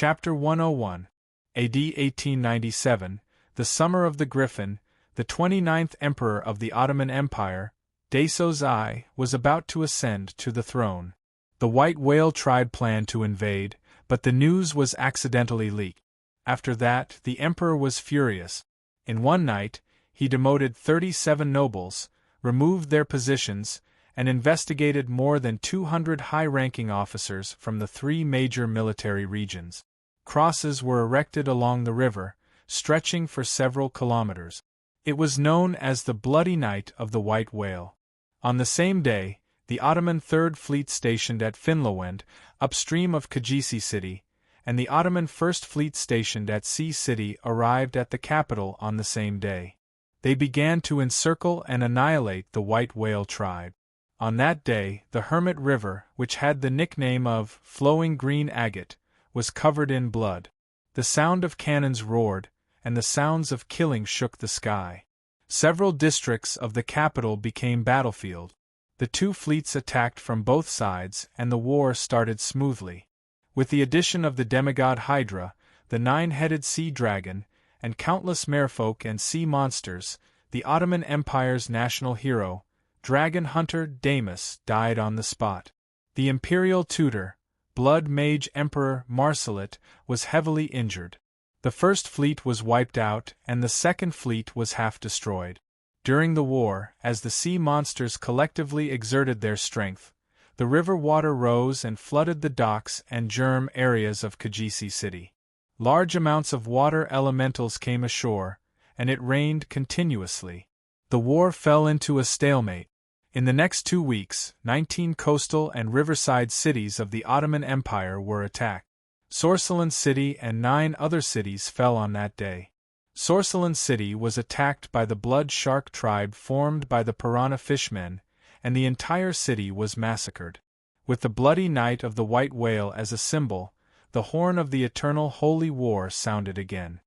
Chapter 101. A.D. 1897, the Summer of the Griffin, the 29th Emperor of the Ottoman Empire, Daisos I, was about to ascend to the throne. The White Whale tribe planned to invade, but the news was accidentally leaked. After that, the emperor was furious. In one night, he demoted 37 nobles, removed their positions, and investigated more than 200 high-ranking officers from the 3 major military regions. Crosses were erected along the river, stretching for several kilometers. It was known as the Bloody Night of the White Whale. On the same day, the Ottoman Third Fleet stationed at Finlowend, upstream of Kajisi City, and the Ottoman First Fleet stationed at Sea City arrived at the capital on the same day. They began to encircle and annihilate the White Whale tribe. On that day, the Hermit River, which had the nickname of Flowing Green Agate, was covered in blood. The sound of cannons roared, and the sounds of killing shook the sky. Several districts of the capital became battlefield. The 2 fleets attacked from both sides, and the war started smoothly. With the addition of the demigod Hydra, the 9-headed sea dragon, and countless merfolk and sea monsters, the Ottoman Empire's national hero, dragon hunter Damus, died on the spot. The imperial tutor, blood mage Emperor Marsalit, was heavily injured. The First Fleet was wiped out, and the Second Fleet was half destroyed. During the war, as the sea monsters collectively exerted their strength, the river water rose and flooded the docks and germ areas of Kajisi City. Large amounts of water elementals came ashore, and it rained continuously. The war fell into a stalemate. In the next 2 weeks, 19 coastal and riverside cities of the Ottoman Empire were attacked. Sorceland City and 9 other cities fell on that day. Sorceland City was attacked by the Blood Shark tribe formed by the Piranha Fishmen, and the entire city was massacred. With the bloody night of the White Whale as a symbol, the horn of the eternal holy war sounded again.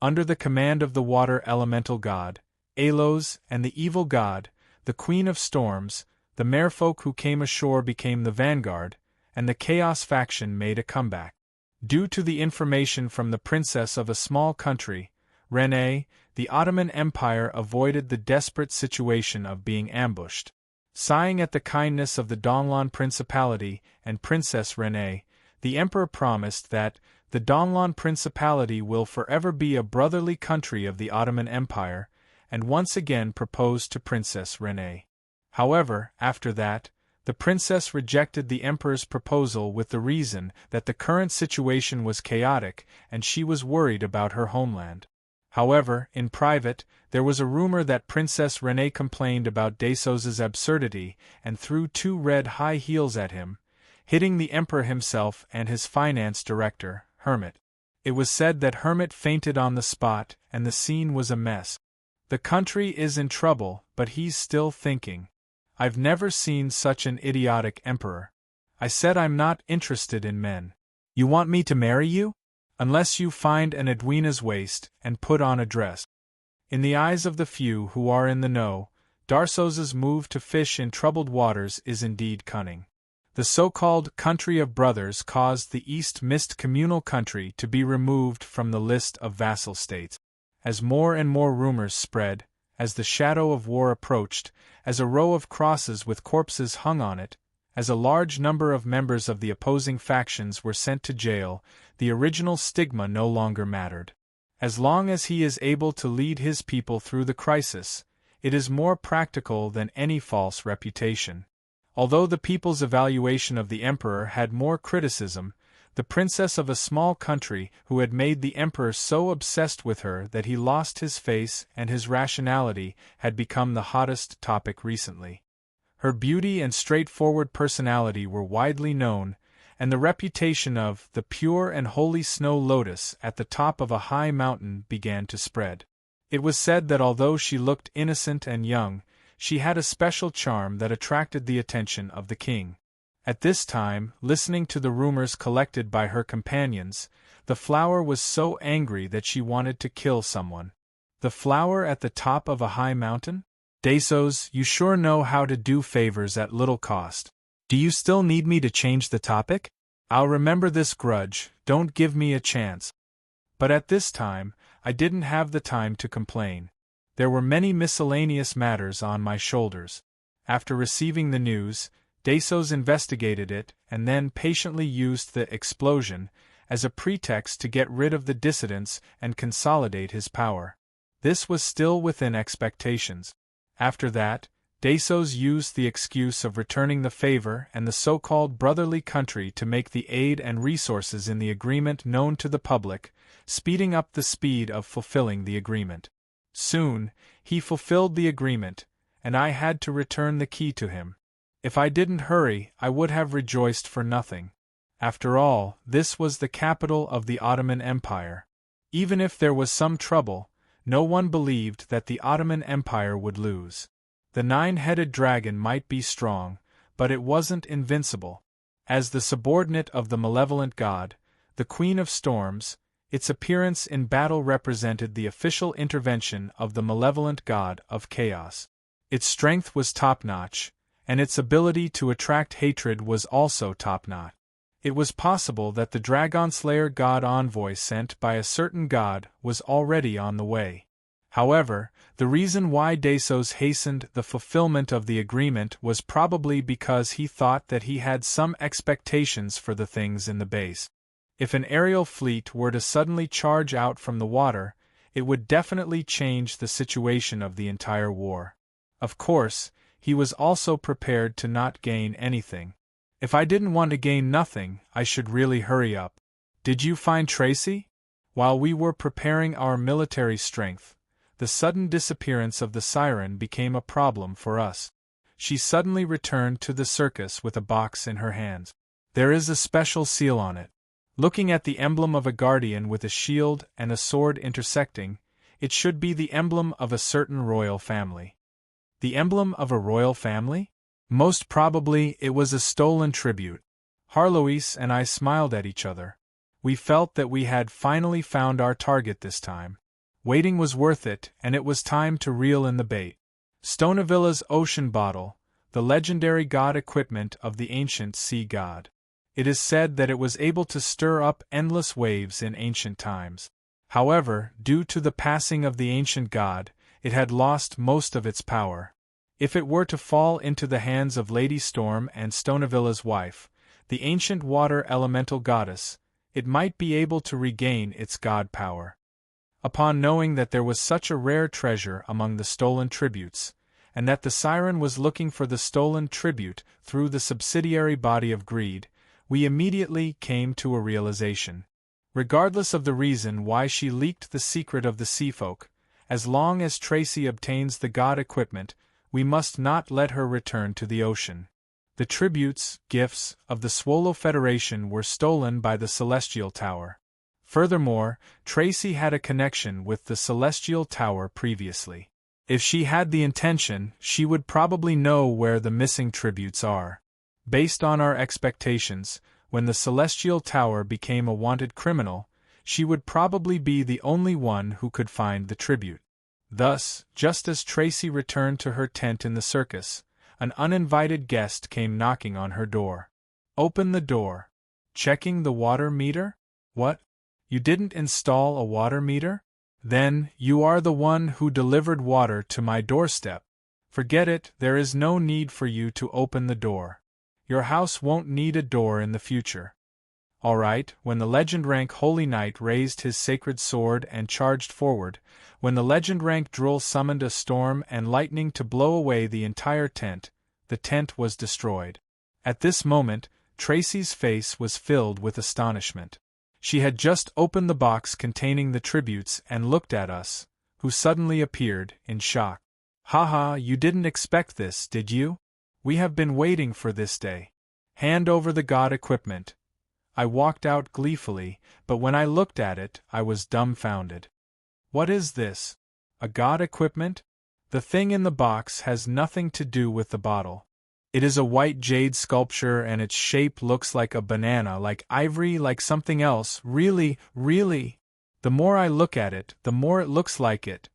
Under the command of the water elemental god, Alos, and the evil god, the Queen of Storms, the merfolk who came ashore became the vanguard, and the Chaos faction made a comeback. Due to the information from the princess of a small country, Renée, the Ottoman Empire avoided the desperate situation of being ambushed. Sighing at the kindness of the Donlon Principality and Princess Renée, the emperor promised that the Donlon Principality will forever be a brotherly country of the Ottoman Empire, and once again proposed to Princess Renée. However, after that, the princess rejected the emperor's proposal with the reason that the current situation was chaotic and she was worried about her homeland. However, in private, there was a rumor that Princess Renée complained about Daisos's absurdity and threw 2 red high heels at him, hitting the emperor himself and his finance director, Hermit. It was said that Hermit fainted on the spot and the scene was a mess. The country is in trouble, but he's still thinking. I've never seen such an idiotic emperor. I said I'm not interested in men. You want me to marry you? Unless you find an Edwina's waist and put on a dress. In the eyes of the few who are in the know, Darsos's move to fish in troubled waters is indeed cunning. The so-called Country of Brothers caused the East Mist communal country to be removed from the list of vassal states. As more and more rumors spread, as the shadow of war approached, as a row of crosses with corpses hung on it, as a large number of members of the opposing factions were sent to jail, the original stigma no longer mattered. As long as he is able to lead his people through the crisis, it is more practical than any false reputation. Although the people's evaluation of the emperor had more criticism, the princess of a small country who had made the emperor so obsessed with her that he lost his face and his rationality had become the hottest topic recently. Her beauty and straightforward personality were widely known, and the reputation of the pure and holy snow lotus at the top of a high mountain began to spread. It was said that although she looked innocent and young, she had a special charm that attracted the attention of the king. At this time, listening to the rumors collected by her companions, the flower was so angry that she wanted to kill someone. The flower at the top of a high mountain? Daisos, you sure know how to do favors at little cost. Do you still need me to change the topic? I'll remember this grudge, don't give me a chance. But at this time, I didn't have the time to complain. There were many miscellaneous matters on my shoulders. After receiving the news, Desos investigated it and then patiently used the explosion as a pretext to get rid of the dissidents and consolidate his power. This was still within expectations. After that, Desos used the excuse of returning the favor and the so-called brotherly country to make the aid and resources in the agreement known to the public, speeding up the speed of fulfilling the agreement. Soon, he fulfilled the agreement, and I had to return the key to him. If I didn't hurry, I would have rejoiced for nothing. After all, this was the capital of the Ottoman Empire. Even if there was some trouble, no one believed that the Ottoman Empire would lose. The nine-headed dragon might be strong, but it wasn't invincible. As the subordinate of the malevolent god, the Queen of Storms, its appearance in battle represented the official intervention of the malevolent god of chaos. Its strength was top-notch, and its ability to attract hatred was also top-notch. It was possible that the Dragon-Slayer god envoy sent by a certain god was already on the way. However, the reason why Desos hastened the fulfillment of the agreement was probably because he thought that he had some expectations for the things in the base. If an aerial fleet were to suddenly charge out from the water, it would definitely change the situation of the entire war. Of course, he was also prepared to not gain anything. If I didn't want to gain nothing, I should really hurry up. Did you find Tracy? While we were preparing our military strength, the sudden disappearance of the siren became a problem for us. She suddenly returned to the circus with a box in her hands. There is a special seal on it. Looking at the emblem of a guardian with a shield and a sword intersecting, it should be the emblem of a certain royal family. The emblem of a royal family? Most probably it was a stolen tribute. Harlois and I smiled at each other. We felt that we had finally found our target this time. Waiting was worth it, and it was time to reel in the bait. Stonevilla's ocean bottle, the legendary god equipment of the ancient sea god. It is said that it was able to stir up endless waves in ancient times. However, due to the passing of the ancient god, it had lost most of its power. If it were to fall into the hands of Lady Storm and Stonevilla's wife, the ancient water elemental goddess, it might be able to regain its god power. Upon knowing that there was such a rare treasure among the stolen tributes, and that the siren was looking for the stolen tribute through the subsidiary body of greed, we immediately came to a realization. Regardless of the reason why she leaked the secret of the seafolk, as long as Tracy obtains the god equipment, we must not let her return to the ocean. The tributes, gifts, of the Swallow Federation were stolen by the Celestial Tower. Furthermore, Tracy had a connection with the Celestial Tower previously. If she had the intention, she would probably know where the missing tributes are. Based on our expectations, when the Celestial Tower became a wanted criminal, she would probably be the only one who could find the tribute. Thus, just as Tracy returned to her tent in the circus, an uninvited guest came knocking on her door. Open the door. Checking the water meter? What? You didn't install a water meter? Then, you are the one who delivered water to my doorstep. Forget it, there is no need for you to open the door. Your house won't need a door in the future. All right, when the legend rank Holy Knight raised his sacred sword and charged forward, when the legend rank Droll summoned a storm and lightning to blow away the entire tent, the tent was destroyed. At this moment, Tracy's face was filled with astonishment. She had just opened the box containing the tributes and looked at us, who suddenly appeared, in shock. "Haha, you didn't expect this, did you? We have been waiting for this day. Hand over the god equipment." I walked out gleefully, but when I looked at it, I was dumbfounded. What is this? A god equipment? The thing in the box has nothing to do with the bottle. It is a white jade sculpture and its shape looks like a banana, like ivory, like something else. Really. The more I look at it, the more it looks like it.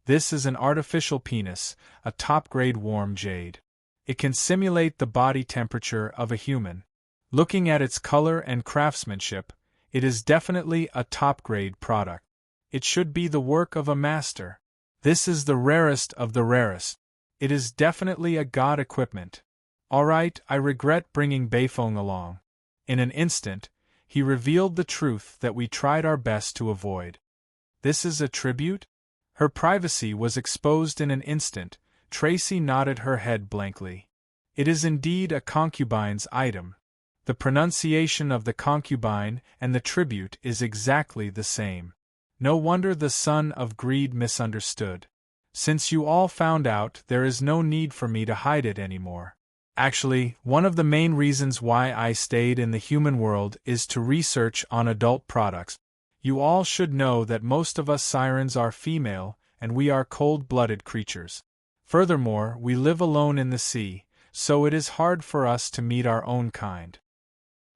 This is an artificial penis, a top-grade warm jade. It can simulate the body temperature of a human. Looking at its color and craftsmanship, it is definitely a top-grade product. It should be the work of a master. This is the rarest of the rarest. It is definitely a god equipment. Alright, I regret bringing Beifong along. In an instant, he revealed the truth that we tried our best to avoid. This is a tribute? Her privacy was exposed in an instant. Tracy nodded her head blankly. It is indeed a concubine's item. The pronunciation of the concubine and the tribute is exactly the same. No wonder the son of greed misunderstood. Since you all found out, there is no need for me to hide it anymore. Actually, one of the main reasons why I stayed in the human world is to research on adult products. You all should know that most of us sirens are female, and we are cold-blooded creatures. Furthermore, we live alone in the sea, so it is hard for us to meet our own kind.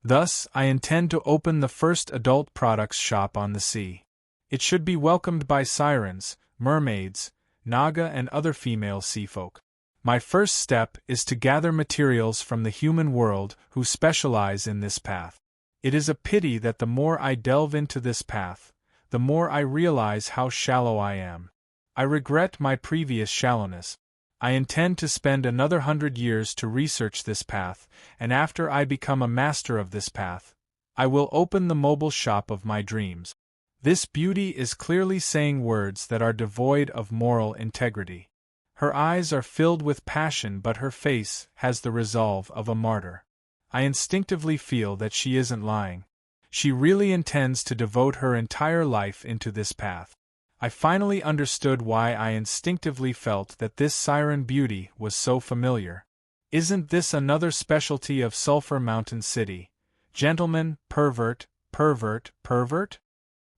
Thus, I intend to open the first adult products shop on the sea. It should be welcomed by sirens, mermaids, naga and other female seafolk. My first step is to gather materials from the human world who specialize in this path. It is a pity that the more I delve into this path, the more I realize how shallow I am. I regret my previous shallowness. I intend to spend another 100 years to research this path, and after I become a master of this path, I will open the mobile shop of my dreams. This beauty is clearly saying words that are devoid of moral integrity. Her eyes are filled with passion, but her face has the resolve of a martyr. I instinctively feel that she isn't lying. She really intends to devote her entire life into this path. I finally understood why I instinctively felt that this siren beauty was so familiar. Isn't this another specialty of Sulphur Mountain City? Gentleman, pervert, pervert, pervert?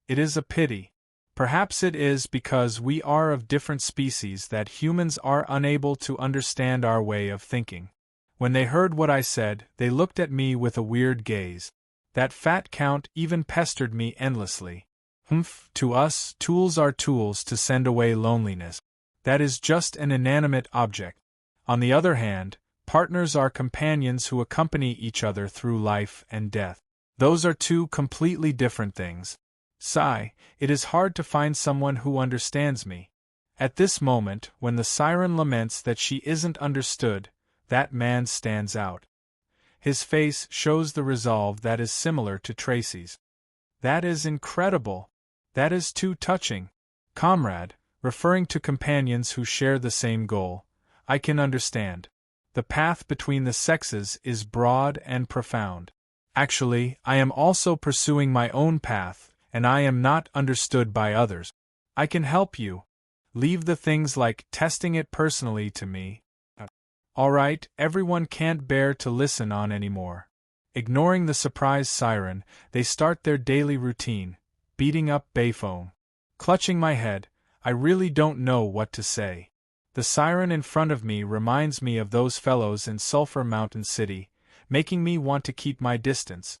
It is a pity. Perhaps it is because we are of different species that humans are unable to understand our way of thinking. When they heard what I said, they looked at me with a weird gaze. That fat count even pestered me endlessly. To us, tools are tools to send away loneliness. That is just an inanimate object. On the other hand, partners are companions who accompany each other through life and death. Those are two completely different things. Sigh, it is hard to find someone who understands me. At this moment, when the siren laments that she isn't understood, that man stands out. His face shows the resolve that is similar to Tracy's. That is incredible. That is too touching. Comrade, referring to companions who share the same goal, I can understand. The path between the sexes is broad and profound. Actually, I am also pursuing my own path, and I am not understood by others. I can help you. Leave the things like testing it personally to me. Alright, everyone can't bear to listen on anymore. Ignoring the surprised siren, they start their daily routine, beating up Beifong. Clutching my head, I really don't know what to say. The siren in front of me reminds me of those fellows in Sulphur Mountain City, making me want to keep my distance.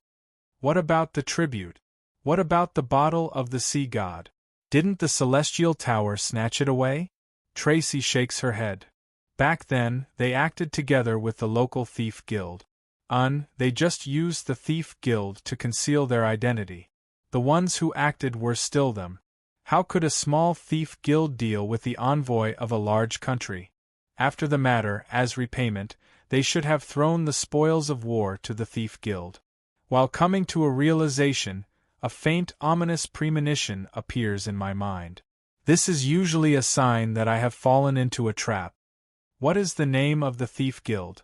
What about the tribute? What about the bottle of the sea god? Didn't the celestial tower snatch it away? Tracy shakes her head. Back then, they acted together with the local thief guild. They just used the thief guild to conceal their identity. The ones who acted were still them. How could a small thief guild deal with the envoy of a large country? After the matter, as repayment, they should have thrown the spoils of war to the thief guild. While coming to a realization, a faint, ominous premonition appears in my mind. This is usually a sign that I have fallen into a trap. What is the name of the thief guild?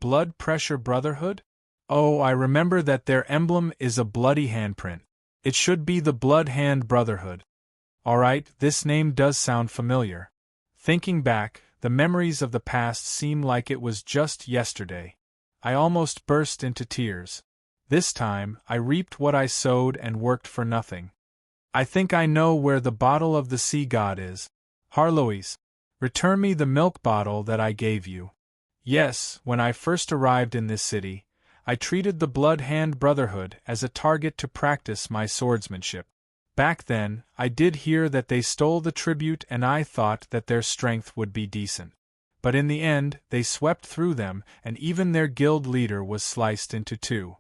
Blood Pressure Brotherhood? Oh, I remember that their emblem is a bloody handprint. It should be the Blood Hand Brotherhood. Alright, this name does sound familiar. Thinking back, the memories of the past seem like it was just yesterday. I almost burst into tears. This time, I reaped what I sowed and worked for nothing. I think I know where the bottle of the sea god is. Harlois, return me the milk bottle that I gave you. Yes, when I first arrived in this city, I treated the Blood Hand Brotherhood as a target to practice my swordsmanship. Back then, I did hear that they stole the tribute and I thought that their strength would be decent. But in the end, they swept through them and even their guild leader was sliced into two.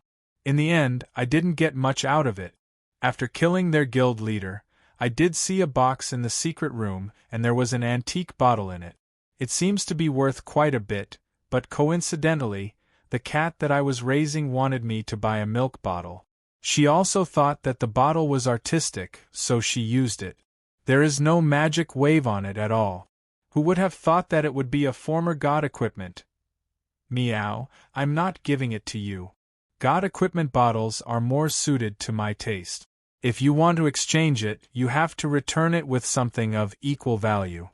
In the end, I didn't get much out of it. After killing their guild leader, I did see a box in the secret room, and there was an antique bottle in it. It seems to be worth quite a bit, but coincidentally, the cat that I was raising wanted me to buy a milk bottle. She also thought that the bottle was artistic, so she used it. There is no magic wave on it at all. Who would have thought that it would be a former god equipment? Meow, I'm not giving it to you. God equipment bottles are more suited to my taste. If you want to exchange it, you have to return it with something of equal value.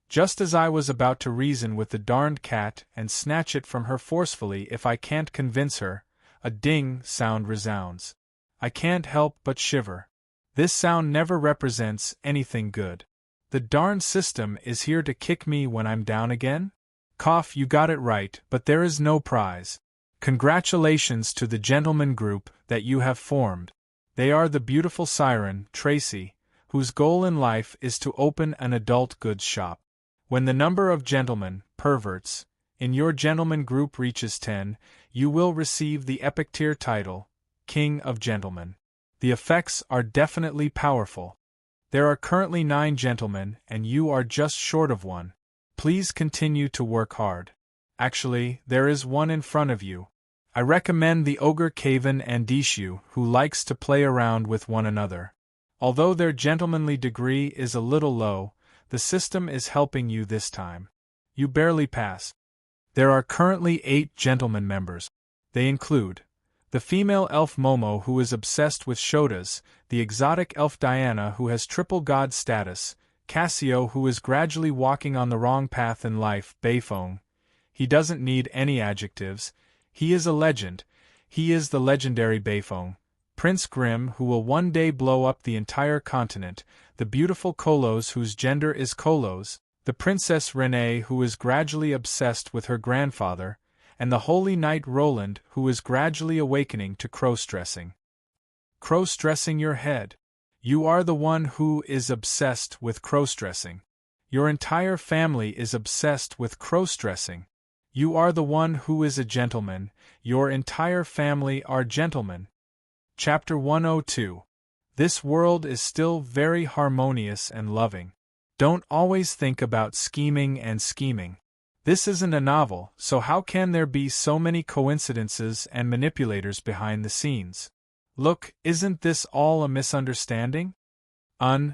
Just as I was about to reason with the darned cat and snatch it from her forcefully if I can't convince her, a ding sound resounds. I can't help but shiver. This sound never represents anything good. The darned system is here to kick me when I'm down again? Cough, you got it right, but there is no prize. Congratulations to the gentleman group that you have formed. They are the beautiful siren, Tracy, whose goal in life is to open an adult goods shop. When the number of gentlemen, perverts, in your gentleman group reaches 10, you will receive the epic tier title, King of Gentlemen. The effects are definitely powerful. There are currently 9 gentlemen, and you are just short of one. Please continue to work hard. Actually, there is one in front of you. I recommend the ogre Caven and Dishu, who likes to play around with one another. Although their gentlemanly degree is a little low, the system is helping you this time. You barely pass. There are currently 8 gentleman members. They include the female elf Momo, who is obsessed with Shotas, the exotic elf Diana, who has triple god status, Cassio, who is gradually walking on the wrong path in life, Beifong. He doesn't need any adjectives. He is a legend. He is the legendary Beifong. Prince Grimm, who will one day blow up the entire continent, the beautiful Kolos, whose gender is Kolos, the Princess Renee, who is gradually obsessed with her grandfather, and the holy knight Roland, who is gradually awakening to cross-dressing. Cross-dressing your head. You are the one who is obsessed with cross-dressing. Your entire family is obsessed with cross-dressing. You are the one who is a gentleman. Your entire family are gentlemen. Chapter 102. This world is still very harmonious and loving. Don't always think about scheming and scheming. This isn't a novel, so how can there be so many coincidences and manipulators behind the scenes? Look, isn't this all a misunderstanding?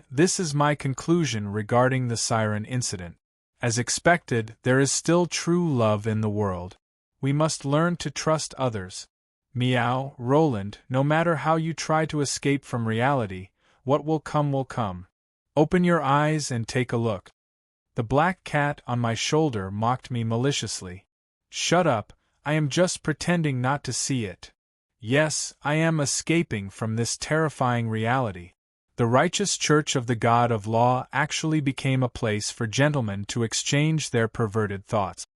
This is my conclusion regarding the siren incident. As expected, there is still true love in the world. We must learn to trust others. Meow, Roland, no matter how you try to escape from reality, what will come will come. Open your eyes and take a look. The black cat on my shoulder mocked me maliciously. Shut up, I am just pretending not to see it. Yes, I am escaping from this terrifying reality. The righteous church of the God of Law actually became a place for gentlemen to exchange their perverted thoughts.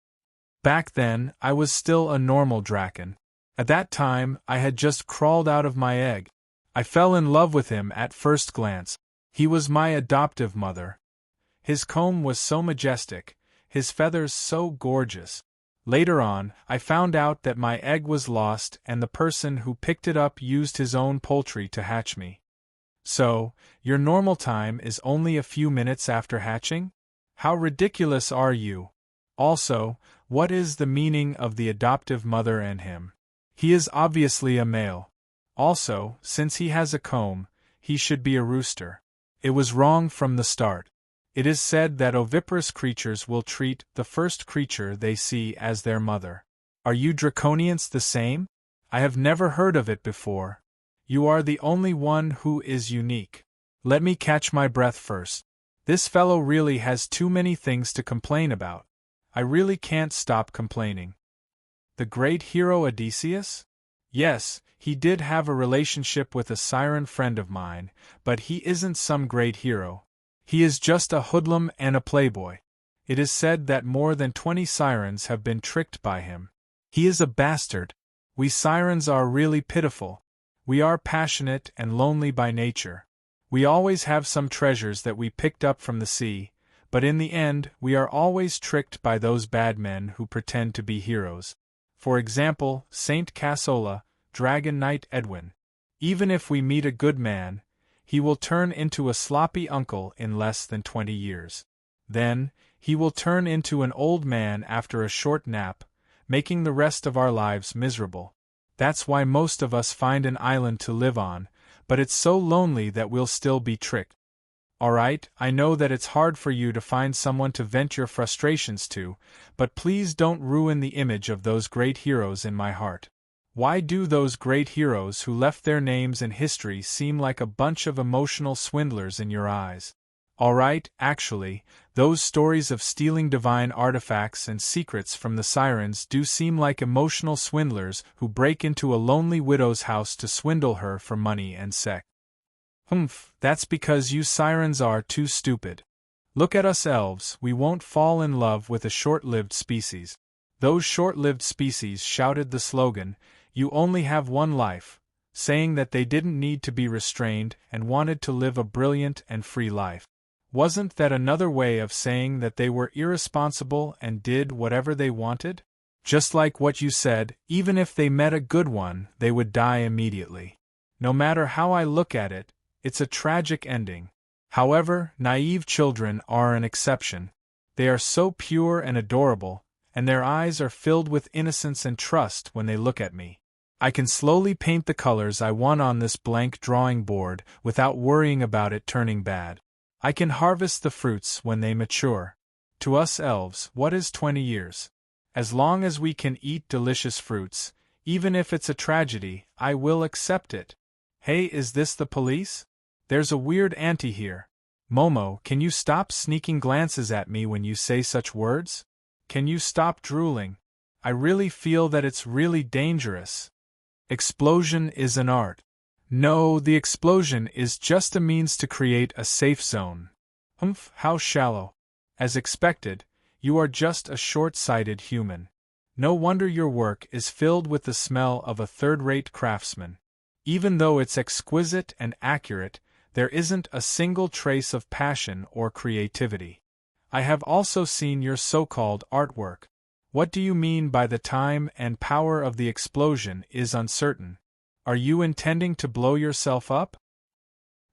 Back then, I was still a normal draken. At that time, I had just crawled out of my egg. I fell in love with him at first glance. He was my adoptive mother. His comb was so majestic, his feathers so gorgeous. Later on, I found out that my egg was lost and the person who picked it up used his own poultry to hatch me. So, your normal time is only a few minutes after hatching? How ridiculous are you? Also, what is the meaning of the adoptive mother and him? He is obviously a male. Also, since he has a comb, he should be a rooster. It was wrong from the start. It is said that oviparous creatures will treat the first creature they see as their mother. Are you draconians the same? I have never heard of it before. You are the only one who is unique. Let me catch my breath first. This fellow really has too many things to complain about. I really can't stop complaining. The great hero Odysseus? Yes, he did have a relationship with a siren friend of mine, but he isn't some great hero. He is just a hoodlum and a playboy. It is said that more than 20 sirens have been tricked by him. He is a bastard. We sirens are really pitiful. We are passionate and lonely by nature. We always have some treasures that we picked up from the sea, but in the end we are always tricked by those bad men who pretend to be heroes. For example, Saint Cassola, Dragon Knight Edwin. Even if we meet a good man, he will turn into a sloppy uncle in less than 20 years. Then, he will turn into an old man after a short nap, making the rest of our lives miserable. That's why most of us find an island to live on, but it's so lonely that we'll still be tricked. Alright, I know that it's hard for you to find someone to vent your frustrations to, but please don't ruin the image of those great heroes in my heart. Why do those great heroes who left their names in history seem like a bunch of emotional swindlers in your eyes? Alright, actually, those stories of stealing divine artifacts and secrets from the sirens do seem like emotional swindlers who break into a lonely widow's house to swindle her for money and sex. Humph, that's because you sirens are too stupid. Look at us elves, we won't fall in love with a short-lived species. Those short-lived species shouted the slogan, "You only have one life," saying that they didn't need to be restrained and wanted to live a brilliant and free life. Wasn't that another way of saying that they were irresponsible and did whatever they wanted? Just like what you said, even if they met a good one, they would die immediately. No matter how I look at it, it's a tragic ending. However, naive children are an exception. They are so pure and adorable, and their eyes are filled with innocence and trust when they look at me. I can slowly paint the colors I want on this blank drawing board without worrying about it turning bad. I can harvest the fruits when they mature. To us elves, what is 20 years? As long as we can eat delicious fruits, even if it's a tragedy, I will accept it. Hey, is this the police? There's a weird auntie here. Momo, can you stop sneaking glances at me when you say such words? Can you stop drooling? I really feel that it's really dangerous. Explosion is an art. No, the explosion is just a means to create a safe zone. Humph, how shallow. As expected, you are just a short-sighted human. No wonder your work is filled with the smell of a third-rate craftsman. Even though it's exquisite and accurate, there isn't a single trace of passion or creativity. I have also seen your so-called artwork. What do you mean by the time and power of the explosion is uncertain? Are you intending to blow yourself up?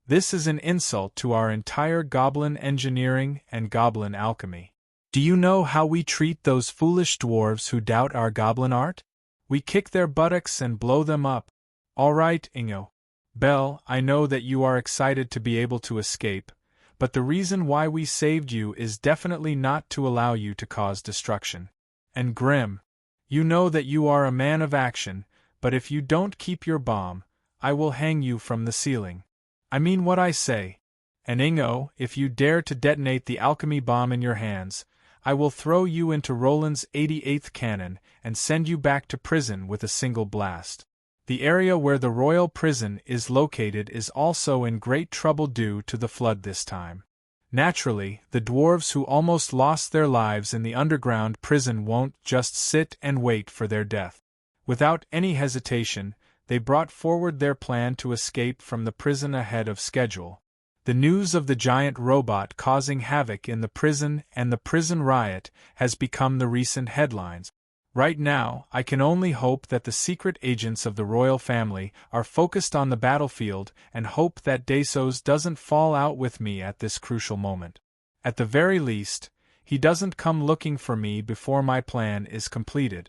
This is an insult to our entire goblin engineering and goblin alchemy. Do you know how we treat those foolish dwarves who doubt our goblin art? We kick their buttocks and blow them up. All right, Ingo. Belle, I know that you are excited to be able to escape, but the reason why we saved you is definitely not to allow you to cause destruction. And Grim, you know that you are a man of action, but if you don't keep your bomb, I will hang you from the ceiling. I mean what I say. And Ingo, if you dare to detonate the alchemy bomb in your hands, I will throw you into Roland's 88th cannon and send you back to prison with a single blast. The area where the royal prison is located is also in great trouble due to the flood this time. Naturally, the dwarves who almost lost their lives in the underground prison won't just sit and wait for their death. Without any hesitation, they brought forward their plan to escape from the prison ahead of schedule. The news of the giant robot causing havoc in the prison and the prison riot has become the recent headlines. Right now, I can only hope that the secret agents of the royal family are focused on the battlefield and hope that Desos doesn't fall out with me at this crucial moment. At the very least, he doesn't come looking for me before my plan is completed.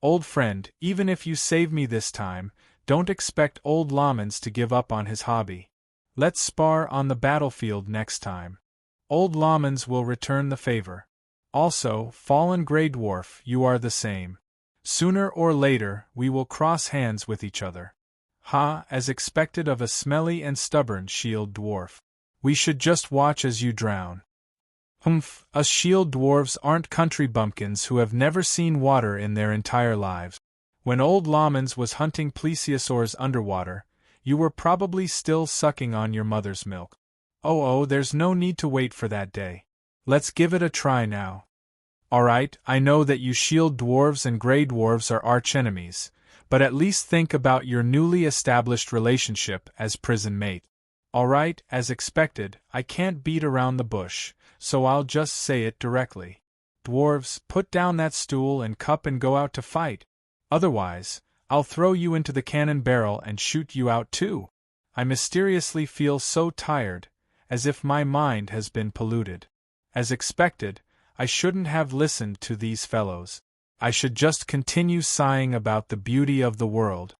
Old friend, even if you save me this time, don't expect old Lamans to give up on his hobby. Let's spar on the battlefield next time. Old Lamans will return the favor. Also, fallen Grey Dwarf, you are the same. Sooner or later, we will cross hands with each other. Ha, as expected of a smelly and stubborn shield dwarf. We should just watch as you drown. Humph, us shield dwarves aren't country bumpkins who have never seen water in their entire lives. When old Lamans was hunting plesiosaurs underwater, you were probably still sucking on your mother's milk. Oh, there's no need to wait for that day. Let's give it a try now. Alright, I know that you shield dwarves and grey dwarves are archenemies, but at least think about your newly established relationship as prison mate. Alright, as expected, I can't beat around the bush, so I'll just say it directly. Dwarves, put down that stool and cup and go out to fight. Otherwise, I'll throw you into the cannon barrel and shoot you out too. I mysteriously feel so tired, as if my mind has been polluted. As expected, I shouldn't have listened to these fellows. I should just continue sighing about the beauty of the world.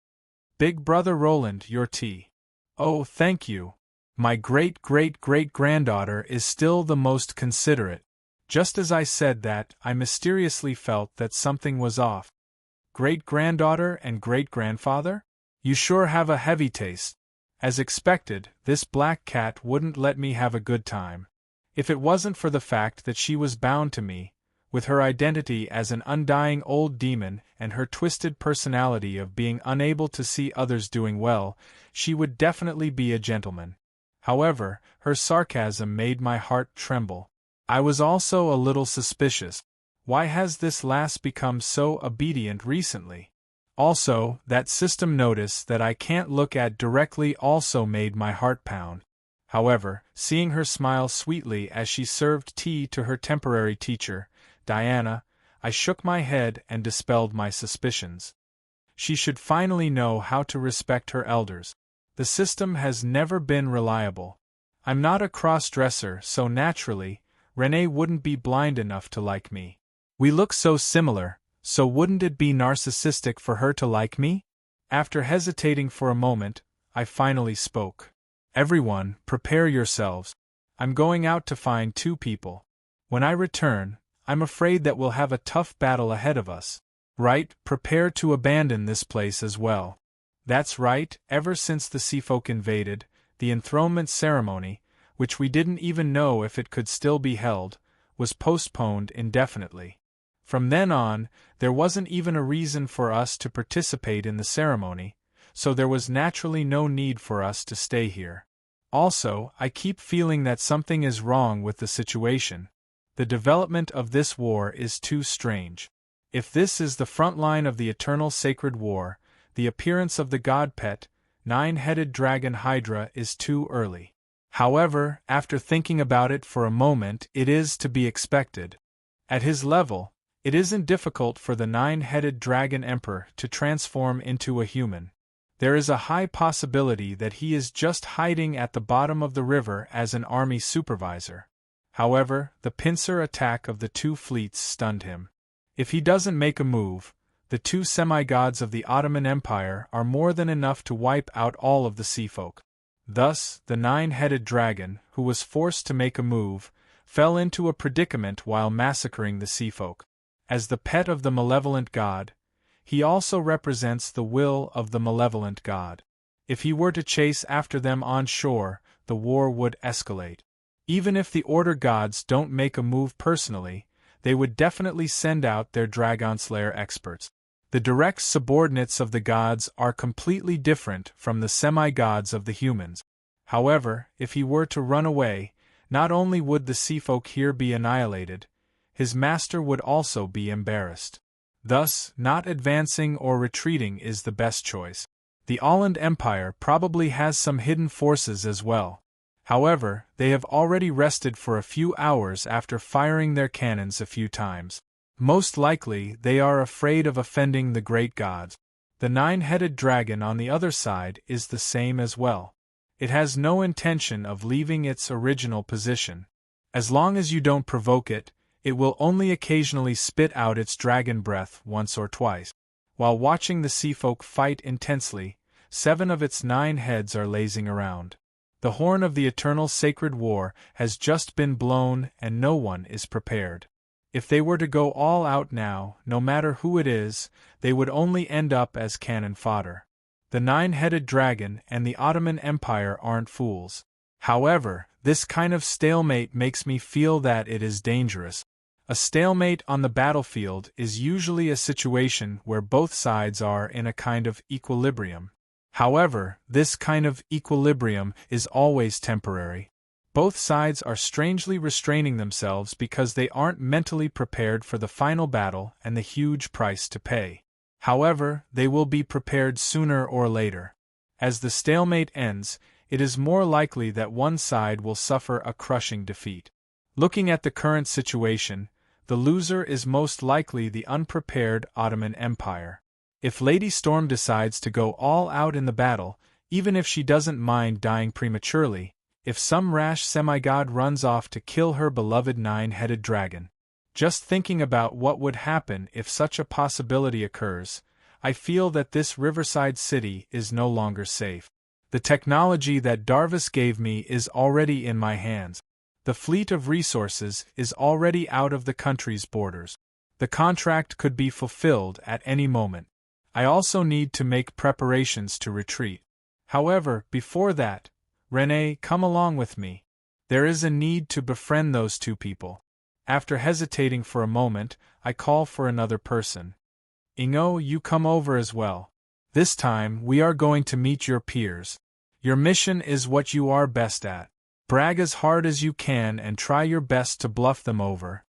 Big brother Roland, your tea. Oh, thank you. My great-great-great-granddaughter is still the most considerate. Just as I said that, I mysteriously felt that something was off. Great-granddaughter and great-grandfather? You sure have a heavy taste. As expected, this black cat wouldn't let me have a good time. If it wasn't for the fact that she was bound to me, with her identity as an undying old demon and her twisted personality of being unable to see others doing well, she would definitely be a gentleman. However, her sarcasm made my heart tremble. I was also a little suspicious. Why has this lass become so obedient recently? Also, that system notice that I can't look at directly also made my heart pound. However, seeing her smile sweetly as she served tea to her temporary teacher, Diana, I shook my head and dispelled my suspicions. She should finally know how to respect her elders. The system has never been reliable. I'm not a cross-dresser, so naturally, Renee wouldn't be blind enough to like me. We look so similar, so wouldn't it be narcissistic for her to like me? After hesitating for a moment, I finally spoke. Everyone, prepare yourselves. I'm going out to find 2 people. When I return, I'm afraid that we'll have a tough battle ahead of us. Right, prepare to abandon this place as well. That's right, ever since the Seafolk invaded, the enthronement ceremony, which we didn't even know if it could still be held, was postponed indefinitely. From then on, there wasn't even a reason for us to participate in the ceremony, so there was naturally no need for us to stay here. Also, I keep feeling that something is wrong with the situation. The development of this war is too strange. If this is the front line of the eternal sacred war, the appearance of the god-pet, 9-headed dragon Hydra is too early. However, after thinking about it for a moment, it is to be expected. At his level, it isn't difficult for the 9-headed dragon emperor to transform into a human. There is a high possibility that he is just hiding at the bottom of the river as an army supervisor. However, the pincer attack of the 2 fleets stunned him. If he doesn't make a move, the 2 semi-gods of the Ottoman Empire are more than enough to wipe out all of the seafolk. Thus, the 9-headed dragon, who was forced to make a move, fell into a predicament while massacring the seafolk. As the pet of the malevolent god, he also represents the will of the malevolent god. If he were to chase after them on shore, the war would escalate. Even if the Order gods don't make a move personally, they would definitely send out their Dragon Slayer experts. The direct subordinates of the gods are completely different from the semi-gods of the humans. However, if he were to run away, not only would the seafolk here be annihilated, his master would also be embarrassed. Thus, not advancing or retreating is the best choice. The Åland Empire probably has some hidden forces as well. However, they have already rested for a few hours after firing their cannons a few times. Most likely, they are afraid of offending the great gods. The 9-headed dragon on the other side is the same as well. It has no intention of leaving its original position. As long as you don't provoke it, it will only occasionally spit out its dragon breath once or twice. While watching the seafolk fight intensely, 7 of its 9 heads are lazing around. The horn of the eternal sacred war has just been blown and no one is prepared. If they were to go all out now, no matter who it is, they would only end up as cannon fodder. The 9-headed dragon and the Ottoman Empire aren't fools. However, this kind of stalemate makes me feel that it is dangerous. A stalemate on the battlefield is usually a situation where both sides are in a kind of equilibrium. However, this kind of equilibrium is always temporary. Both sides are strangely restraining themselves because they aren't mentally prepared for the final battle and the huge price to pay. However, they will be prepared sooner or later. As the stalemate ends, it is more likely that one side will suffer a crushing defeat. Looking at the current situation, the loser is most likely the unprepared Ottoman Empire. If Lady Storm decides to go all out in the battle, even if she doesn't mind dying prematurely, if some rash semigod runs off to kill her beloved nine-headed dragon. Just thinking about what would happen if such a possibility occurs, I feel that this riverside city is no longer safe. The technology that Darvis gave me is already in my hands. The fleet of resources is already out of the country's borders. The contract could be fulfilled at any moment. I also need to make preparations to retreat. However, before that, Renee, come along with me. There is a need to befriend those two people. After hesitating for a moment, I call for another person. Ingo, you come over as well. This time, we are going to meet your peers. Your mission is what you are best at. Brag as hard as you can and try your best to bluff them over.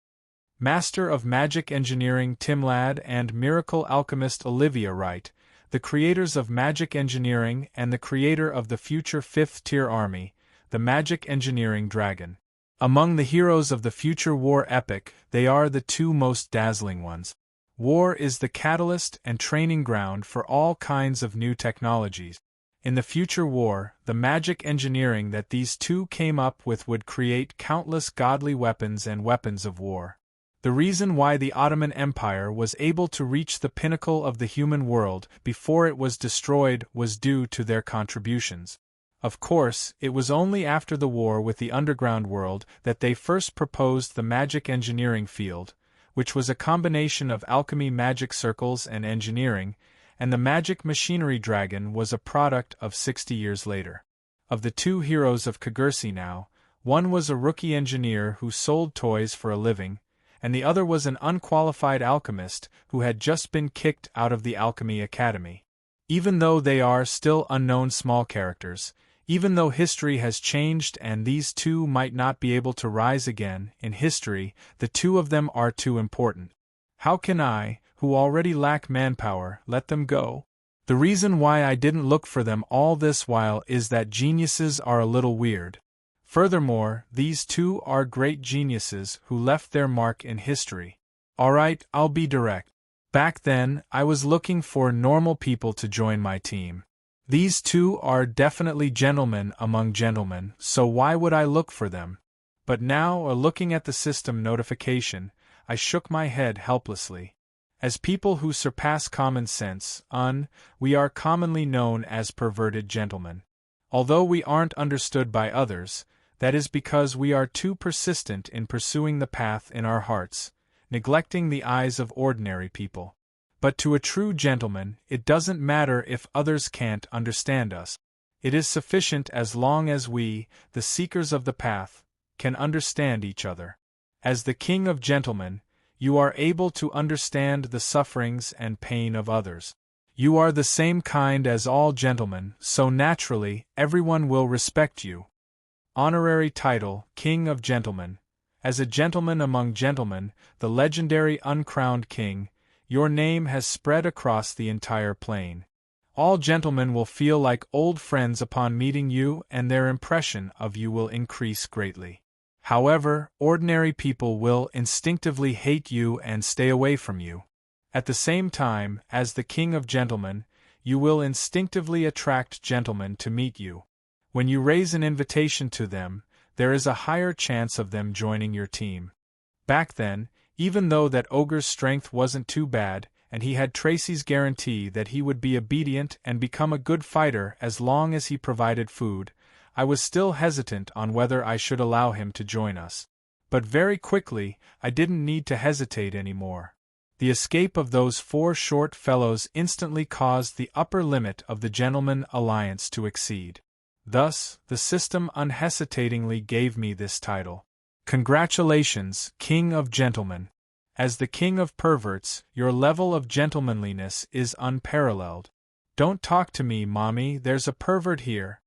Master of Magic Engineering Tim Ladd and Miracle Alchemist Olivia Wright, the creators of Magic Engineering and the creator of the future 5th Tier Army, the Magic Engineering Dragon. Among the heroes of the future war epic, they are the two most dazzling ones. War is the catalyst and training ground for all kinds of new technologies. In the future war, the magic engineering that these two came up with would create countless godly weapons and weapons of war. The reason why the Ottoman Empire was able to reach the pinnacle of the human world before it was destroyed was due to their contributions. Of course, it was only after the war with the underground world that they first proposed the magic engineering field, which was a combination of alchemy magic circles and engineering, and the magic machinery dragon was a product of 60 years later. Of the two heroes of Kagursi now, one was a rookie engineer who sold toys for a living, and the other was an unqualified alchemist who had just been kicked out of the Alchemy Academy. Even though they are still unknown small characters, even though history has changed and these two might not be able to rise again in history, the two of them are too important. How can I, who already lack manpower, let them go? The reason why I didn't look for them all this while is that geniuses are a little weird. Furthermore, these two are great geniuses who left their mark in history. Alright, I'll be direct. Back then, I was looking for normal people to join my team. These two are definitely gentlemen among gentlemen, so why would I look for them? But now, looking at the system notification, I shook my head helplessly. As people who surpass common sense, we are commonly known as perverted gentlemen. Although we aren't understood by others, that is because we are too persistent in pursuing the path in our hearts, neglecting the eyes of ordinary people. But to a true gentleman, it doesn't matter if others can't understand us. It is sufficient as long as we, the seekers of the path, can understand each other. As the king of gentlemen, you are able to understand the sufferings and pain of others. You are the same kind as all gentlemen, so naturally, everyone will respect you. Honorary title, King of Gentlemen. As a gentleman among gentlemen, the legendary uncrowned king, your name has spread across the entire plain. All gentlemen will feel like old friends upon meeting you, and their impression of you will increase greatly. However, ordinary people will instinctively hate you and stay away from you. At the same time, as the king of gentlemen, you will instinctively attract gentlemen to meet you. When you raise an invitation to them, there is a higher chance of them joining your team. Back then, even though that ogre's strength wasn't too bad, and he had Tracy's guarantee that he would be obedient and become a good fighter as long as he provided food, I was still hesitant on whether I should allow him to join us. But very quickly, I didn't need to hesitate anymore. The escape of those 4 short fellows instantly caused the upper limit of the Gentleman Alliance to exceed. Thus, the system unhesitatingly gave me this title. Congratulations, King of Gentlemen. As the King of Perverts, your level of gentlemanliness is unparalleled. Don't talk to me, Mommy, there's a pervert here.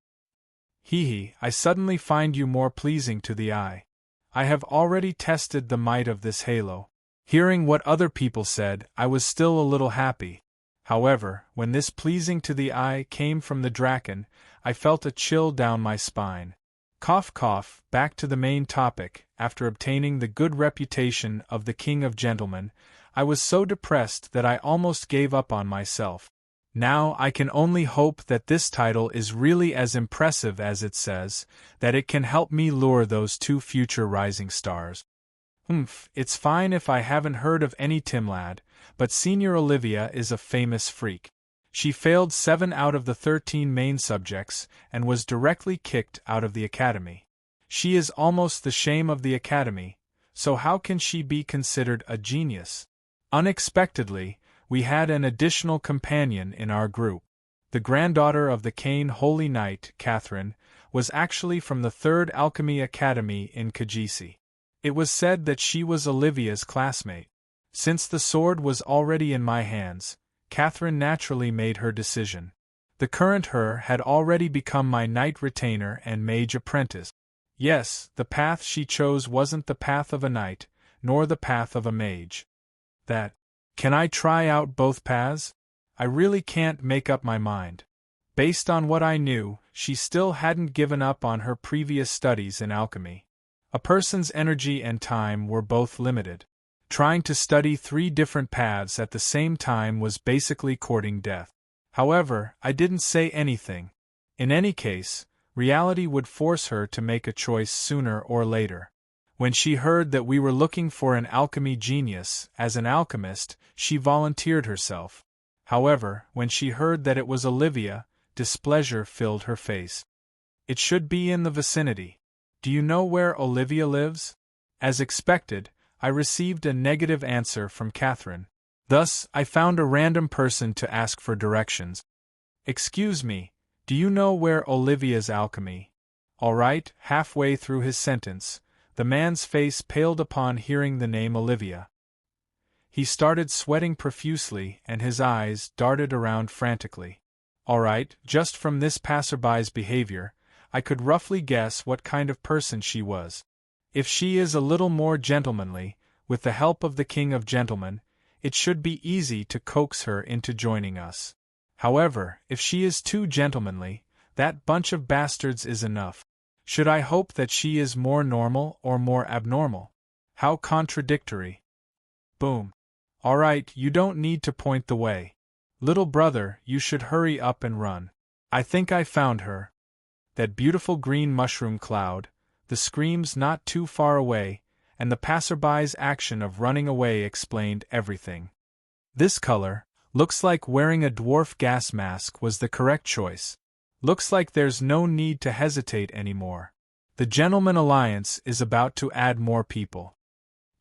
Hee, I suddenly find you more pleasing to the eye. I have already tested the might of this halo. Hearing what other people said, I was still a little happy. However, when this pleasing to the eye came from the Draken, I felt a chill down my spine. Cough cough, back to the main topic. After obtaining the good reputation of the King of Gentlemen, I was so depressed that I almost gave up on myself. Now I can only hope that this title is really as impressive as it says, that it can help me lure those 2 future rising stars. It's fine if I haven't heard of any Timlad, but Senior Olivia is a famous freak. She failed 7 out of the 13 main subjects and was directly kicked out of the academy. She is almost the shame of the academy, so how can she be considered a genius? Unexpectedly, we had an additional companion in our group. The granddaughter of the Cain Holy Knight, Catherine, was actually from the 3rd Alchemy Academy in Kajisi. It was said that she was Olivia's classmate. Since the sword was already in my hands, Catherine naturally made her decision. The current her had already become my knight retainer and mage apprentice. Yes, the path she chose wasn't the path of a knight, nor the path of a mage. Can I try out both paths? I really can't make up my mind. Based on what I knew, she still hadn't given up on her previous studies in alchemy. A person's energy and time were both limited. Trying to study 3 different paths at the same time was basically courting death. However, I didn't say anything. In any case, reality would force her to make a choice sooner or later. When she heard that we were looking for an alchemy genius, as an alchemist, she volunteered herself. However, when she heard that it was Olivia, displeasure filled her face. It should be in the vicinity. Do you know where Olivia lives? As expected, I received a negative answer from Catherine. Thus, I found a random person to ask for directions. Excuse me, do you know where Olivia's alchemy? All right, halfway through his sentence, the man's face paled upon hearing the name Olivia. He started sweating profusely and his eyes darted around frantically. All right, just from this passerby's behavior, I could roughly guess what kind of person she was. If she is a little more gentlemanly, with the help of the King of Gentlemen, it should be easy to coax her into joining us. However, if she is too gentlemanly, that bunch of bastards is enough. Should I hope that she is more normal or more abnormal? How contradictory. Boom. All right, you don't need to point the way. Little brother, you should hurry up and run. I think I found her. That beautiful green mushroom cloud, the screams not too far away, and the passerby's action of running away explained everything. This color, looks like wearing a dwarf gas mask, was the correct choice. Looks like there's no need to hesitate anymore. The Gentleman Alliance is about to add more people.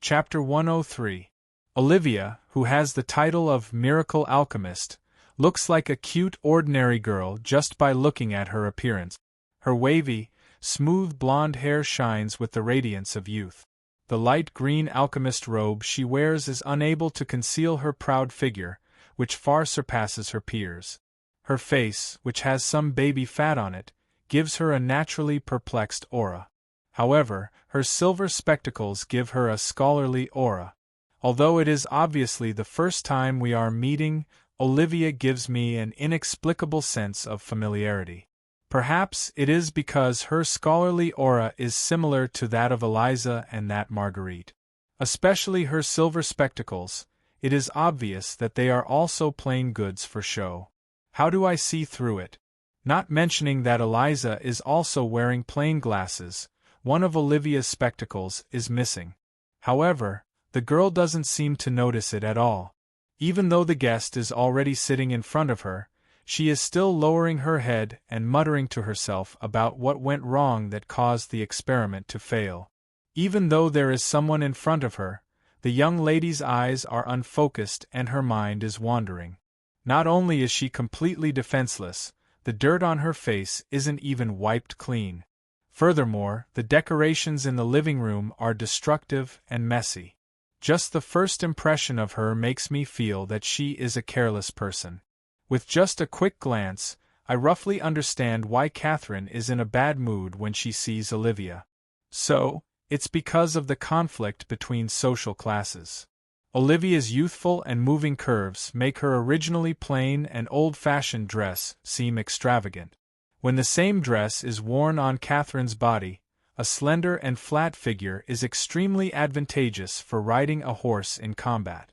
Chapter 103. Olivia, who has the title of Miracle Alchemist, looks like a cute ordinary girl just by looking at her appearance. Her wavy, smooth blonde hair shines with the radiance of youth. The light green alchemist robe she wears is unable to conceal her proud figure, which far surpasses her peers. Her face, which has some baby fat on it, gives her a naturally perplexed aura. However, her silver spectacles give her a scholarly aura. Although it is obviously the first time we are meeting, Olivia gives me an inexplicable sense of familiarity. Perhaps it is because her scholarly aura is similar to that of Eliza and that Marguerite. Especially her silver spectacles, it is obvious that they are also plain goods for show. How do I see through it? Not mentioning that Eliza is also wearing plain glasses, one of Olivia's spectacles is missing. However, the girl doesn't seem to notice it at all. Even though the guest is already sitting in front of her, she is still lowering her head and muttering to herself about what went wrong that caused the experiment to fail. Even though there is someone in front of her, the young lady's eyes are unfocused and her mind is wandering. Not only is she completely defenseless, the dirt on her face isn't even wiped clean. Furthermore, the decorations in the living room are destructive and messy. Just the first impression of her makes me feel that she is a careless person. With just a quick glance, I roughly understand why Catherine is in a bad mood when she sees Olivia. So, it's because of the conflict between social classes. Olivia's youthful and moving curves make her originally plain and old-fashioned dress seem extravagant. When the same dress is worn on Catherine's body, a slender and flat figure is extremely advantageous for riding a horse in combat.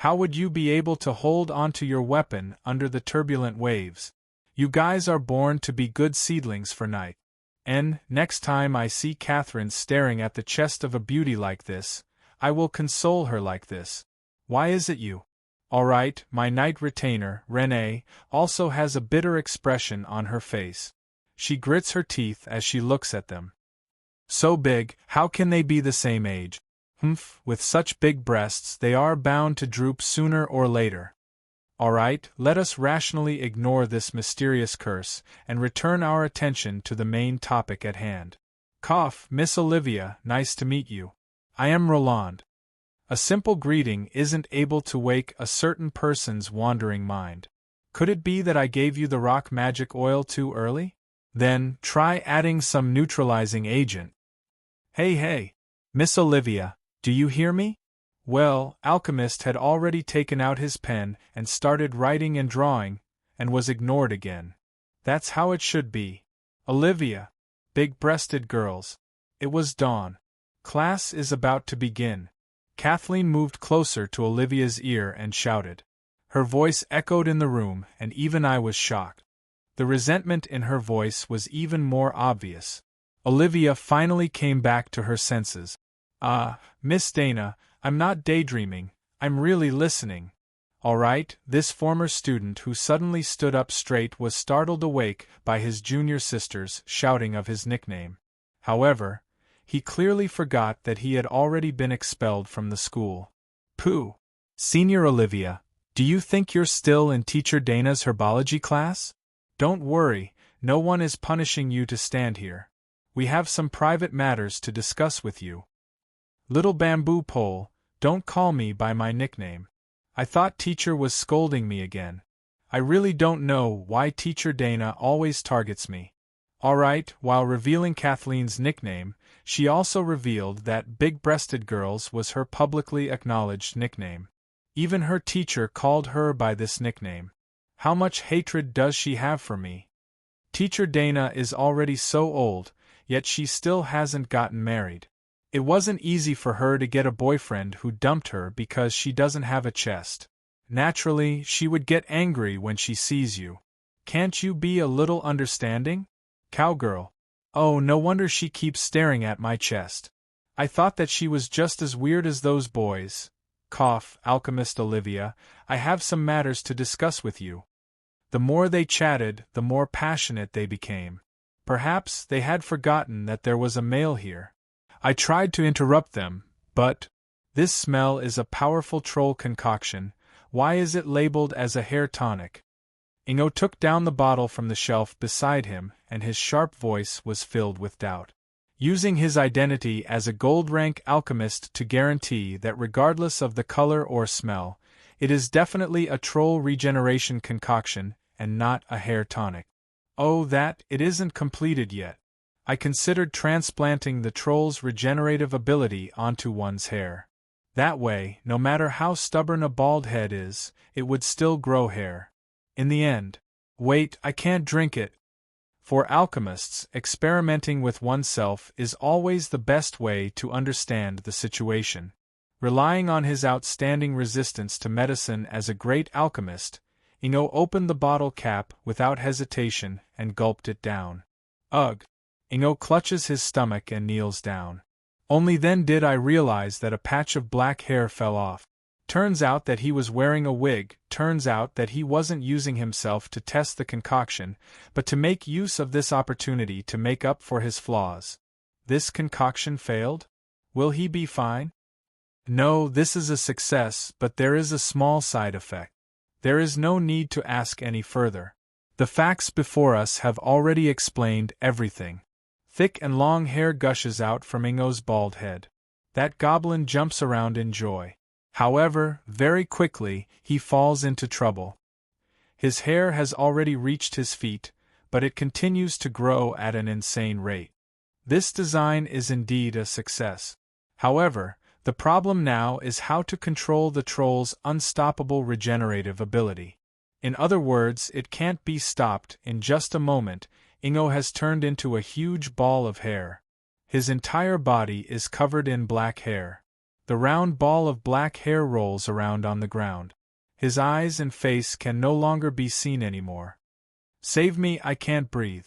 How would you be able to hold onto your weapon under the turbulent waves? You guys are born to be good seedlings for night. And, next time I see Catherine staring at the chest of a beauty like this, I will console her like this. Why is it you? All right, my knight retainer, Renée, also has a bitter expression on her face. She grits her teeth as she looks at them. So big, how can they be the same age? Humph, with such big breasts they are bound to droop sooner or later. All right, let us rationally ignore this mysterious curse, and return our attention to the main topic at hand. Cough, Miss Olivia, nice to meet you. I am Roland. A simple greeting isn't able to wake a certain person's wandering mind. Could it be that I gave you the rock magic oil too early? Then, try adding some neutralizing agent. Hey, Miss Olivia, do you hear me? Well, Alchemist had already taken out his pen and started writing and drawing, and was ignored again. That's how it should be. Olivia. Big-breasted girls. It was dawn. Class is about to begin. Kathleen moved closer to Olivia's ear and shouted. Her voice echoed in the room, and even I was shocked. The resentment in her voice was even more obvious. Olivia finally came back to her senses. Miss Dana, I'm not daydreaming, I'm really listening. All right, this former student who suddenly stood up straight was startled awake by his junior sisters shouting of his nickname. However, he clearly forgot that he had already been expelled from the school. Pooh! Senior Olivia, do you think you're still in Teacher Dana's herbology class? Don't worry, no one is punishing you to stand here. We have some private matters to discuss with you. Little bamboo pole, don't call me by my nickname. I thought teacher was scolding me again. I really don't know why Teacher Dana always targets me. All right, while revealing Kathleen's nickname, she also revealed that big-breasted girls was her publicly acknowledged nickname. Even her teacher called her by this nickname. How much hatred does she have for me? Teacher Dana is already so old, yet she still hasn't gotten married. It wasn't easy for her to get a boyfriend who dumped her because she doesn't have a chest. Naturally, she would get angry when she sees you. Can't you be a little understanding? Cowgirl. Oh, no wonder she keeps staring at my chest. I thought that she was just as weird as those boys. Cough, Alchemist Olivia, I have some matters to discuss with you. The more they chatted, the more passionate they became. Perhaps they had forgotten that there was a male here. I tried to interrupt them, but... This smell is a powerful troll concoction. Why is it labeled as a hair tonic? Ingo took down the bottle from the shelf beside him, and his sharp voice was filled with doubt. Using his identity as a gold-rank alchemist to guarantee that regardless of the color or smell, it is definitely a troll regeneration concoction, and not a hair tonic. Oh, that, it isn't completed yet. I considered transplanting the troll's regenerative ability onto one's hair. That way, no matter how stubborn a bald head is, it would still grow hair. In the end. Wait, I can't drink it. For alchemists, experimenting with oneself is always the best way to understand the situation. Relying on his outstanding resistance to medicine as a great alchemist, Ingo opened the bottle cap without hesitation and gulped it down. Ugh! Ingo clutches his stomach and kneels down. Only then did I realize that a patch of black hair fell off. Turns out that he was wearing a wig, turns out that he wasn't using himself to test the concoction, but to make use of this opportunity to make up for his flaws. This concoction failed? Will he be fine? No, this is a success, but there is a small side effect. There is no need to ask any further. The facts before us have already explained everything. Thick and long hair gushes out from Ingo's bald head. That goblin jumps around in joy. However, very quickly, he falls into trouble. His hair has already reached his feet, but it continues to grow at an insane rate. This design is indeed a success. However, the problem now is how to control the troll's unstoppable regenerative ability. In other words, it can't be stopped. In just a moment, Ingo has turned into a huge ball of hair. His entire body is covered in black hair. The round ball of black hair rolls around on the ground. His eyes and face can no longer be seen anymore. Save me, I can't breathe.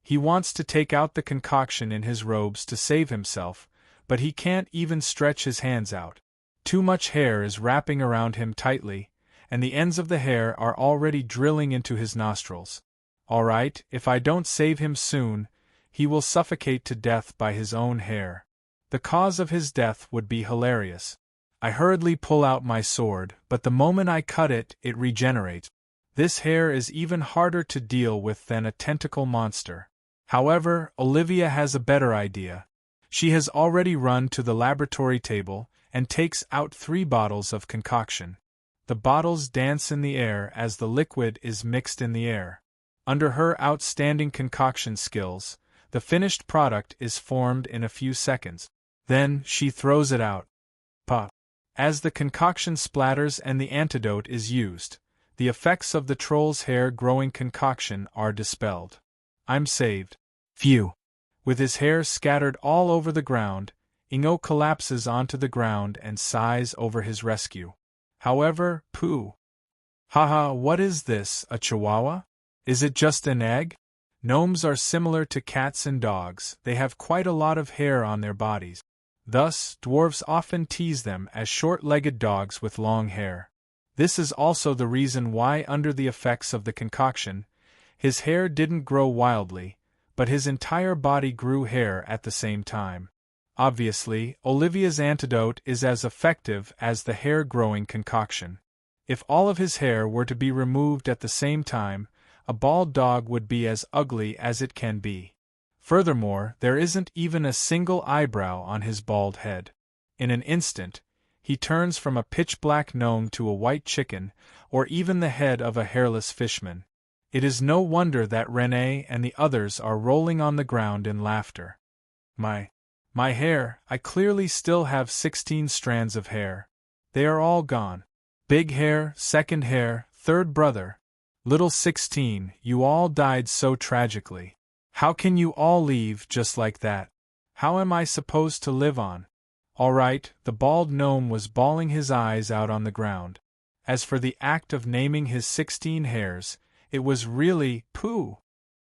He wants to take out the concoction in his robes to save himself, but he can't even stretch his hands out. Too much hair is wrapping around him tightly, and the ends of the hair are already drilling into his nostrils. All right, if I don't save him soon, he will suffocate to death by his own hair. The cause of his death would be hilarious. I hurriedly pull out my sword, but the moment I cut it, it regenerates. This hair is even harder to deal with than a tentacle monster. However, Olivia has a better idea. She has already run to the laboratory table and takes out 3 bottles of concoction. The bottles dance in the air as the liquid is mixed in the air. Under her outstanding concoction skills, the finished product is formed in a few seconds. Then, she throws it out. Puff. As the concoction splatters and the antidote is used, the effects of the troll's hair-growing concoction are dispelled. I'm saved. Phew. With his hair scattered all over the ground, Ingo collapses onto the ground and sighs over his rescue. However, pooh. Haha, what is this, a chihuahua? Is it just an egg? Gnomes are similar to cats and dogs, they have quite a lot of hair on their bodies. Thus, dwarves often tease them as short-legged dogs with long hair. This is also the reason why, under the effects of the concoction, his hair didn't grow wildly, but his entire body grew hair at the same time. Obviously, Olivia's antidote is as effective as the hair-growing concoction. If all of his hair were to be removed at the same time, a bald dog would be as ugly as it can be. Furthermore, there isn't even a single eyebrow on his bald head. In an instant, he turns from a pitch-black gnome to a white chicken, or even the head of a hairless fishman. It is no wonder that René and the others are rolling on the ground in laughter. My hair, I clearly still have 16 strands of hair. They are all gone. Big hair, second hair, third brother. Little 16, you all died so tragically. How can you all leave just like that? How am I supposed to live on? All right, the bald gnome was bawling his eyes out on the ground. As for the act of naming his 16 hairs, it was really, pooh.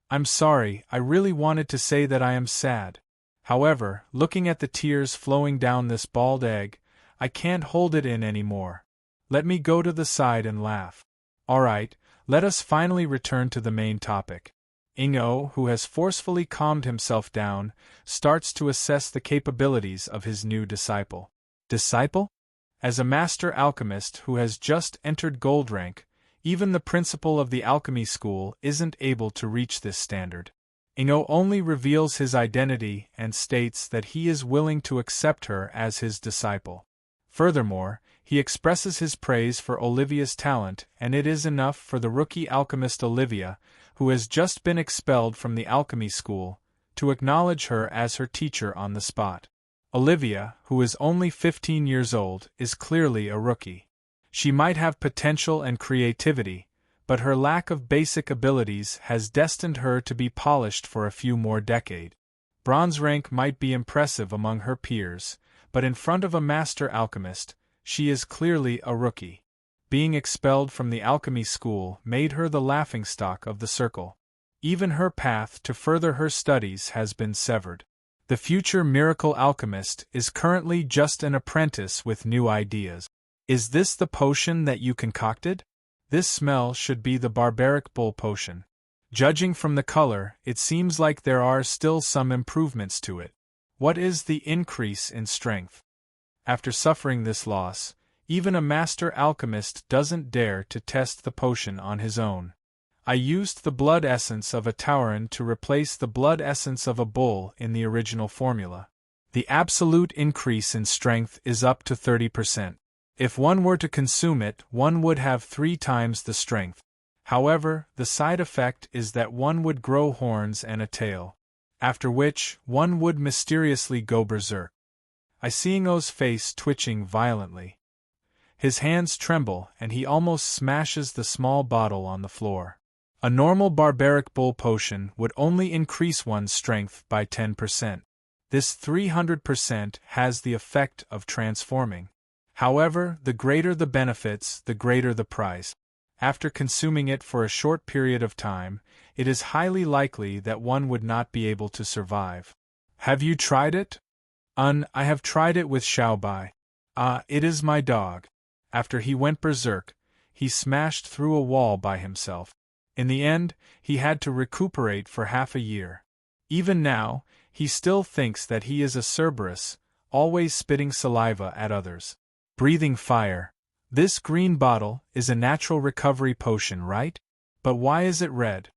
I'm sorry, I really wanted to say that I am sad. However, looking at the tears flowing down this bald egg, I can't hold it in anymore. Let me go to the side and laugh. All right, let us finally return to the main topic. Ingo, who has forcefully calmed himself down, starts to assess the capabilities of his new disciple. Disciple? As a master alchemist who has just entered gold rank, even the principal of the alchemy school isn't able to reach this standard. Ingo only reveals his identity and states that he is willing to accept her as his disciple. Furthermore, he expresses his praise for Olivia's talent, and it is enough for the rookie alchemist Olivia, who has just been expelled from the alchemy school, to acknowledge her as her teacher on the spot. Olivia, who is only 15 years old, is clearly a rookie. She might have potential and creativity, but her lack of basic abilities has destined her to be polished for a few more decades. Bronze rank might be impressive among her peers, but in front of a master alchemist, she is clearly a rookie. Being expelled from the alchemy school made her the laughingstock of the circle. Even her path to further her studies has been severed. The future miracle alchemist is currently just an apprentice with new ideas. Is this the potion that you concocted? This smell should be the barbaric bull potion. Judging from the color, it seems like there are still some improvements to it. What is the increase in strength? After suffering this loss, even a master alchemist doesn't dare to test the potion on his own. I used the blood essence of a tauren to replace the blood essence of a bull in the original formula. The absolute increase in strength is up to 30%. If one were to consume it, one would have 3 times the strength. However, the side effect is that one would grow horns and a tail, after which one would mysteriously go berserk. I see Ingo's face twitching violently. His hands tremble and he almost smashes the small bottle on the floor. A normal barbaric bull potion would only increase one's strength by 10%. This 300% has the effect of transforming. However, the greater the benefits, the greater the price. After consuming it for a short period of time, it is highly likely that one would not be able to survive. Have you tried it? I have tried it with Xiaobai. It is my dog. After he went berserk, he smashed through a wall by himself. In the end, he had to recuperate for half a year. Even now, he still thinks that he is a Cerberus, always spitting saliva at others. Breathing fire. This green bottle is a natural recovery potion, right? But why is it red?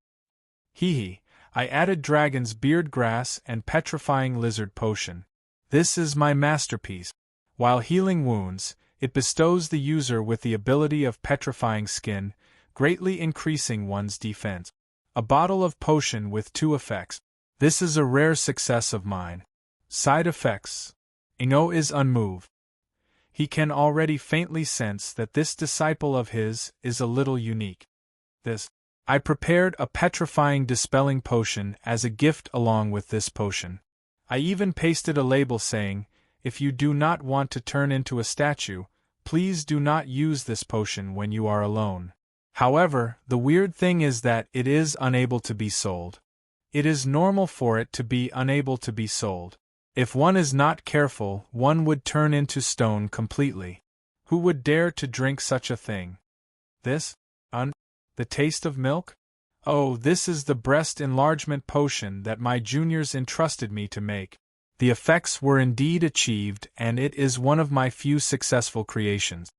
Hee, I added dragon's beard grass and petrifying lizard potion. This is my masterpiece. While healing wounds, it bestows the user with the ability of petrifying skin, greatly increasing one's defense. A bottle of potion with 2 effects. This is a rare success of mine. Side effects. Ingo is unmoved. He can already faintly sense that this disciple of his is a little unique. I prepared a petrifying dispelling potion as a gift along with this potion. I even pasted a label saying, if you do not want to turn into a statue, please do not use this potion when you are alone. However, the weird thing is that it is unable to be sold. It is normal for it to be unable to be sold. If one is not careful, one would turn into stone completely. Who would dare to drink such a thing? This? The taste of milk? Oh, this is the breast enlargement potion that my juniors entrusted me to make. The effects were indeed achieved, and it is one of my few successful creations.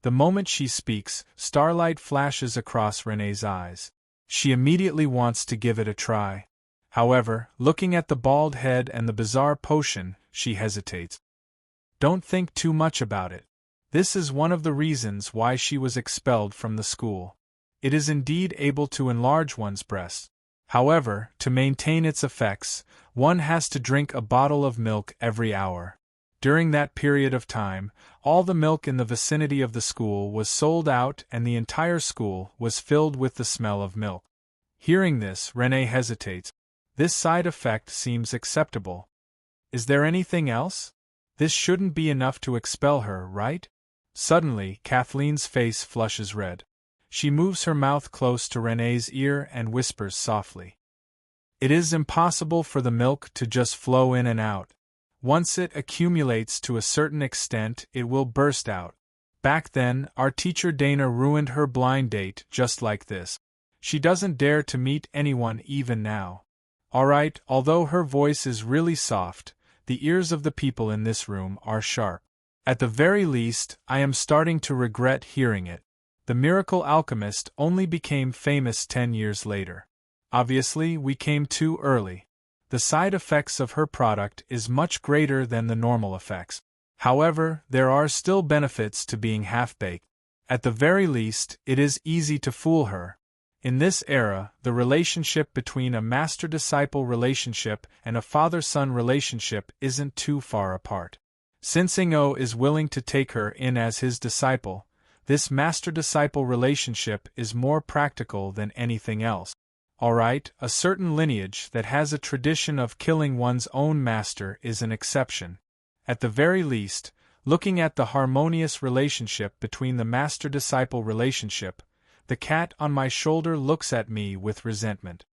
The moment she speaks, starlight flashes across Renee's eyes. She immediately wants to give it a try. However, looking at the bald head and the bizarre potion, she hesitates. Don't think too much about it. This is one of the reasons why she was expelled from the school. It is indeed able to enlarge one's breast. However, to maintain its effects, one has to drink a bottle of milk every hour. During that period of time, all the milk in the vicinity of the school was sold out and the entire school was filled with the smell of milk. Hearing this, Renee hesitates. This side effect seems acceptable. Is there anything else? This shouldn't be enough to expel her, right? Suddenly, Kathleen's face flushes red. She moves her mouth close to Renee's ear and whispers softly. It is impossible for the milk to just flow in and out. Once it accumulates to a certain extent, it will burst out. Back then, our teacher Dana ruined her blind date just like this. She doesn't dare to meet anyone even now. Alright, although her voice is really soft, the ears of the people in this room are sharp. At the very least, I am starting to regret hearing it. The miracle alchemist only became famous 10 years later. Obviously, we came too early. The side effects of her product is much greater than the normal effects. However, there are still benefits to being half-baked. At the very least, it is easy to fool her. In this era, the relationship between a master-disciple relationship and a father-son relationship isn't too far apart. Since Ingo is willing to take her in as his disciple, this master-disciple relationship is more practical than anything else. Alright, a certain lineage that has a tradition of killing one's own master is an exception. At the very least, looking at the harmonious relationship between the master-disciple relationship, the cat on my shoulder looks at me with resentment.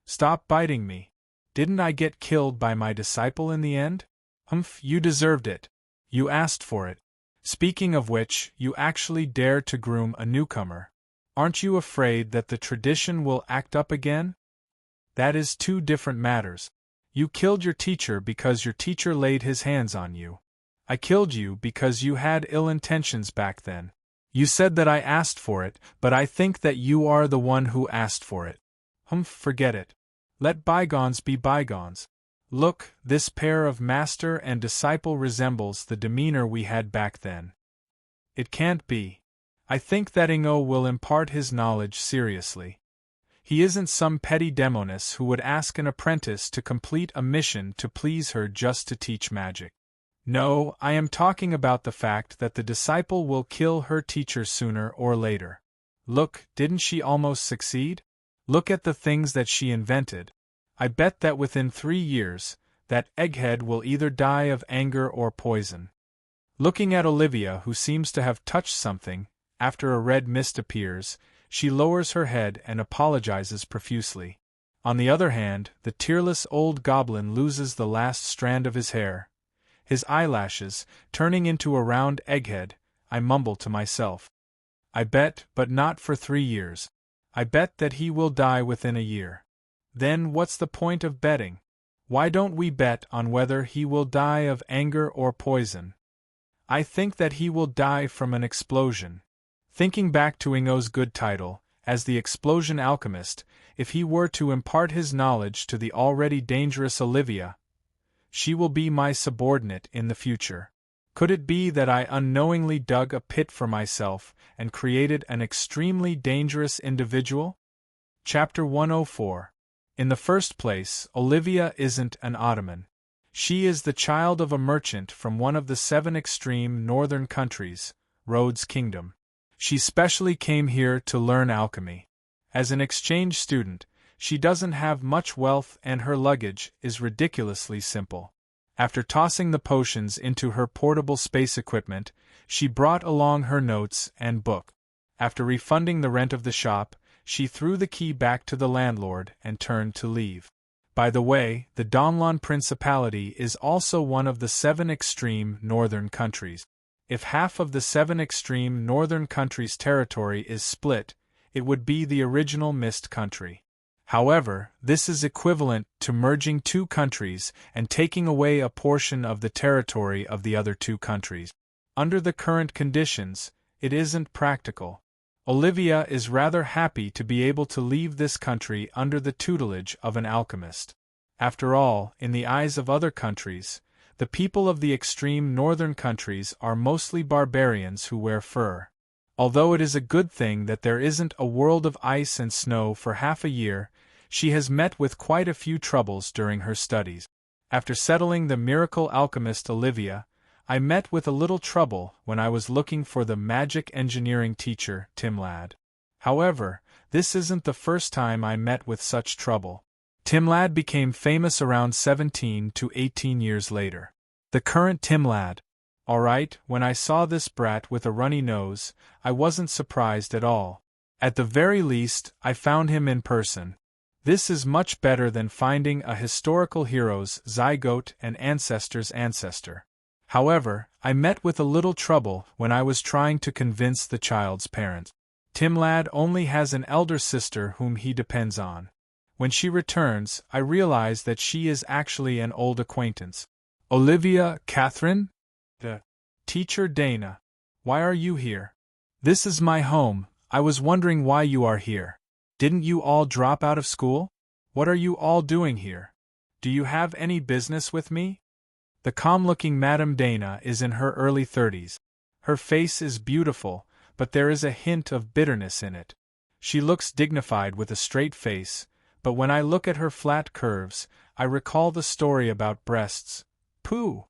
Stop biting me. Didn't I get killed by my disciple in the end? Humph, you deserved it. You asked for it. Speaking of which, you actually dared to groom a newcomer. Aren't you afraid that the tradition will act up again? That is 2 different matters. You killed your teacher because your teacher laid his hands on you. I killed you because you had ill intentions back then. You said that I asked for it, but I think that you are the one who asked for it. Humph, forget it. Let bygones be bygones. Look, this pair of master and disciple resembles the demeanor we had back then. It can't be. I think that Ingo will impart his knowledge seriously. He isn't some petty demoness who would ask an apprentice to complete a mission to please her just to teach magic. No, I am talking about the fact that the disciple will kill her teacher sooner or later. Look, didn't she almost succeed? Look at the things that she invented. I bet that within 3 years, That egghead will either die of anger or poison. Looking at Olivia, who seems to have touched something, after a red mist appears, she lowers her head and apologizes profusely. On the other hand, the tearless old goblin loses the last strand of his hair. His eyelashes, turning into a round egghead, I mumble to myself. I bet, but not for 3 years. I bet that he will die within a year. Then what's the point of betting? Why don't we bet on whether he will die of anger or poison? I think that he will die from an explosion. Thinking back to Ingo's good title, as the Explosion Alchemist, if he were to impart his knowledge to the already dangerous Olivia, she will be my subordinate in the future. Could it be that I unknowingly dug a pit for myself and created an extremely dangerous individual? Chapter 104. In the first place, Olivia isn't an Ottoman. She is the child of a merchant from one of the 7 extreme northern countries, Rhodes Kingdom. She specially came here to learn alchemy. As an exchange student, she doesn't have much wealth and her luggage is ridiculously simple. After tossing the potions into her portable space equipment, she brought along her notes and book. After refunding the rent of the shop, she threw the key back to the landlord and turned to leave. By the way, the Donlon Principality is also one of the 7 extreme northern countries. If half of the 7 extreme northern countries' territory is split, it would be the original Mist Country. However, this is equivalent to merging 2 countries and taking away a portion of the territory of the other 2 countries. Under the current conditions, it isn't practical. Olivia is rather happy to be able to leave this country under the tutelage of an alchemist. After all, in the eyes of other countries, the people of the extreme northern countries are mostly barbarians who wear fur. Although it is a good thing that there isn't a world of ice and snow for half a year, she has met with quite a few troubles during her studies. After settling the miracle alchemist Olivia, I met with a little trouble when I was looking for the magic engineering teacher, Timlad. However, this isn't the first time I met with such trouble. Timlad became famous around 17 to 18 years later. The current Timlad. Alright, when I saw this brat with a runny nose, I wasn't surprised at all. At the very least, I found him in person. This is much better than finding a historical hero's zygote and ancestor's ancestor. However, I met with a little trouble when I was trying to convince the child's parents. Timlad only has an elder sister whom he depends on. When she returns, I realize that she is actually an old acquaintance. Olivia, Catherine? The teacher Dana. Why are you here? This is my home. I was wondering why you are here. Didn't you all drop out of school? What are you all doing here? Do you have any business with me? The calm-looking Madame Dana is in her early 30s. Her face is beautiful, but there is a hint of bitterness in it. She looks dignified with a straight face, but when I look at her flat curves, I recall the story about breasts. Pooh!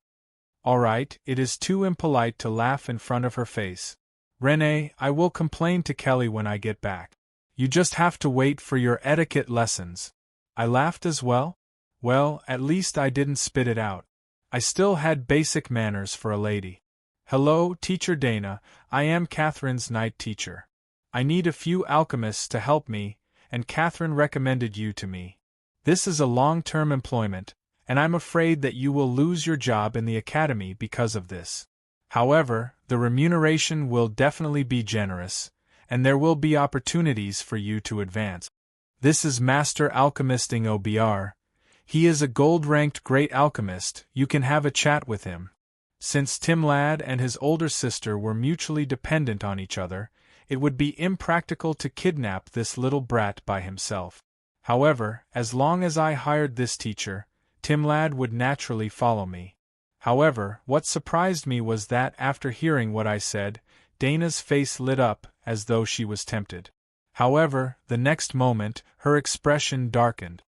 Alright, it is too impolite to laugh in front of her face. Renee, I will complain to Kelly when I get back. You just have to wait for your etiquette lessons. I laughed as well? Well, at least I didn't spit it out. I still had basic manners for a lady. Hello, Teacher Dana, I am Catherine's night teacher. I need a few alchemists to help me, and Catherine recommended you to me. This is a long-term employment, and I'm afraid that you will lose your job in the academy because of this. However, the remuneration will definitely be generous, and there will be opportunities for you to advance. This is Master Alchemist Ingo Br. He is a gold-ranked great alchemist. You can have a chat with him. Since Timlad and his older sister were mutually dependent on each other, it would be impractical to kidnap this little brat by himself. However, as long as I hired this teacher, Timlad would naturally follow me. However, what surprised me was that after hearing what I said, Dana's face lit up as though she was tempted. However, the next moment, her expression darkened.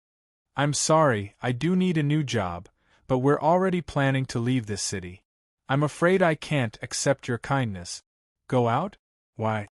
I'm sorry, I do need a new job, but we're already planning to leave this city. I'm afraid I can't accept your kindness. Go out? Why?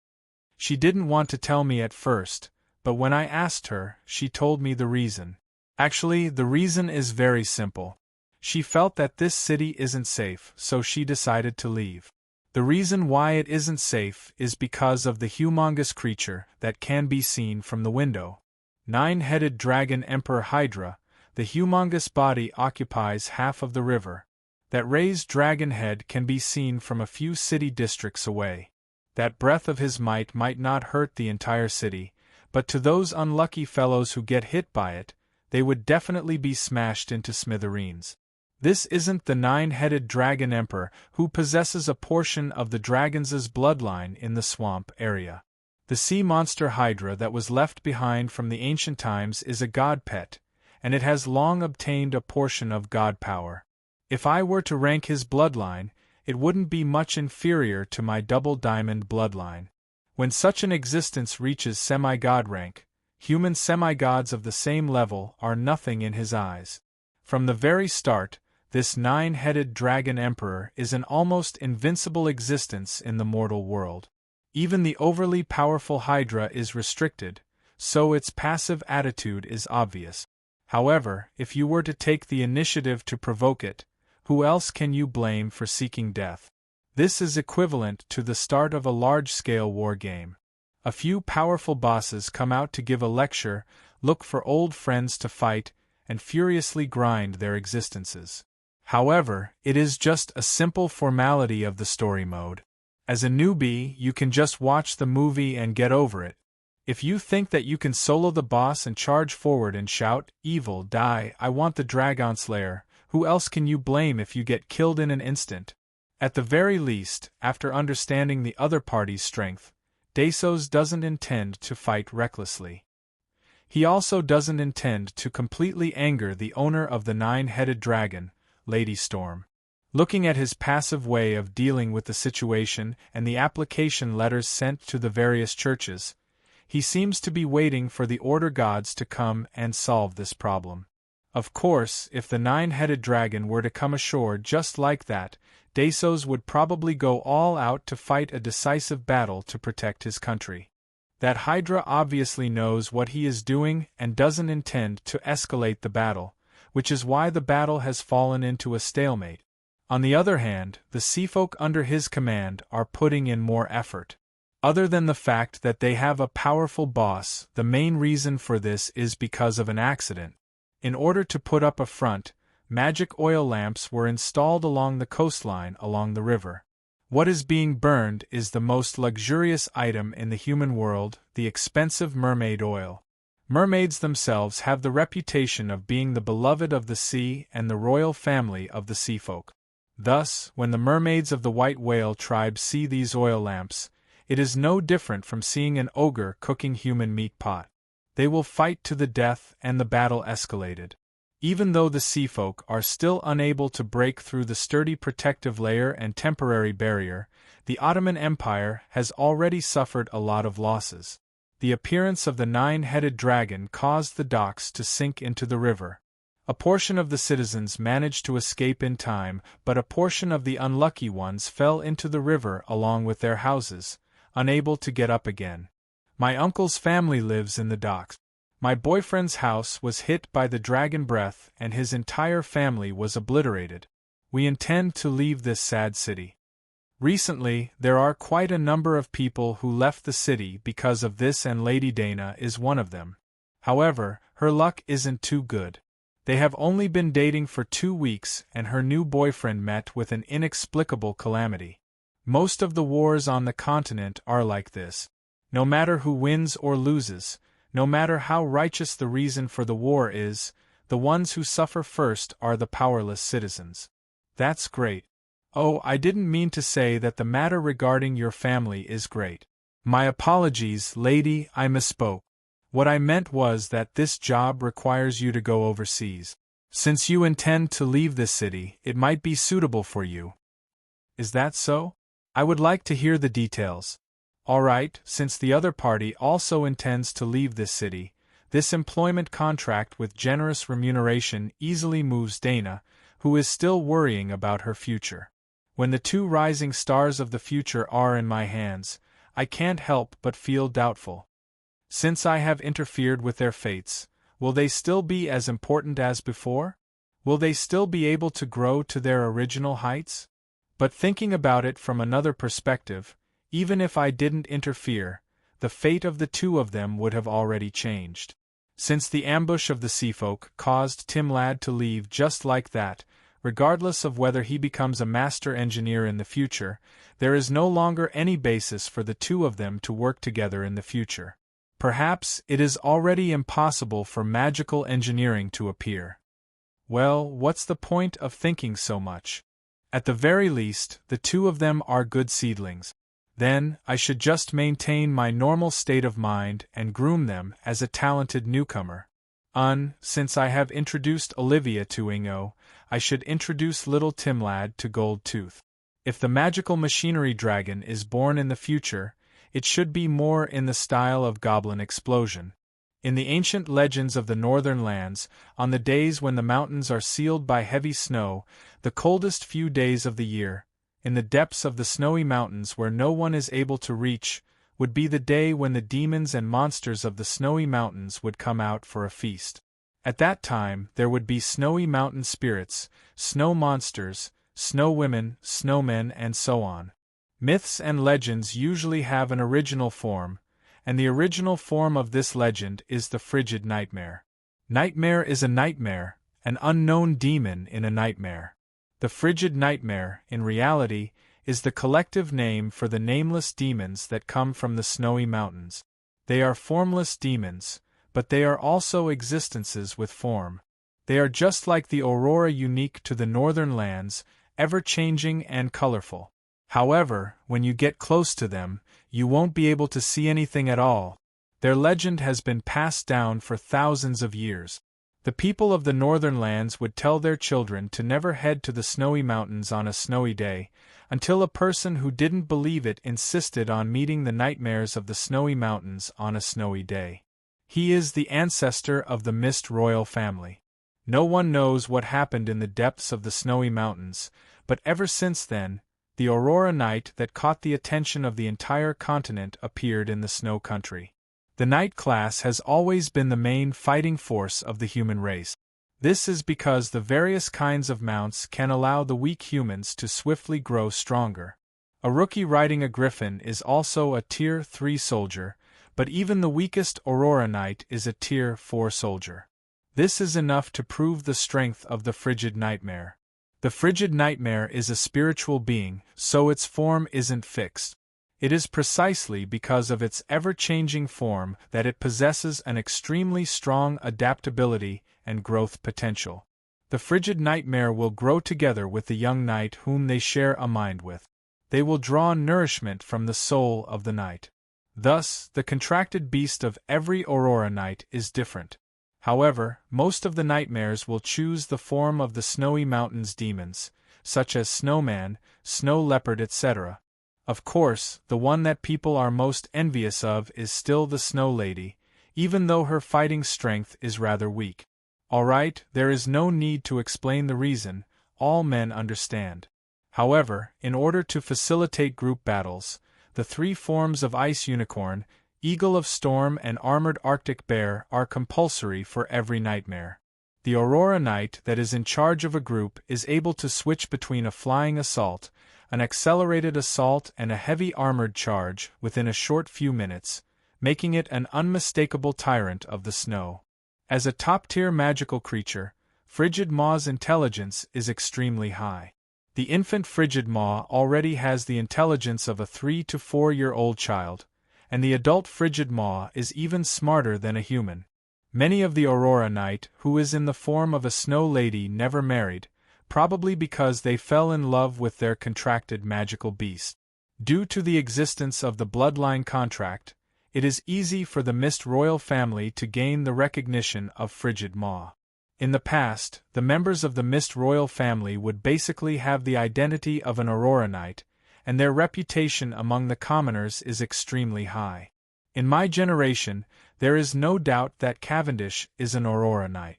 She didn't want to tell me at first, but when I asked her, she told me the reason. Actually, the reason is very simple. She felt that this city isn't safe, so she decided to leave. The reason why it isn't safe is because of the humongous creature that can be seen from the window. Nine-headed dragon Emperor Hydra, the humongous body occupies half of the river. That raised dragon head can be seen from a few city districts away. That breath of his might not hurt the entire city, but to those unlucky fellows who get hit by it, they would definitely be smashed into smithereens. This isn't the nine-headed dragon emperor who possesses a portion of the dragon's bloodline in the swamp area. The sea monster Hydra that was left behind from the ancient times is a god pet, and it has long obtained a portion of god power. If I were to rank his bloodline, it wouldn't be much inferior to my double diamond bloodline. When such an existence reaches semi-god rank, human semi-gods of the same level are nothing in his eyes. From the very start, this nine-headed dragon emperor is an almost invincible existence in the mortal world. Even the overly powerful Hydra is restricted, so its passive attitude is obvious. However, if you were to take the initiative to provoke it, who else can you blame for seeking death? This is equivalent to the start of a large-scale war game. A few powerful bosses come out to give a lecture, look for old friends to fight, and furiously grind their existences. However, it is just a simple formality of the story mode. As a newbie, you can just watch the movie and get over it. If you think that you can solo the boss and charge forward and shout, "Evil, die, I want the Dragon Slayer," who else can you blame if you get killed in an instant? At the very least, after understanding the other party's strength, Daisos doesn't intend to fight recklessly. He also doesn't intend to completely anger the owner of the nine-headed dragon, Lady Storm. Looking at his passive way of dealing with the situation and the application letters sent to the various churches, he seems to be waiting for the Order gods to come and solve this problem. Of course, if the nine-headed dragon were to come ashore just like that, Daisos would probably go all out to fight a decisive battle to protect his country. That Hydra obviously knows what he is doing and doesn't intend to escalate the battle, which is why the battle has fallen into a stalemate. On the other hand, the seafolk under his command are putting in more effort. Other than the fact that they have a powerful boss, the main reason for this is because of an accident. In order to put up a front, magic oil lamps were installed along the coastline along the river. What is being burned is the most luxurious item in the human world, the expensive mermaid oil. Mermaids themselves have the reputation of being the beloved of the sea and the royal family of the seafolk. Thus, when the mermaids of the white whale tribe see these oil lamps, it is no different from seeing an ogre cooking human meat pot. They will fight to the death, and the battle escalated. Even though the seafolk are still unable to break through the sturdy protective layer and temporary barrier, the Ottoman Empire has already suffered a lot of losses. The appearance of the nine-headed dragon caused the docks to sink into the river. A portion of the citizens managed to escape in time, but a portion of the unlucky ones fell into the river along with their houses, unable to get up again. My uncle's family lives in the docks. My boyfriend's house was hit by the dragon breath and his entire family was obliterated. We intend to leave this sad city. Recently, there are quite a number of people who left the city because of this, and Lady Dana is one of them. However, her luck isn't too good. They have only been dating for 2 weeks and her new boyfriend met with an inexplicable calamity. Most of the wars on the continent are like this. No matter who wins or loses, no matter how righteous the reason for the war is, the ones who suffer first are the powerless citizens. That's great. Oh, I didn't mean to say that the matter regarding your family is great. My apologies, lady, I misspoke. What I meant was that this job requires you to go overseas. Since you intend to leave this city, it might be suitable for you. Is that so? I would like to hear the details. Alright, since the other party also intends to leave this city, this employment contract with generous remuneration easily moves Dana, who is still worrying about her future. When the 2 rising stars of the future are in my hands, I can't help but feel doubtful. Since I have interfered with their fates, will they still be as important as before? Will they still be able to grow to their original heights? But thinking about it from another perspective, even if I didn't interfere, the fate of the two of them would have already changed. Since the ambush of the seafolk caused Tim Ladd to leave just like that, regardless of whether he becomes a master engineer in the future, there is no longer any basis for the two of them to work together in the future. Perhaps it is already impossible for magical engineering to appear. Well, what's the point of thinking so much? At the very least, the two of them are good seedlings. Then, I should just maintain my normal state of mind and groom them as a talented newcomer. Since I have introduced Olivia to Ingo, I should introduce little Tim Ladd to Goldtooth. If the magical machinery dragon is born in the future, it should be more in the style of Goblin Explosion. In the ancient legends of the northern lands, on the days when the mountains are sealed by heavy snow, the coldest few days of the year, in the depths of the snowy mountains where no one is able to reach, would be the day when the demons and monsters of the snowy mountains would come out for a feast. At that time, there would be snowy mountain spirits, snow monsters, snow women, snowmen, and so on. Myths and legends usually have an original form, and the original form of this legend is the frigid nightmare. Nightmare is a nightmare, an unknown demon in a nightmare. The frigid nightmare, in reality, is the collective name for the nameless demons that come from the snowy mountains. They are formless demons, but they are also existences with form. They are just like the aurora unique to the northern lands, ever-changing and colorful. However, when you get close to them, you won't be able to see anything at all. Their legend has been passed down for thousands of years. The people of the northern lands would tell their children to never head to the snowy mountains on a snowy day, until a person who didn't believe it insisted on meeting the nightmares of the snowy mountains on a snowy day. He is the ancestor of the Mist royal family. No one knows what happened in the depths of the snowy mountains, but ever since then, the Aurora Night that caught the attention of the entire continent appeared in the snow country. The Knight class has always been the main fighting force of the human race. This is because the various kinds of mounts can allow the weak humans to swiftly grow stronger. A rookie riding a griffin is also a Tier 3 soldier, but even the weakest Aurora Knight is a Tier 4 soldier. This is enough to prove the strength of the frigid nightmare. The frigid nightmare is a spiritual being, so its form isn't fixed. It is precisely because of its ever-changing form that it possesses an extremely strong adaptability and growth potential. The frigid nightmare will grow together with the young knight whom they share a mind with. They will draw nourishment from the soul of the knight. Thus, the contracted beast of every Aurora Knight is different. However, most of the nightmares will choose the form of the snowy mountains demons, such as snowman, snow leopard, etc. Of course, the one that people are most envious of is still the Snow Lady, even though her fighting strength is rather weak. Alright, there is no need to explain the reason, all men understand. However, in order to facilitate group battles, the three forms of Ice Unicorn, Eagle of Storm and Armored Arctic Bear are compulsory for every nightmare. The Aurora Knight that is in charge of a group is able to switch between a flying assault, an accelerated assault and a heavy armored charge within a short few minutes, making it an unmistakable tyrant of the snow. As a top-tier magical creature, Frigid Maw's intelligence is extremely high. The infant Frigid Maw already has the intelligence of a 3 to 4-year-old child, and the adult Frigid Maw is even smarter than a human. Many of the Aurora Knight, who is in the form of a snow lady, never married, probably because they fell in love with their contracted magical beast. Due to the existence of the bloodline contract, it is easy for the Mist royal family to gain the recognition of Frigid Maw. In the past, the members of the Mist royal family would basically have the identity of an Aurora Knight, and their reputation among the commoners is extremely high. In my generation, there is no doubt that Cavendish is an Aurora Knight.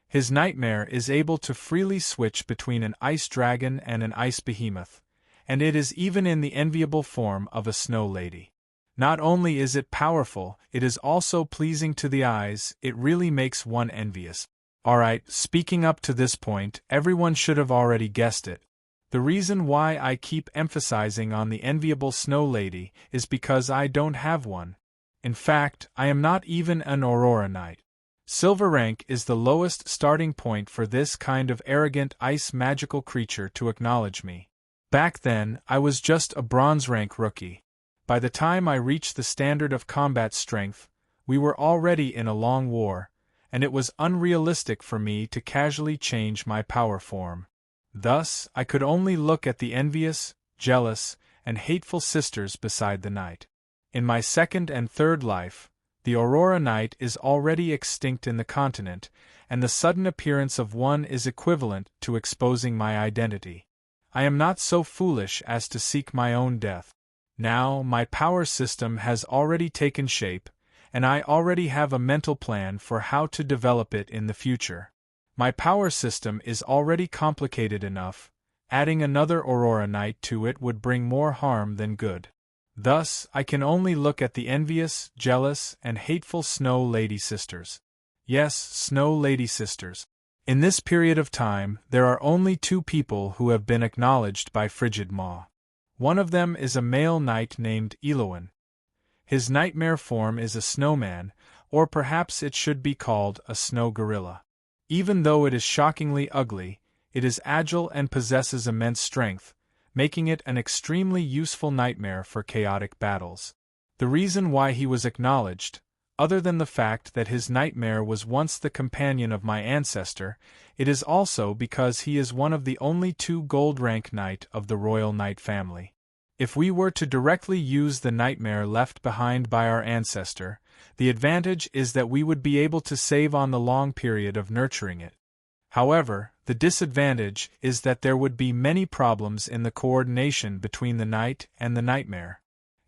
His nightmare is able to freely switch between an ice dragon and an ice behemoth, and it is even in the enviable form of a snow lady. Not only is it powerful, it is also pleasing to the eyes, it really makes one envious. Alright, speaking up to this point, everyone should have already guessed it. The reason why I keep emphasizing on the enviable snow lady is because I don't have one. In fact, I am not even an Aurora Knight. Silver rank is the lowest starting point for this kind of arrogant ice magical creature to acknowledge me. Back then, I was just a bronze rank rookie. By the time I reached the standard of combat strength, we were already in a long war, and it was unrealistic for me to casually change my power form. Thus, I could only look at the envious, jealous, and hateful sisters beside the knight. In my second and third life, the Aurora Knight is already extinct in the continent, and the sudden appearance of one is equivalent to exposing my identity. I am not so foolish as to seek my own death. Now, my power system has already taken shape, and I already have a mental plan for how to develop it in the future. My power system is already complicated enough, adding another Aurora Knight to it would bring more harm than good. Thus, I can only look at the envious, jealous, and hateful Snow Lady Sisters. Yes, Snow Lady Sisters. In this period of time, there are only two people who have been acknowledged by Frigid Maw. One of them is a male knight named Eloin. His nightmare form is a snowman, or perhaps it should be called a snow gorilla. Even though it is shockingly ugly, it is agile and possesses immense strength, making it an extremely useful nightmare for chaotic battles. The reason why he was acknowledged, other than the fact that his nightmare was once the companion of my ancestor, it is also because he is one of the only two gold rank knight of the royal knight family. If we were to directly use the nightmare left behind by our ancestor, the advantage is that we would be able to save on the long period of nurturing it. However, the disadvantage is that there would be many problems in the coordination between the knight and the nightmare.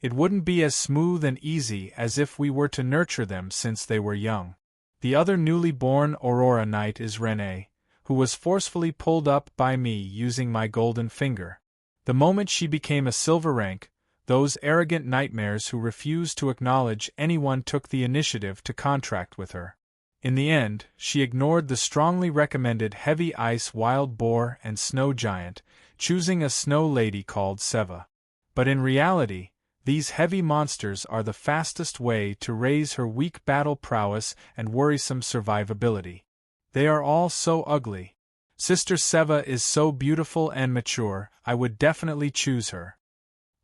It wouldn't be as smooth and easy as if we were to nurture them since they were young. The other newly born Aurora Knight is Renee, who was forcefully pulled up by me using my golden finger. The moment she became a silver rank, those arrogant nightmares who refused to acknowledge anyone took the initiative to contract with her. In the end, she ignored the strongly recommended heavy ice wild boar and snow giant, choosing a snow lady called Seva. But in reality, these heavy monsters are the fastest way to raise her weak battle prowess and worrisome survivability. They are all so ugly. Sister Seva is so beautiful and mature, I would definitely choose her.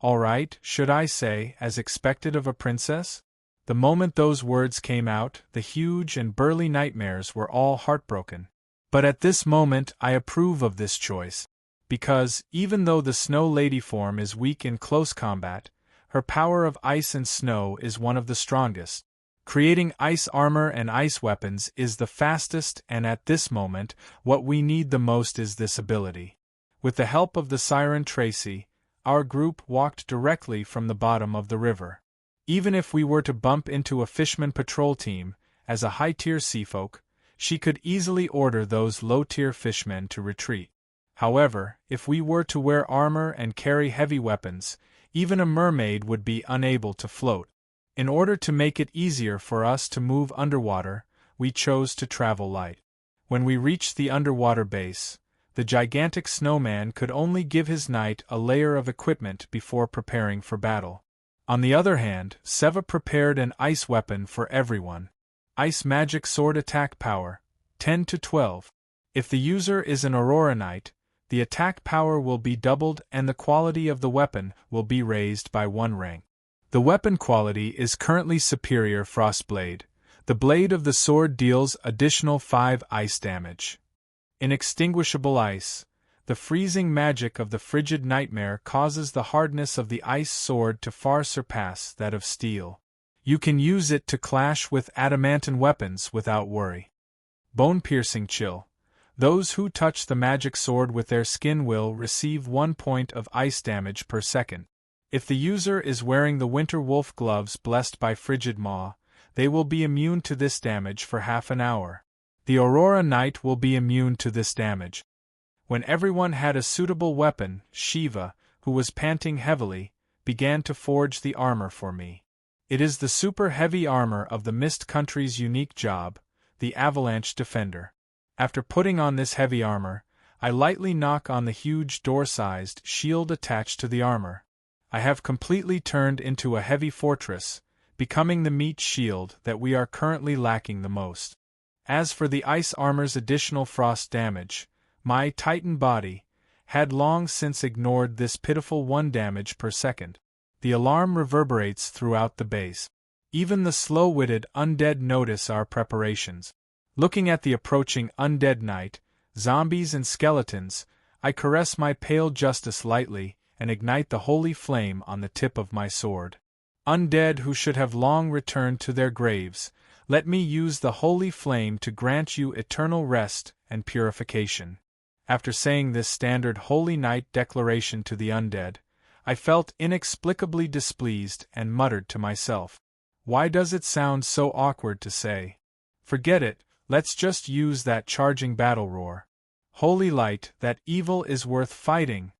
Alright, should I say, as expected of a princess? The moment those words came out, the huge and burly nightmares were all heartbroken. But at this moment I approve of this choice, because, even though the Snow Lady form is weak in close combat, her power of ice and snow is one of the strongest. Creating ice armor and ice weapons is the fastest, and at this moment, what we need the most is this ability. With the help of the Siren Tracy, our group walked directly from the bottom of the river. Even if we were to bump into a fishman patrol team, as a high-tier seafolk, she could easily order those low-tier fishmen to retreat. However, if we were to wear armor and carry heavy weapons, even a mermaid would be unable to float. In order to make it easier for us to move underwater, we chose to travel light. When we reached the underwater base, the gigantic snowman could only give his knight a layer of equipment before preparing for battle. On the other hand, Seva prepared an ice weapon for everyone. Ice magic sword attack power, 10 to 12. If the user is an Aurora Knight, the attack power will be doubled and the quality of the weapon will be raised by 1 rank. The weapon quality is currently superior Frostblade. The blade of the sword deals additional 5 ice damage. Inextinguishable ice. The freezing magic of the frigid nightmare causes the hardness of the ice sword to far surpass that of steel. You can use it to clash with adamantine weapons without worry. Bone-piercing chill. Those who touch the magic sword with their skin will receive 1 point of ice damage per second. If the user is wearing the Winter Wolf gloves blessed by Frigid Maw, they will be immune to this damage for half an hour. The Aurora Knight will be immune to this damage. When everyone had a suitable weapon, Shiva, who was panting heavily, began to forge the armor for me. It is the super heavy armor of the Mist Country's unique job, the Avalanche Defender. After putting on this heavy armor, I lightly knock on the huge door-sized shield attached to the armor. I have completely turned into a heavy fortress, becoming the meat shield that we are currently lacking the most. As for the ice armor's additional frost damage, my Titan body had long since ignored this pitiful 1 damage per second. The alarm reverberates throughout the base. Even the slow-witted undead notice our preparations. Looking at the approaching undead night, zombies and skeletons, I caress my pale justice lightly and ignite the holy flame on the tip of my sword. Undead who should have long returned to their graves, let me use the holy flame to grant you eternal rest and purification. After saying this standard holy night declaration to the undead, I felt inexplicably displeased and muttered to myself, "Why does it sound so awkward to say? Forget it, let's just use that charging battle roar. Holy light, that evil is worth fighting."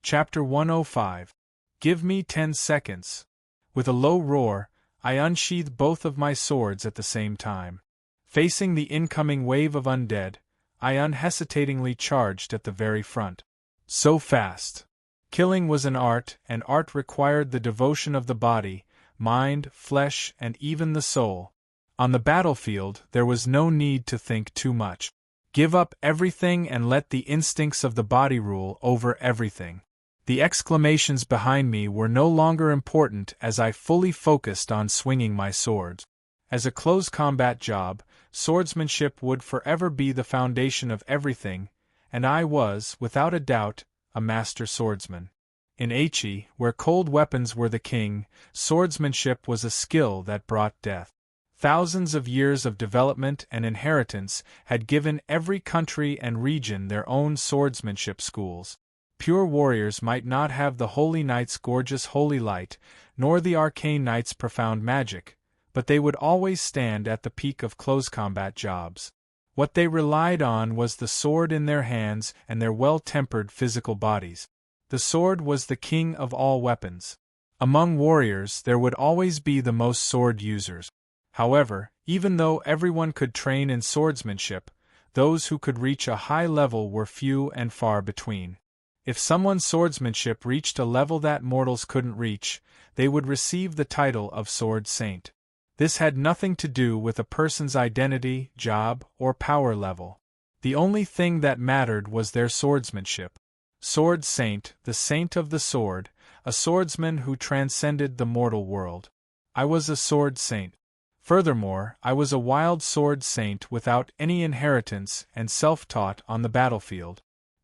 Chapter 105. Give me 10 seconds. With a low roar, I unsheathe both of my swords at the same time. Facing the incoming wave of undead, I unhesitatingly charged at the very front. So fast. Killing was an art, and art required the devotion of the body, mind, flesh, and even the soul. On the battlefield, there was no need to think too much. Give up everything and let the instincts of the body rule over everything. The exclamations behind me were no longer important as I fully focused on swinging my sword. As a close combat job, swordsmanship would forever be the foundation of everything, and I was, without a doubt, a master swordsman. In Aichi, where cold weapons were the king, swordsmanship was a skill that brought death. Thousands of years of development and inheritance had given every country and region their own swordsmanship schools. Pure warriors might not have the Holy Knight's gorgeous holy light, nor the Arcane Knight's profound magic, but they would always stand at the peak of close combat jobs. What they relied on was the sword in their hands and their well-tempered physical bodies. The sword was the king of all weapons. Among warriors there would always be the most sword users. However, even though everyone could train in swordsmanship, those who could reach a high level were few and far between. If someone's swordsmanship reached a level that mortals couldn't reach, they would receive the title of Sword Saint. This had nothing to do with a person's identity, job, or power level. The only thing that mattered was their swordsmanship. Sword Saint, the saint of the sword, a swordsman who transcended the mortal world. I was a sword saint. Furthermore, I was a wild sword saint without any inheritance and self-taught on the battlefield.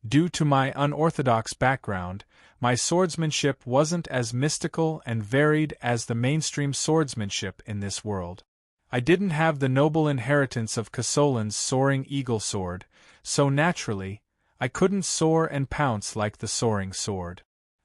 Due to my unorthodox background, my swordsmanship wasn't as mystical and varied as the mainstream swordsmanship in this world. I didn't have the noble inheritance of Casolan's soaring eagle sword, so naturally, I couldn't soar and pounce like the soaring sword.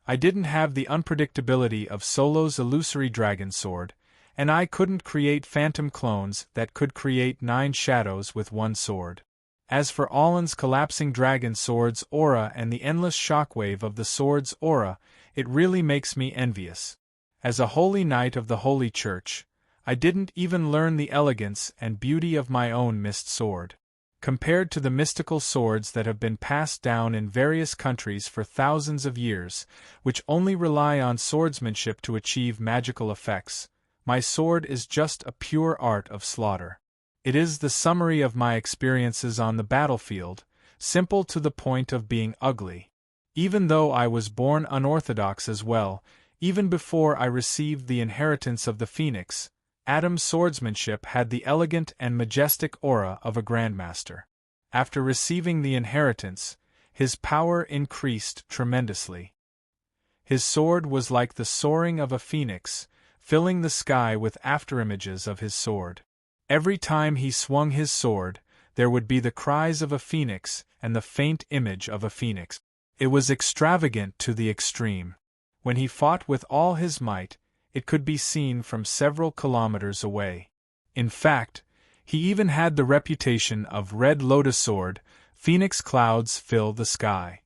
I didn't have the unpredictability of Solo's illusory dragon sword, and I couldn't create phantom clones that could create 9 shadows with one sword. As for Allen's collapsing dragon sword's aura and the endless shockwave of the sword's aura, it really makes me envious. As a holy knight of the Holy Church, I didn't even learn the elegance and beauty of my own mist sword. Compared to the mystical swords that have been passed down in various countries for thousands of years, which only rely on swordsmanship to achieve magical effects, my sword is just a pure art of slaughter. It is the summary of my experiences on the battlefield, simple to the point of being ugly. Even though I was born unorthodox as well, even before I received the inheritance of the Phoenix, Adam's swordsmanship had the elegant and majestic aura of a grandmaster. After receiving the inheritance, his power increased tremendously. His sword was like the soaring of a phoenix, filling the sky with afterimages of his sword. Every time he swung his sword, there would be the cries of a phoenix and the faint image of a phoenix. It was extravagant to the extreme. When he fought with all his might, it could be seen from several kilometers away. In fact, he even had the reputation of Red Lotus Sword, phoenix clouds fill the sky.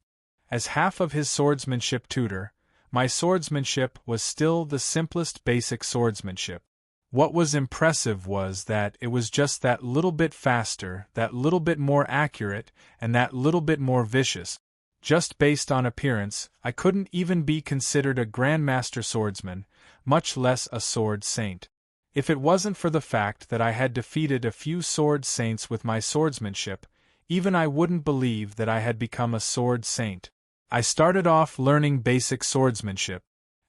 As half of his swordsmanship tutor, my swordsmanship was still the simplest basic swordsmanship. What was impressive was that it was just that little bit faster, that little bit more accurate, and that little bit more vicious. Just based on appearance, I couldn't even be considered a grandmaster swordsman, much less a sword saint. If it wasn't for the fact that I had defeated a few sword saints with my swordsmanship, even I wouldn't believe that I had become a sword saint. I started off learning basic swordsmanship.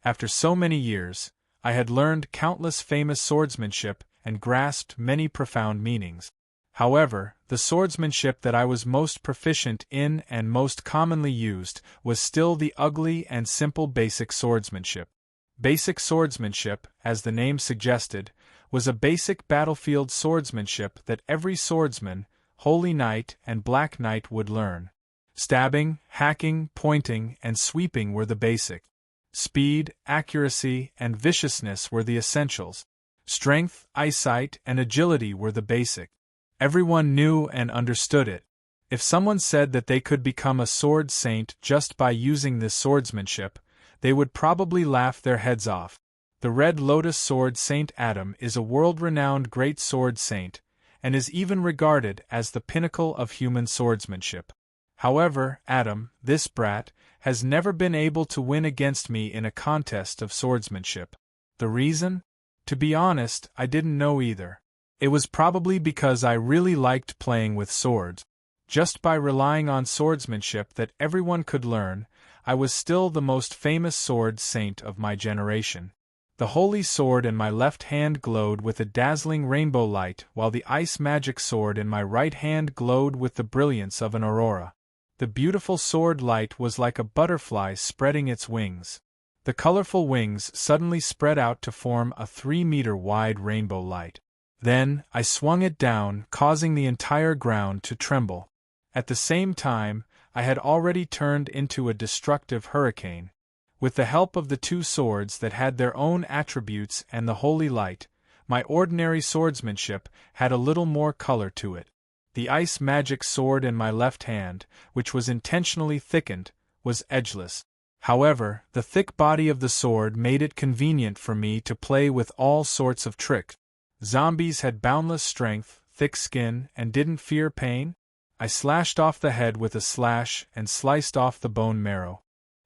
After so many years, I had learned countless famous swordsmanship and grasped many profound meanings. However, the swordsmanship that I was most proficient in and most commonly used was still the ugly and simple basic swordsmanship. Basic swordsmanship, as the name suggested, was a basic battlefield swordsmanship that every swordsman, Holy Knight and Black Knight would learn. Stabbing, hacking, pointing, and sweeping were the basic. Speed, accuracy, and viciousness were the essentials. Strength, eyesight, and agility were the basic. Everyone knew and understood it. If someone said that they could become a sword saint just by using this swordsmanship, they would probably laugh their heads off. The Red Lotus Sword Saint Adam is a world-renowned great sword saint, and is even regarded as the pinnacle of human swordsmanship. However, Adam, this brat, has never been able to win against me in a contest of swordsmanship. The reason? To be honest, I didn't know either. It was probably because I really liked playing with swords. Just by relying on swordsmanship that everyone could learn, I was still the most famous sword saint of my generation. The holy sword in my left hand glowed with a dazzling rainbow light, while the ice magic sword in my right hand glowed with the brilliance of an aurora. The beautiful sword light was like a butterfly spreading its wings. The colorful wings suddenly spread out to form a 3-meter-wide rainbow light. Then, I swung it down, causing the entire ground to tremble. At the same time, I had already turned into a destructive hurricane. With the help of the two swords that had their own attributes and the holy light, my ordinary swordsmanship had a little more color to it. The ice magic sword in my left hand, which was intentionally thickened, was edgeless. However, the thick body of the sword made it convenient for me to play with all sorts of tricks. Zombies had boundless strength, thick skin, and didn't fear pain. I slashed off the head with a slash and sliced off the bone marrow.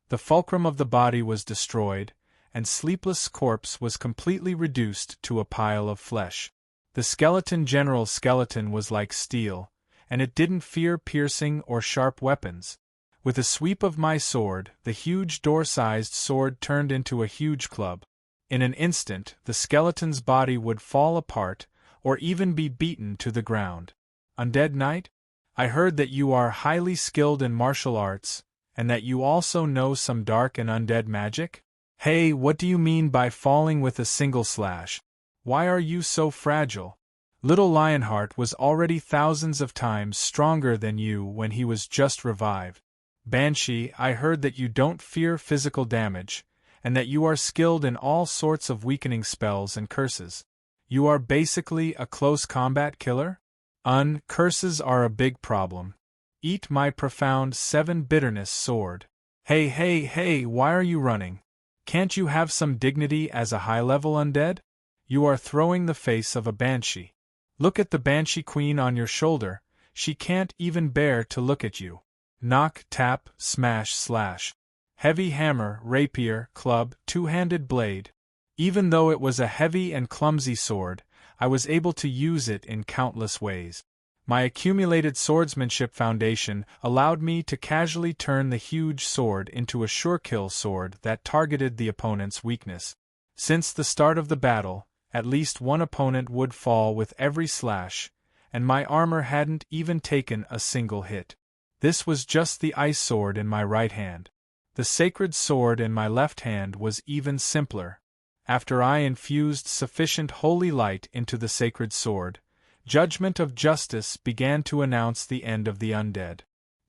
The fulcrum of the body was destroyed, and Sleepless Corpse was completely reduced to a pile of flesh. The General Skeleton was like steel, and it didn't fear piercing or sharp weapons. With a sweep of my sword, the huge door-sized sword turned into a huge club. In an instant, the skeleton's body would fall apart, or even be beaten to the ground. Undead Knight? I heard that you are highly skilled in martial arts, and that you also know some dark and undead magic? Hey, what do you mean by falling with a single slash? Why are you so fragile? Little Lionheart was already thousands of times stronger than you when he was just revived. Banshee, I heard that you don't fear physical damage, and that you are skilled in all sorts of weakening spells and curses. You are basically a close combat killer? Curses are a big problem. Eat my profound 7 bitterness sword. Hey, why are you running? Can't you have some dignity as a high-level undead? You are throwing the face of a banshee. Look at the banshee queen on your shoulder, she can't even bear to look at you. Knock, tap, smash, slash. Heavy hammer, rapier, club, two-handed blade. Even though it was a heavy and clumsy sword, I was able to use it in countless ways. My accumulated swordsmanship foundation allowed me to casually turn the huge sword into a sure-kill sword that targeted the opponent's weakness. Since the start of the battle, at least one opponent would fall with every slash, and my armor hadn't even taken a single hit. This was just the ice sword in my right hand. The sacred sword in my left hand was even simpler. After I infused sufficient holy light into the sacred sword, Judgment of Justice began to announce the end of the undead.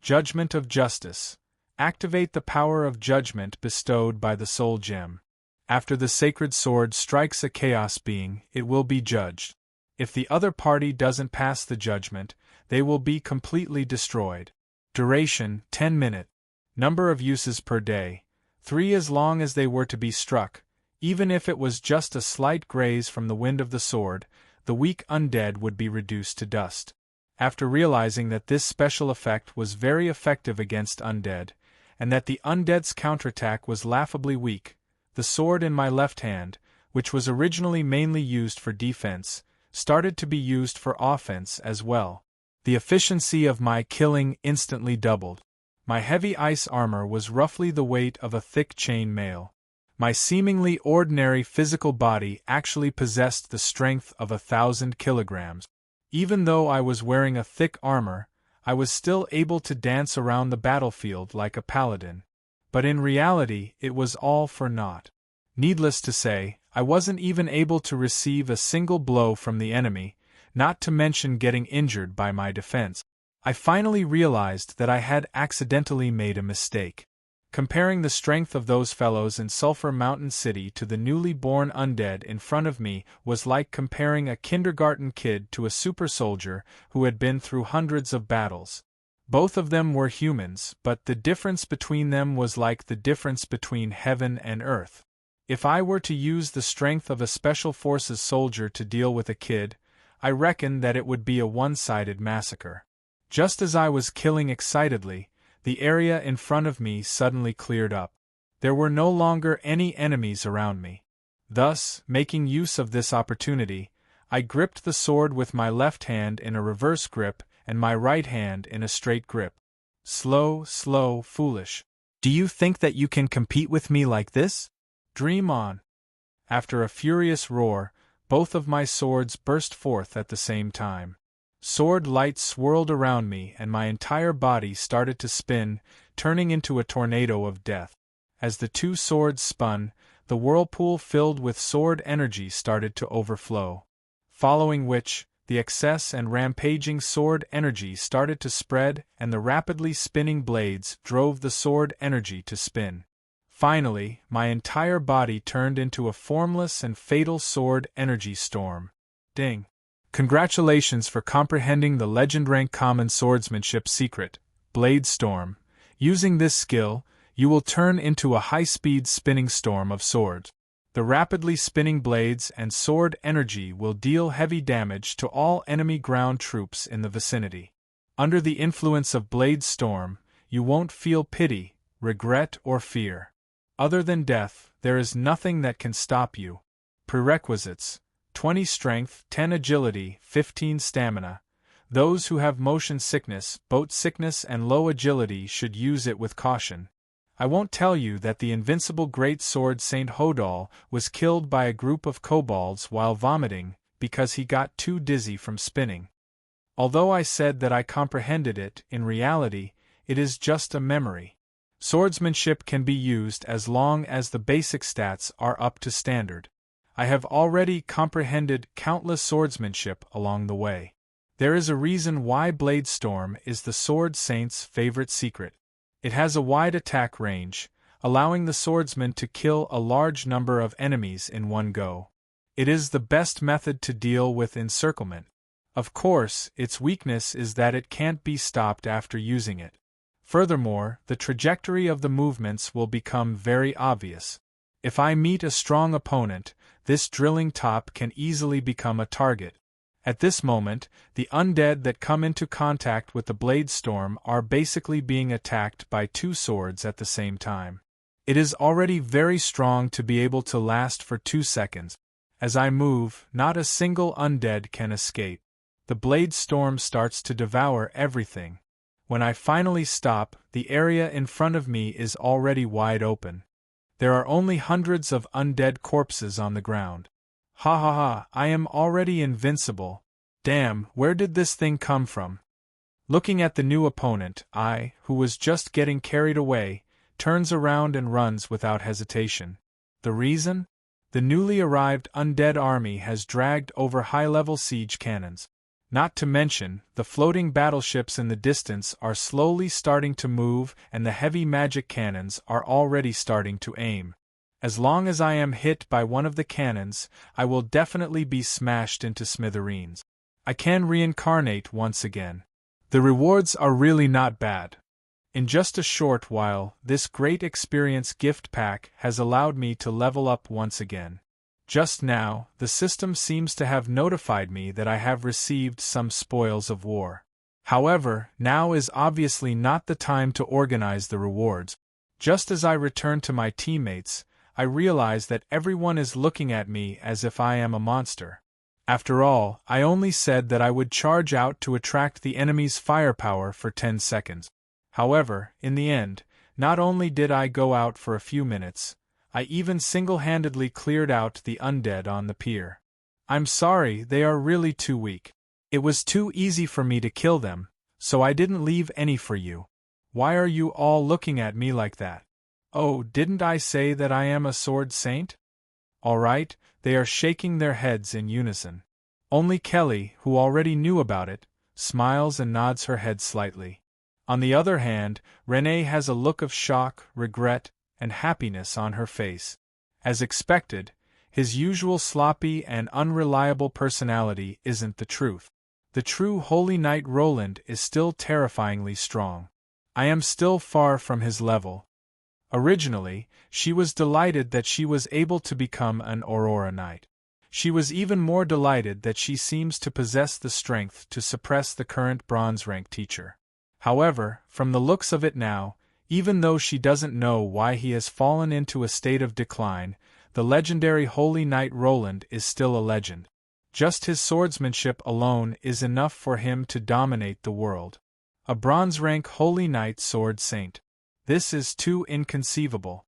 Judgment of Justice. Activate the power of judgment bestowed by the soul gem. After the sacred sword strikes a chaos being, it will be judged. If the other party doesn't pass the judgment, they will be completely destroyed. Duration, 10 minutes. Number of uses per day, 3 as long as they were to be struck. Even if it was just a slight graze from the wind of the sword, the weak undead would be reduced to dust. After realizing that this special effect was very effective against undead, and that the undead's counterattack was laughably weak, the sword in my left hand, which was originally mainly used for defense, started to be used for offense as well. The efficiency of my killing instantly doubled. My heavy ice armor was roughly the weight of a thick chain mail. My seemingly ordinary physical body actually possessed the strength of 1,000 kilograms. Even though I was wearing a thick armor, I was still able to dance around the battlefield like a paladin. But in reality, it was all for naught. Needless to say, I wasn't even able to receive a single blow from the enemy, not to mention getting injured by my defense. I finally realized that I had accidentally made a mistake. Comparing the strength of those fellows in Sulphur Mountain City to the newly born undead in front of me was like comparing a kindergarten kid to a super soldier who had been through hundreds of battles. Both of them were humans, but the difference between them was like the difference between heaven and earth. If I were to use the strength of a special forces soldier to deal with a kid, I reckon that it would be a one-sided massacre. Just as I was killing excitedly, the area in front of me suddenly cleared up. There were no longer any enemies around me. Thus, making use of this opportunity, I gripped the sword with my left hand in a reverse grip and my right hand in a straight grip. Slow, foolish. Do you think that you can compete with me like this? Dream on. After a furious roar, both of my swords burst forth at the same time. Sword light swirled around me and my entire body started to spin, turning into a tornado of death. As the two swords spun, the whirlpool filled with sword energy started to overflow. Following which, the excess and rampaging sword energy started to spread and the rapidly spinning blades drove the sword energy to spin. Finally, my entire body turned into a formless and fatal sword energy storm. Ding! Congratulations for comprehending the legend rank common swordsmanship secret, Blade Storm. Using this skill, you will turn into a high-speed spinning storm of swords. The rapidly spinning blades and sword energy will deal heavy damage to all enemy ground troops in the vicinity. Under the influence of Blade Storm, you won't feel pity, regret, or fear. Other than death, there is nothing that can stop you. Prerequisites: 20 strength, 10 agility, 15 stamina. Those who have motion sickness, boat sickness and low agility should use it with caution. I won't tell you that the invincible great sword Saint Hodal was killed by a group of kobolds while vomiting because he got too dizzy from spinning. Although I said that I comprehended it, in reality, it is just a memory. Swordsmanship can be used as long as the basic stats are up to standard. I have already comprehended countless swordsmanship along the way. There is a reason why Blade Storm is the Sword Saint's favorite secret. It has a wide attack range, allowing the swordsman to kill a large number of enemies in one go. It is the best method to deal with encirclement. Of course, its weakness is that it can't be stopped after using it. Furthermore, the trajectory of the movements will become very obvious. If I meet a strong opponent, this drilling top can easily become a target. At this moment, the undead that come into contact with the Blade Storm are basically being attacked by two swords at the same time. It is already very strong to be able to last for 2 seconds. As I move, not a single undead can escape. The Blade Storm starts to devour everything. When I finally stop, the area in front of me is already wide open. There are only hundreds of undead corpses on the ground. Ha ha ha, I am already invincible. Damn, where did this thing come from? Looking at the new opponent, I, who was just getting carried away, turns around and runs without hesitation. The reason? The newly arrived undead army has dragged over high-level siege cannons. Not to mention, the floating battleships in the distance are slowly starting to move and the heavy magic cannons are already starting to aim. As long as I am hit by one of the cannons, I will definitely be smashed into smithereens. I can reincarnate once again. The rewards are really not bad. In just a short while, this great experience gift pack has allowed me to level up once again. Just now, the system seems to have notified me that I have received some spoils of war. However, now is obviously not the time to organize the rewards. Just as I return to my teammates, I realize that everyone is looking at me as if I am a monster. After all, I only said that I would charge out to attract the enemy's firepower for 10 seconds. However, in the end, not only did I go out for a few minutes, I even single-handedly cleared out the undead on the pier. I'm sorry, they are really too weak. It was too easy for me to kill them, so I didn't leave any for you. Why are you all looking at me like that? Oh, didn't I say that I am a sword saint? All right, they are shaking their heads in unison. Only Kelly, who already knew about it, smiles and nods her head slightly. On the other hand, Renee has a look of shock, regret, and happiness on her face. As expected, his usual sloppy and unreliable personality isn't the truth. The true Holy Knight Roland is still terrifyingly strong. I am still far from his level. Originally, she was delighted that she was able to become an Aurora Knight. She was even more delighted that she seems to possess the strength to suppress the current bronze rank teacher. However, from the looks of it now, even though she doesn't know why he has fallen into a state of decline, the legendary Holy Knight Roland is still a legend. Just his swordsmanship alone is enough for him to dominate the world. A bronze rank Holy Knight Sword Saint. This is too inconceivable.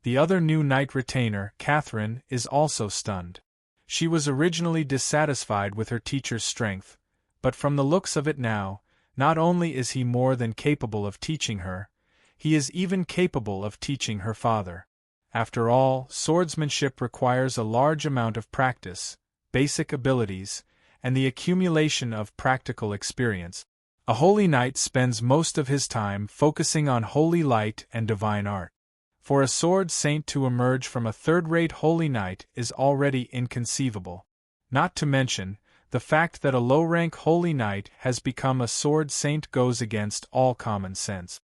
The other new knight retainer, Catherine, is also stunned. She was originally dissatisfied with her teacher's strength, but from the looks of it now, not only is he more than capable of teaching her, he is even capable of teaching her father. After all, swordsmanship requires a large amount of practice, basic abilities, and the accumulation of practical experience. A holy knight spends most of his time focusing on holy light and divine art. For a sword saint to emerge from a third-rate holy knight is already inconceivable. Not to mention, the fact that a low-rank holy knight has become a sword saint goes against all common sense.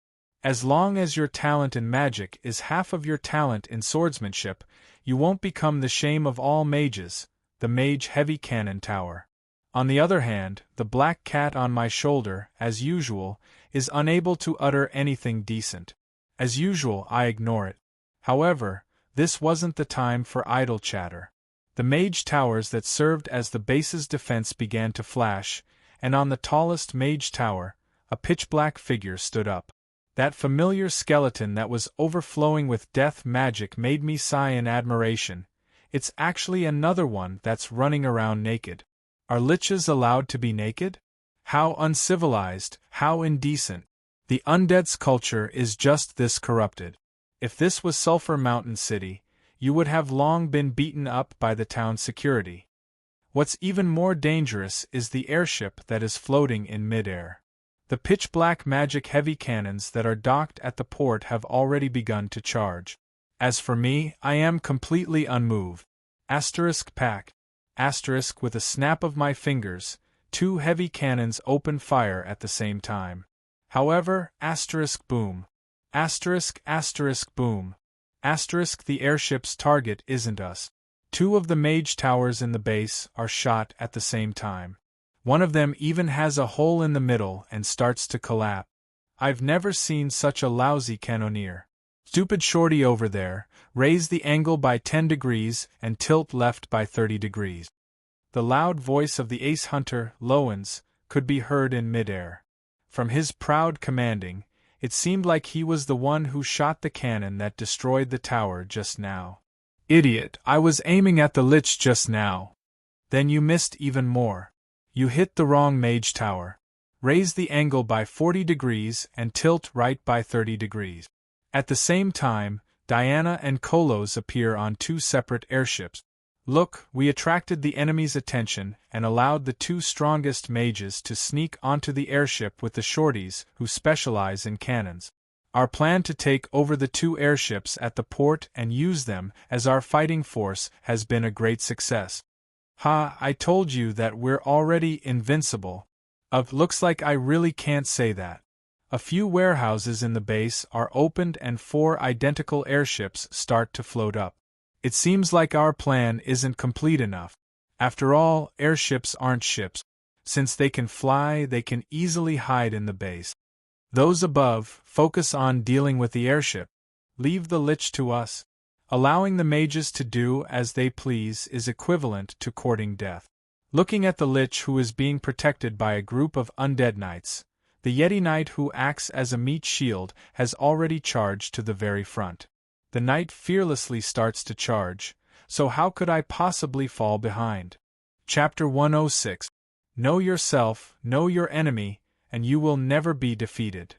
As long as your talent in magic is half of your talent in swordsmanship, you won't become the shame of all mages, the mage heavy cannon tower. On the other hand, the black cat on my shoulder, as usual, is unable to utter anything decent. As usual, I ignore it. However, this wasn't the time for idle chatter. The mage towers that served as the base's defense began to flash, and on the tallest mage tower, a pitch-black figure stood up. That familiar skeleton that was overflowing with death magic made me sigh in admiration. It's actually another one that's running around naked. Are liches allowed to be naked? How uncivilized, how indecent. The undead's culture is just this corrupted. If this was Sulphur Mountain City, you would have long been beaten up by the town security. What's even more dangerous is the airship that is floating in midair. The pitch-black magic heavy cannons that are docked at the port have already begun to charge. As for me, I am completely unmoved. Pack. With a snap of my fingers, 2 heavy cannons open fire at the same time. However, boom. Boom. The airship's target isn't us. 2 of the mage towers in the base are shot at the same time. One of them even has a hole in the middle and starts to collapse. I've never seen such a lousy cannoneer. Stupid shorty over there, raise the angle by 10 degrees and tilt left by 30 degrees. The loud voice of the ace hunter, Lowens, could be heard in midair. From his proud commanding, it seemed like he was the one who shot the cannon that destroyed the tower just now. Idiot, I was aiming at the Lich just now. Then you missed even more. You hit the wrong mage tower. Raise the angle by 40 degrees and tilt right by 30 degrees. At the same time, Diana and Kolos appear on 2 separate airships. Look, we attracted the enemy's attention and allowed the 2 strongest mages to sneak onto the airship with the shorties who specialize in cannons. Our plan to take over the 2 airships at the port and use them as our fighting force has been a great success. Ha, I told you that we're already invincible. Looks like I really can't say that. A few warehouses in the base are opened and 4 identical airships start to float up. It seems like our plan isn't complete enough. After all, airships aren't ships. Since they can fly, they can easily hide in the base. Those above focus on dealing with the airship. Leave the Lich to us. Allowing the mages to do as they please is equivalent to courting death. Looking at the Lich who is being protected by a group of undead knights, the Yeti Knight who acts as a meat shield has already charged to the very front. The knight fearlessly starts to charge, so how could I possibly fall behind? Chapter 106. Know yourself, know your enemy, and you will never be defeated.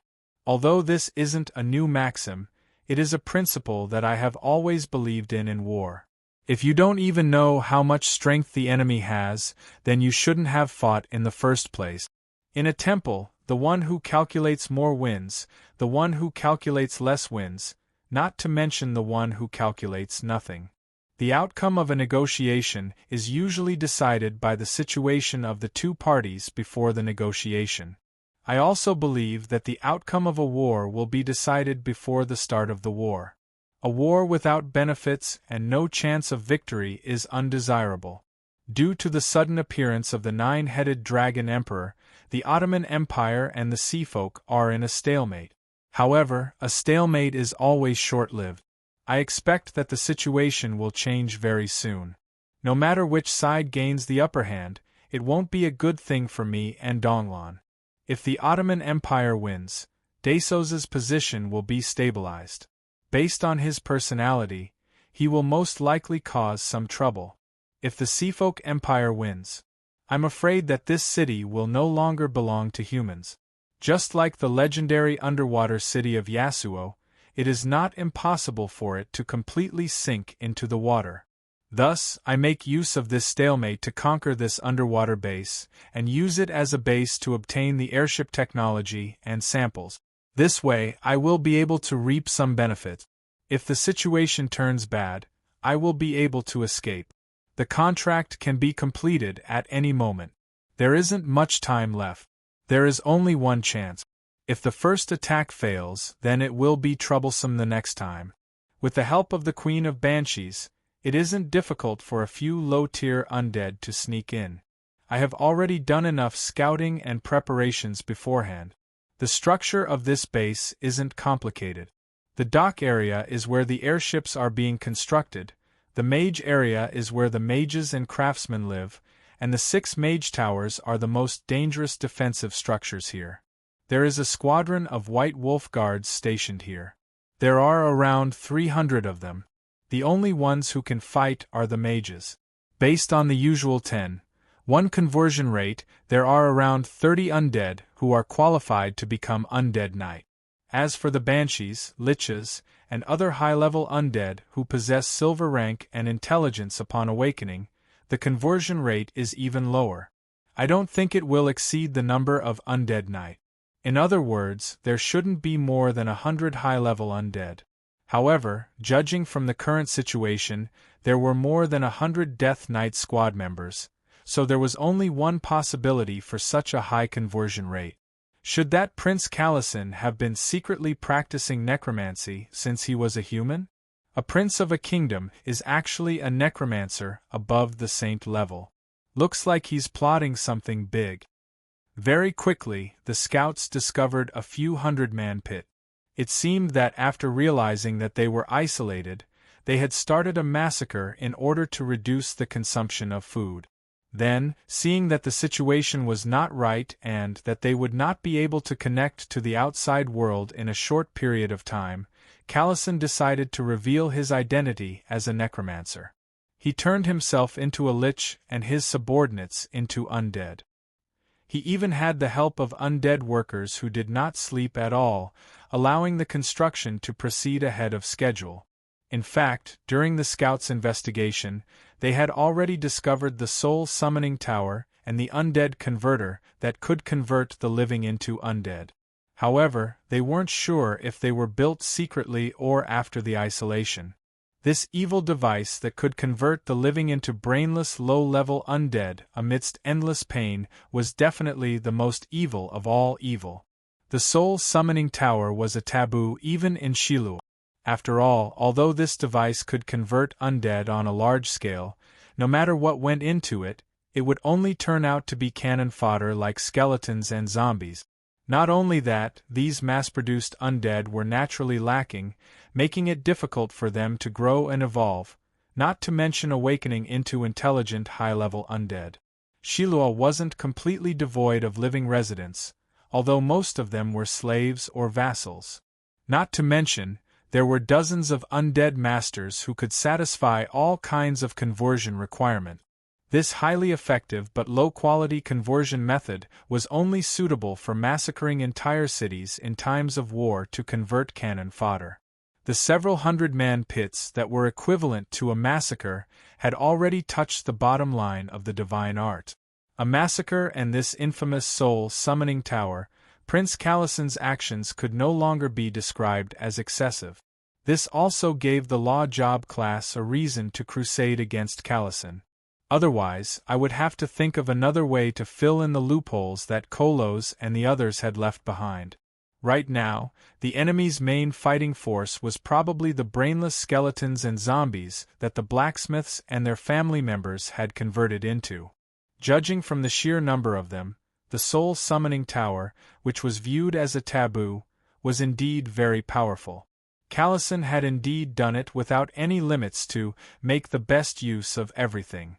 Although this isn't a new maxim, it is a principle that I have always believed in war. If you don't even know how much strength the enemy has, then you shouldn't have fought in the first place. In a temple, the one who calculates more wins, the one who calculates less wins, not to mention the one who calculates nothing. The outcome of a negotiation is usually decided by the situation of the two parties before the negotiation. I also believe that the outcome of a war will be decided before the start of the war. A war without benefits and no chance of victory is undesirable. Due to the sudden appearance of the 9-headed dragon emperor, the Ottoman Empire and the Sea Folk are in a stalemate. However, a stalemate is always short-lived. I expect that the situation will change very soon. No matter which side gains the upper hand, it won't be a good thing for me and Donglan. If the Ottoman Empire wins, Dasos's position will be stabilized. Based on his personality, he will most likely cause some trouble. If the Seafolk Empire wins, I'm afraid that this city will no longer belong to humans. Just like the legendary underwater city of Yasuo, it is not impossible for it to completely sink into the water. Thus, I make use of this stalemate to conquer this underwater base, and use it as a base to obtain the airship technology and samples. This way, I will be able to reap some benefit. If the situation turns bad, I will be able to escape. The contract can be completed at any moment. There isn't much time left. There is only one chance. If the first attack fails, then it will be troublesome the next time. With the help of the Queen of Banshees, it isn't difficult for a few low-tier undead to sneak in. I have already done enough scouting and preparations beforehand. The structure of this base isn't complicated. The dock area is where the airships are being constructed, the mage area is where the mages and craftsmen live, and the 6 mage towers are the most dangerous defensive structures here. There is a squadron of White Wolf guards stationed here. There are around 300 of them. The only ones who can fight are the mages. Based on the usual 10:1 conversion rate, there are around 30 undead who are qualified to become undead knight. As for the banshees, liches, and other high-level undead who possess silver rank and intelligence upon awakening, the conversion rate is even lower. I don't think it will exceed the number of undead knight. In other words, there shouldn't be more than 100 high-level undead. However, judging from the current situation, there were more than 100 Death Knight squad members, so there was only one possibility for such a high conversion rate. Should that Prince Callison have been secretly practicing necromancy since he was a human? A prince of a kingdom is actually a necromancer above the saint level. Looks like he's plotting something big. Very quickly, the scouts discovered a few hundred-man pit. It seemed that after realizing that they were isolated, they had started a massacre in order to reduce the consumption of food. Then, seeing that the situation was not right and that they would not be able to connect to the outside world in a short period of time, Callison decided to reveal his identity as a necromancer. He turned himself into a lich and his subordinates into undead. He even had the help of undead workers who did not sleep at all, allowing the construction to proceed ahead of schedule. In fact, during the scouts' investigation, they had already discovered the soul summoning tower and the undead converter that could convert the living into undead. However, they weren't sure if they were built secretly or after the isolation. This evil device that could convert the living into brainless low-level undead amidst endless pain was definitely the most evil of all evil. The soul summoning tower was a taboo even in Shilua. After all, although this device could convert undead on a large scale, no matter what went into it, it would only turn out to be cannon fodder like skeletons and zombies. Not only that, these mass-produced undead were naturally lacking, making it difficult for them to grow and evolve, not to mention awakening into intelligent high-level undead. Shilua wasn't completely devoid of living residents, although most of them were slaves or vassals. Not to mention, there were dozens of undead masters who could satisfy all kinds of conversion requirements. This highly effective but low-quality conversion method was only suitable for massacring entire cities in times of war to convert cannon fodder. The several hundred-man pits that were equivalent to a massacre had already touched the bottom line of the divine art. A massacre and this infamous soul-summoning tower, Prince Calison's actions could no longer be described as excessive. This also gave the law job class a reason to crusade against Calison. Otherwise, I would have to think of another way to fill in the loopholes that Kolos and the others had left behind. Right now, the enemy's main fighting force was probably the brainless skeletons and zombies that the blacksmiths and their family members had converted into. Judging from the sheer number of them, the soul-summoning tower, which was viewed as a taboo, was indeed very powerful. Calison had indeed done it without any limits to make the best use of everything.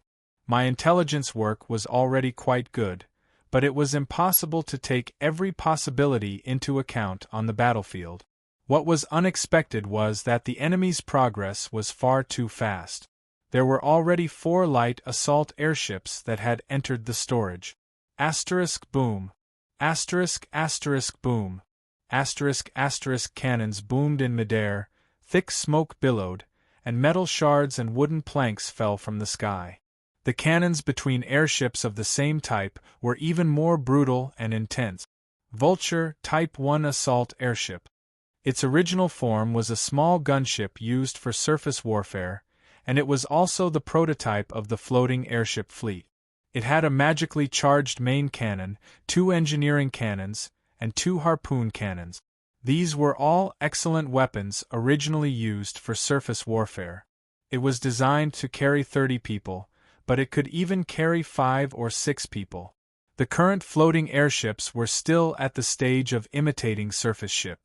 My intelligence work was already quite good, but it was impossible to take every possibility into account on the battlefield. What was unexpected was that the enemy's progress was far too fast. There were already 4 light assault airships that had entered the storage. Boom. Boom. Cannons boomed in midair, thick smoke billowed, and metal shards and wooden planks fell from the sky. The cannons between airships of the same type were even more brutal and intense. Vulture Type 1 assault airship. Its original form was a small gunship used for surface warfare, and it was also the prototype of the floating airship fleet. It had a magically charged main cannon, 2 engineering cannons, and 2 harpoon cannons. These were all excellent weapons originally used for surface warfare. It was designed to carry 30 people, but it could even carry 5 or 6 people. The current floating airships were still at the stage of imitating surface ship.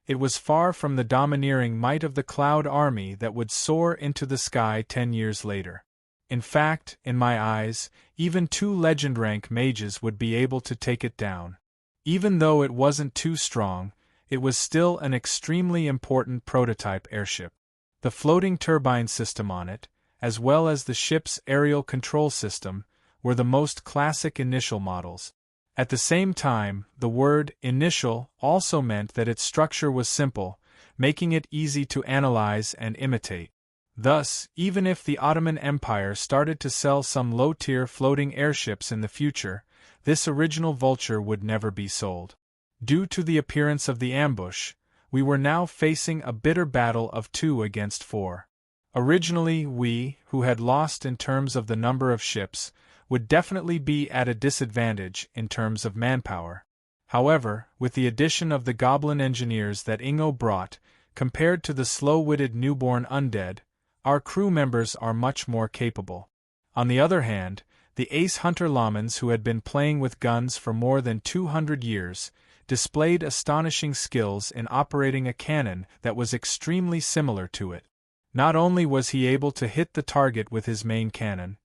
It was far from the domineering might of the Cloud Army that would soar into the sky 10 years later. In fact, in my eyes, even 2 legend-rank mages would be able to take it down. Even though it wasn't too strong, it was still an extremely important prototype airship. The floating turbine system on it, as well as the ship's aerial control system, were the most classic initial models. At the same time, the word initial also meant that its structure was simple, making it easy to analyze and imitate. Thus, even if the Ottoman Empire started to sell some low-tier floating airships in the future, this original Vulture would never be sold. Due to the appearance of the ambush, we were now facing a bitter battle of 2 against 4. Originally, we, who had lost in terms of the number of ships, would definitely be at a disadvantage in terms of manpower. However, with the addition of the goblin engineers that Ingo brought, compared to the slow-witted newborn undead, our crew members are much more capable. On the other hand, the ace hunter lamans who had been playing with guns for more than 200 years, displayed astonishing skills in operating a cannon that was extremely similar to it. Not only was he able to hit the target with his main cannon,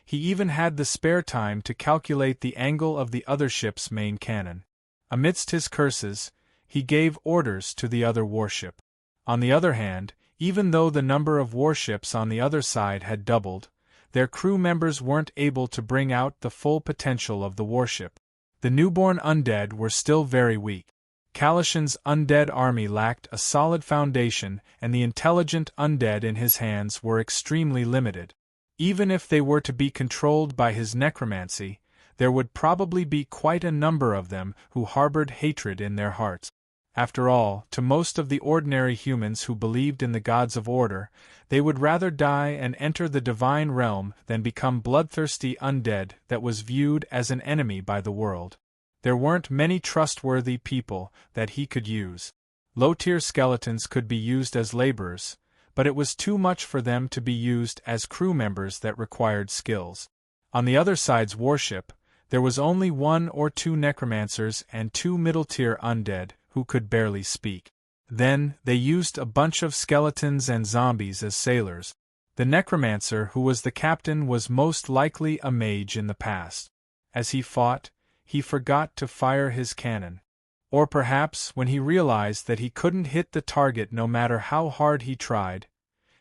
he even had the spare time to calculate the angle of the other ship's main cannon. Amidst his curses, he gave orders to the other warship. On the other hand, even though the number of warships on the other side had doubled, their crew members weren't able to bring out the full potential of the warship. The newborn undead were still very weak. Calison's undead army lacked a solid foundation, and the intelligent undead in his hands were extremely limited. Even if they were to be controlled by his necromancy, there would probably be quite a number of them who harbored hatred in their hearts. After all, to most of the ordinary humans who believed in the gods of order, they would rather die and enter the divine realm than become bloodthirsty undead that was viewed as an enemy by the world. There weren't many trustworthy people that he could use. Low-tier skeletons could be used as laborers, but it was too much for them to be used as crew members that required skills. On the other side's warship, there was only 1 or 2 necromancers and 2 middle-tier undead who could barely speak. Then, they used a bunch of skeletons and zombies as sailors. The necromancer who was the captain was most likely a mage in the past. As he fought, he forgot to fire his cannon. Or perhaps, when he realized that he couldn't hit the target no matter how hard he tried,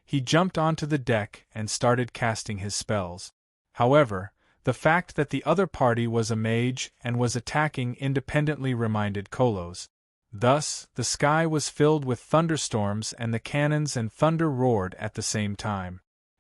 he jumped onto the deck and started casting his spells. However, the fact that the other party was a mage and was attacking independently reminded Kolos. Thus, the sky was filled with thunderstorms and the cannons and thunder roared at the same time.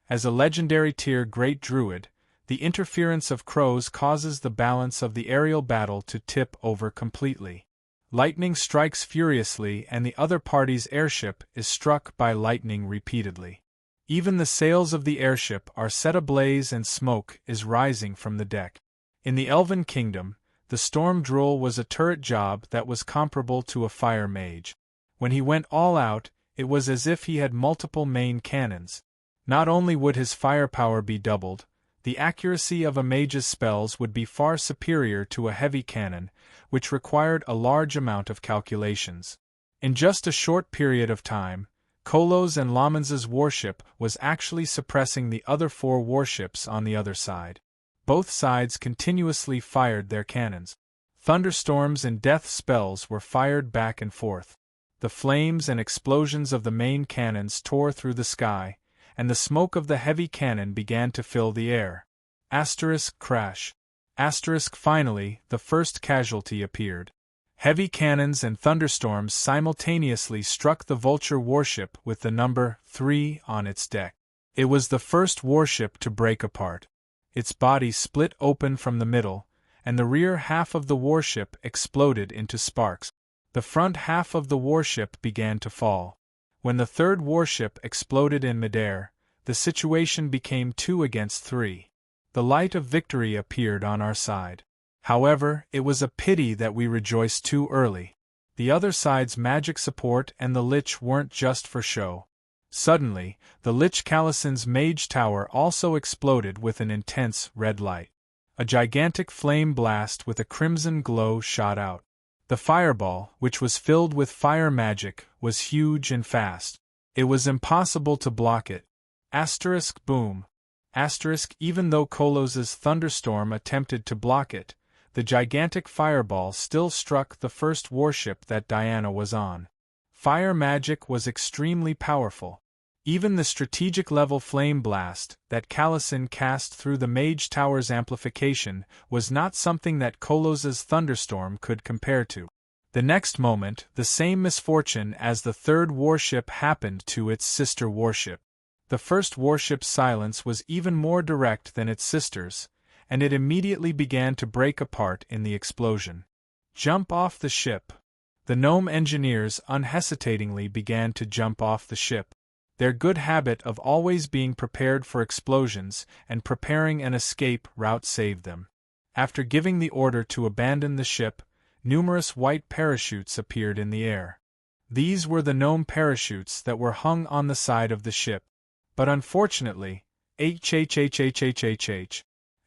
As a legendary tier great druid, the interference of crows causes the balance of the aerial battle to tip over completely. Lightning strikes furiously and the other party's airship is struck by lightning repeatedly. Even the sails of the airship are set ablaze and smoke is rising from the deck. In the Elven Kingdom, the Storm Drool was a turret job that was comparable to a fire mage. When he went all out, it was as if he had multiple main cannons. Not only would his firepower be doubled, the accuracy of a mage's spells would be far superior to a heavy cannon, which required a large amount of calculations. In just a short period of time, Kolos and Lamans's warship was actually suppressing the other 4 warships on the other side. Both sides continuously fired their cannons. Thunderstorms and death spells were fired back and forth. The flames and explosions of the main cannons tore through the sky, and the smoke of the heavy cannon began to fill the air. Crash. Finally, the first casualty appeared. Heavy cannons and thunderstorms simultaneously struck the Vulture warship with the number 3 on its deck. It was the first warship to break apart. Its body split open from the middle, and the rear half of the warship exploded into sparks. The front half of the warship began to fall. When the third warship exploded in midair, the situation became 2 against 3. The light of victory appeared on our side. However, it was a pity that we rejoiced too early. The other side's magic support and the Lich weren't just for show. Suddenly, the Lich Calison's mage tower also exploded with an intense red light. A gigantic flame blast with a crimson glow shot out. The fireball, which was filled with fire magic, was huge and fast. It was impossible to block it. Boom. Even though Kolos's thunderstorm attempted to block it, the gigantic fireball still struck the first warship that Diana was on. Fire magic was extremely powerful. Even the strategic-level flame blast that Calison cast through the Mage Tower's amplification was not something that Kolos's thunderstorm could compare to. The next moment, the same misfortune as the third warship happened to its sister warship. The first warship's silence was even more direct than its sister's, and it immediately began to break apart in the explosion. Jump off the ship. The gnome engineers unhesitatingly began to jump off the ship. Their good habit of always being prepared for explosions and preparing an escape route saved them. After giving the order to abandon the ship, numerous white parachutes appeared in the air. These were the gnome parachutes that were hung on the side of the ship. But unfortunately,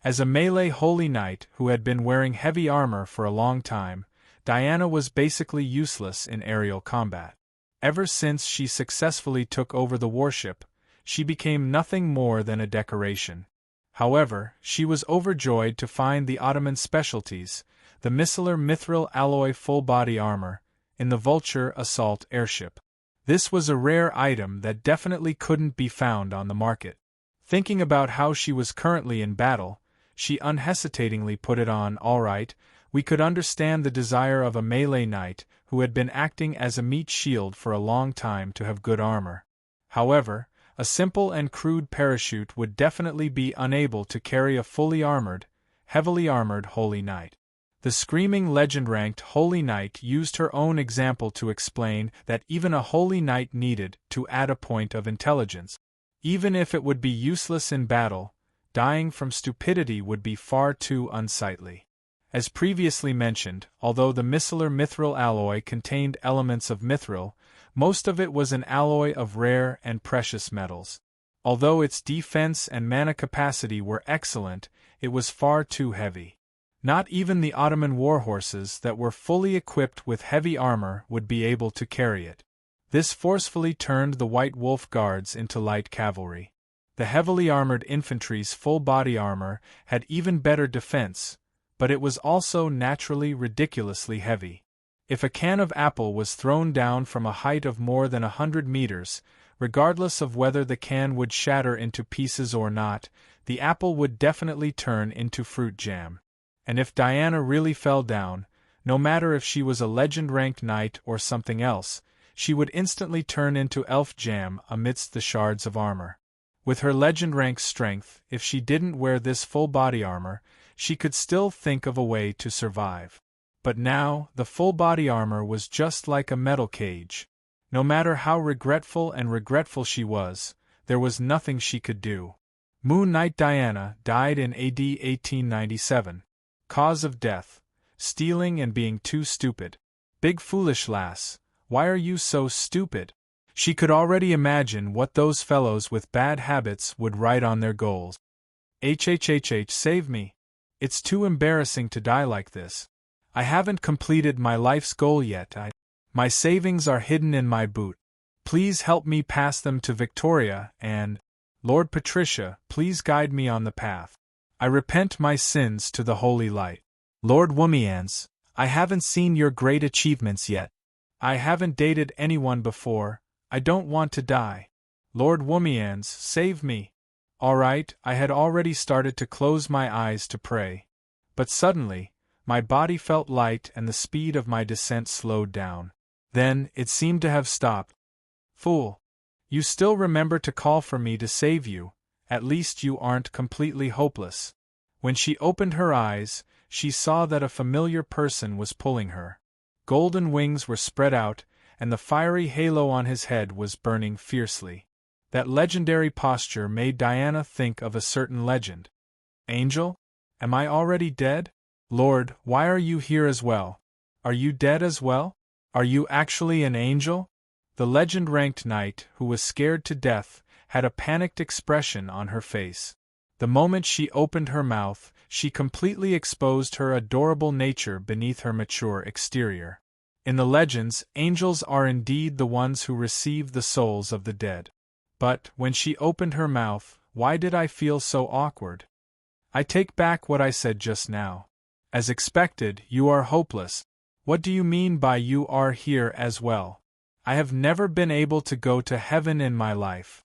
as a melee holy knight who had been wearing heavy armor for a long time, Diana was basically useless in aerial combat. Ever since she successfully took over the warship, she became nothing more than a decoration. However, she was overjoyed to find the Ottoman specialties, the micellar mithril alloy full-body armor, in the Vulture assault airship. This was a rare item that definitely couldn't be found on the market. Thinking about how she was currently in battle, she unhesitatingly put it on. All right, we could understand the desire of a melee knight who had been acting as a meat shield for a long time to have good armor. However, a simple and crude parachute would definitely be unable to carry a fully armored, heavily armored holy knight. The screaming legend-ranked holy knight used her own example to explain that even a holy knight needed to add a point of intelligence. Even if it would be useless in battle, dying from stupidity would be far too unsightly. As previously mentioned, although the micellar mithril alloy contained elements of mithril, most of it was an alloy of rare and precious metals. Although its defense and mana capacity were excellent, it was far too heavy. Not even the Ottoman warhorses that were fully equipped with heavy armor would be able to carry it. This forcefully turned the White Wolf Guards into light cavalry. The heavily armored infantry's full body armor had even better defense, but it was also naturally ridiculously heavy. If a can of apple was thrown down from a height of more than 100 meters, regardless of whether the can would shatter into pieces or not, the apple would definitely turn into fruit jam. And if Diana really fell down, no matter if she was a legend-ranked knight or something else, she would instantly turn into elf jam amidst the shards of armor. With her legend-ranked strength, if she didn't wear this full body armor, she could still think of a way to survive. But now, the full body armor was just like a metal cage. No matter how regretful she was, there was nothing she could do. Moon Knight Diana died in AD 1897. Cause of death: stealing and being too stupid. Big foolish lass, why are you so stupid? She could already imagine what those fellows with bad habits would write on their goals. HHHH, save me. It's too embarrassing to die like this. I haven't completed my life's goal yet. My savings are hidden in my boot. Please help me pass them to Victoria and, Lord Patricia, please guide me on the path. I repent my sins to the holy light. Lord Womians, I haven't seen your great achievements yet. I haven't dated anyone before. I don't want to die. Lord Womians, save me. All right, I had already started to close my eyes to pray. But suddenly, my body felt light and the speed of my descent slowed down. Then, it seemed to have stopped. Fool! You still remember to call for me to save you, at least you aren't completely hopeless. When she opened her eyes, she saw that a familiar person was pulling her. Golden wings were spread out, and the fiery halo on his head was burning fiercely. That legendary posture made Diana think of a certain legend. Angel? Am I already dead? Lord, why are you here as well? Are you dead as well? Are you actually an angel? The legend-ranked knight, who was scared to death, had a panicked expression on her face. The moment she opened her mouth, she completely exposed her adorable nature beneath her mature exterior. In the legends, angels are indeed the ones who receive the souls of the dead. But, when she opened her mouth, why did I feel so awkward? I take back what I said just now. As expected, you are hopeless. What do you mean by you are here as well? I have never been able to go to heaven in my life.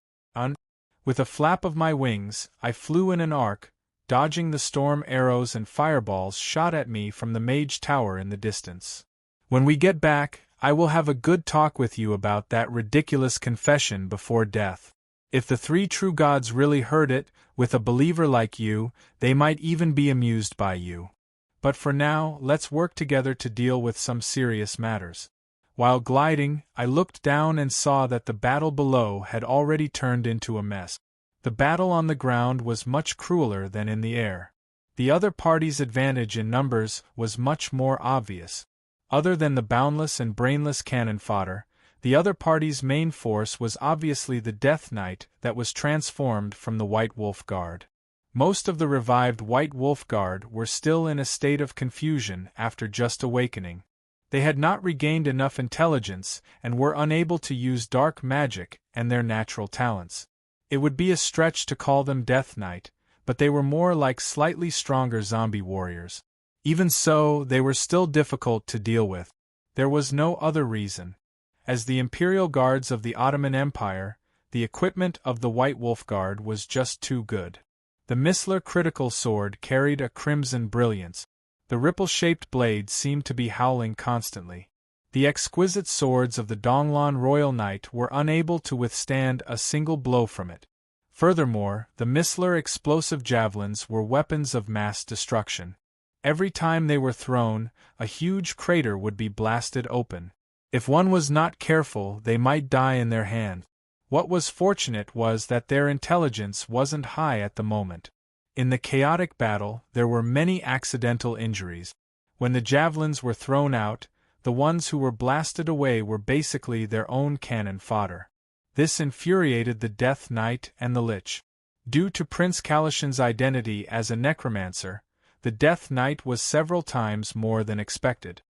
With a flap of my wings, I flew in an arc, dodging the storm arrows and fireballs shot at me from the mage tower in the distance. When we get back, I will have a good talk with you about that ridiculous confession before death. If the three true gods really heard it, with a believer like you, they might even be amused by you. But for now, let's work together to deal with some serious matters. While gliding, I looked down and saw that the battle below had already turned into a mess. The battle on the ground was much crueler than in the air. The other party's advantage in numbers was much more obvious. Other than the boundless and brainless cannon fodder, the other party's main force was obviously the Death Knight that was transformed from the White Wolf Guard. Most of the revived White Wolf Guard were still in a state of confusion after just awakening. They had not regained enough intelligence and were unable to use dark magic and their natural talents. It would be a stretch to call them Death Knight, but they were more like slightly stronger zombie warriors. Even so, they were still difficult to deal with. There was no other reason. As the Imperial Guards of the Ottoman Empire, the equipment of the White Wolf Guard was just too good. The Missler critical sword carried a crimson brilliance. The ripple-shaped blade seemed to be howling constantly. The exquisite swords of the Donglan Royal Knight were unable to withstand a single blow from it. Furthermore, the Missler explosive javelins were weapons of mass destruction. Every time they were thrown, a huge crater would be blasted open. If one was not careful, they might die in their hand. What was fortunate was that their intelligence wasn't high at the moment. In the chaotic battle, there were many accidental injuries. When the javelins were thrown out, the ones who were blasted away were basically their own cannon fodder. This infuriated the Death Knight and the Lich. Due to Prince Kalishan's identity as a necromancer, the Death Knight was several times more than expected.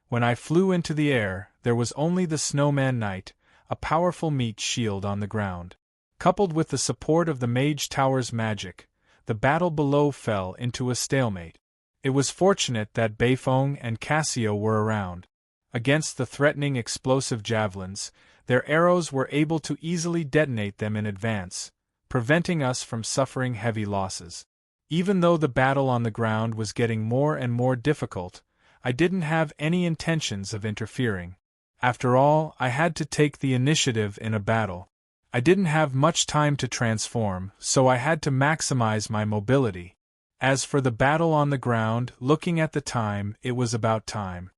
When I flew into the air, there was only the Snowman Knight, a powerful meat shield on the ground. Coupled with the support of the Mage Tower's magic, the battle below fell into a stalemate. It was fortunate that Beifong and Cassio were around. Against the threatening explosive javelins, their arrows were able to easily detonate them in advance, preventing us from suffering heavy losses. Even though the battle on the ground was getting more and more difficult, I didn't have any intentions of interfering. After all, I had to take the initiative in a battle. I didn't have much time to transform, so I had to maximize my mobility. As for the battle on the ground, looking at the time, it was about time.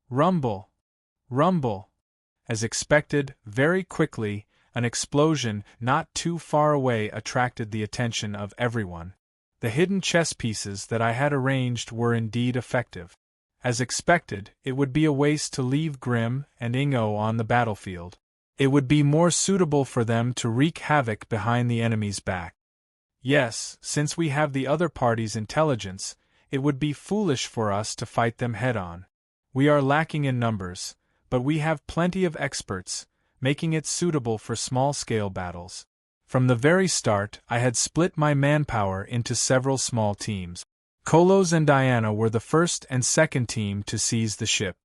Rumble! Rumble! As expected, very quickly, an explosion not too far away attracted the attention of everyone. The hidden chess pieces that I had arranged were indeed effective. As expected, it would be a waste to leave Grimm and Ingo on the battlefield. It would be more suitable for them to wreak havoc behind the enemy's back. Yes, since we have the other party's intelligence, it would be foolish for us to fight them head-on. We are lacking in numbers, but we have plenty of experts, making it suitable for small-scale battles. From the very start, I had split my manpower into several small teams. Kolos and Diana were the first and second team to seize the ship.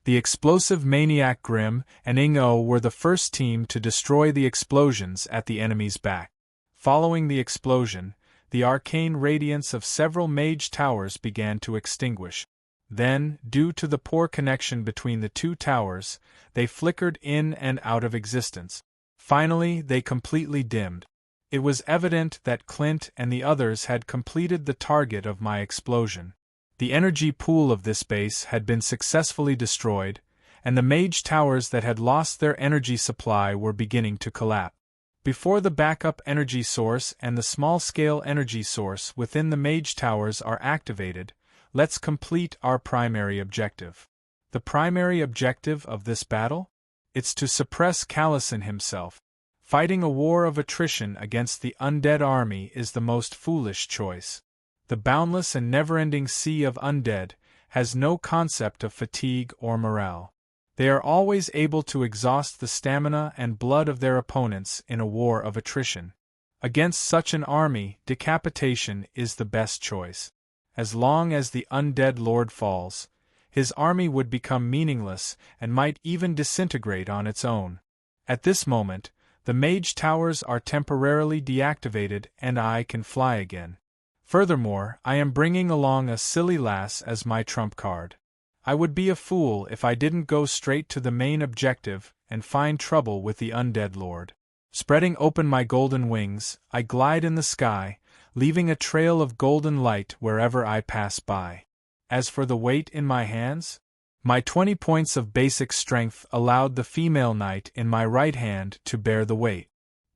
The explosive maniac Grimm and Ingo were the first team to destroy the explosions at the enemy's back. Following the explosion, the arcane radiance of several mage towers began to extinguish. Then, due to the poor connection between the two towers, they flickered in and out of existence. Finally, they completely dimmed. It was evident that Clint and the others had completed the target of my explosion. The energy pool of this base had been successfully destroyed, and the mage towers that had lost their energy supply were beginning to collapse. Before the backup energy source and the small-scale energy source within the mage towers are activated, let's complete our primary objective. The primary objective of this battle? It's to suppress Callison himself. Fighting a war of attrition against the undead army is the most foolish choice. The boundless and never-ending sea of undead has no concept of fatigue or morale. They are always able to exhaust the stamina and blood of their opponents in a war of attrition. Against such an army, decapitation is the best choice. As long as the undead lord falls, his army would become meaningless and might even disintegrate on its own. At this moment, the mage towers are temporarily deactivated and I can fly again. Furthermore, I am bringing along a silly lass as my trump card. I would be a fool if I didn't go straight to the main objective and find trouble with the undead lord. Spreading open my golden wings, I glide in the sky, leaving a trail of golden light wherever I pass by. As for the weight in my hands, my 20 points of basic strength allowed the female knight in my right hand to bear the weight.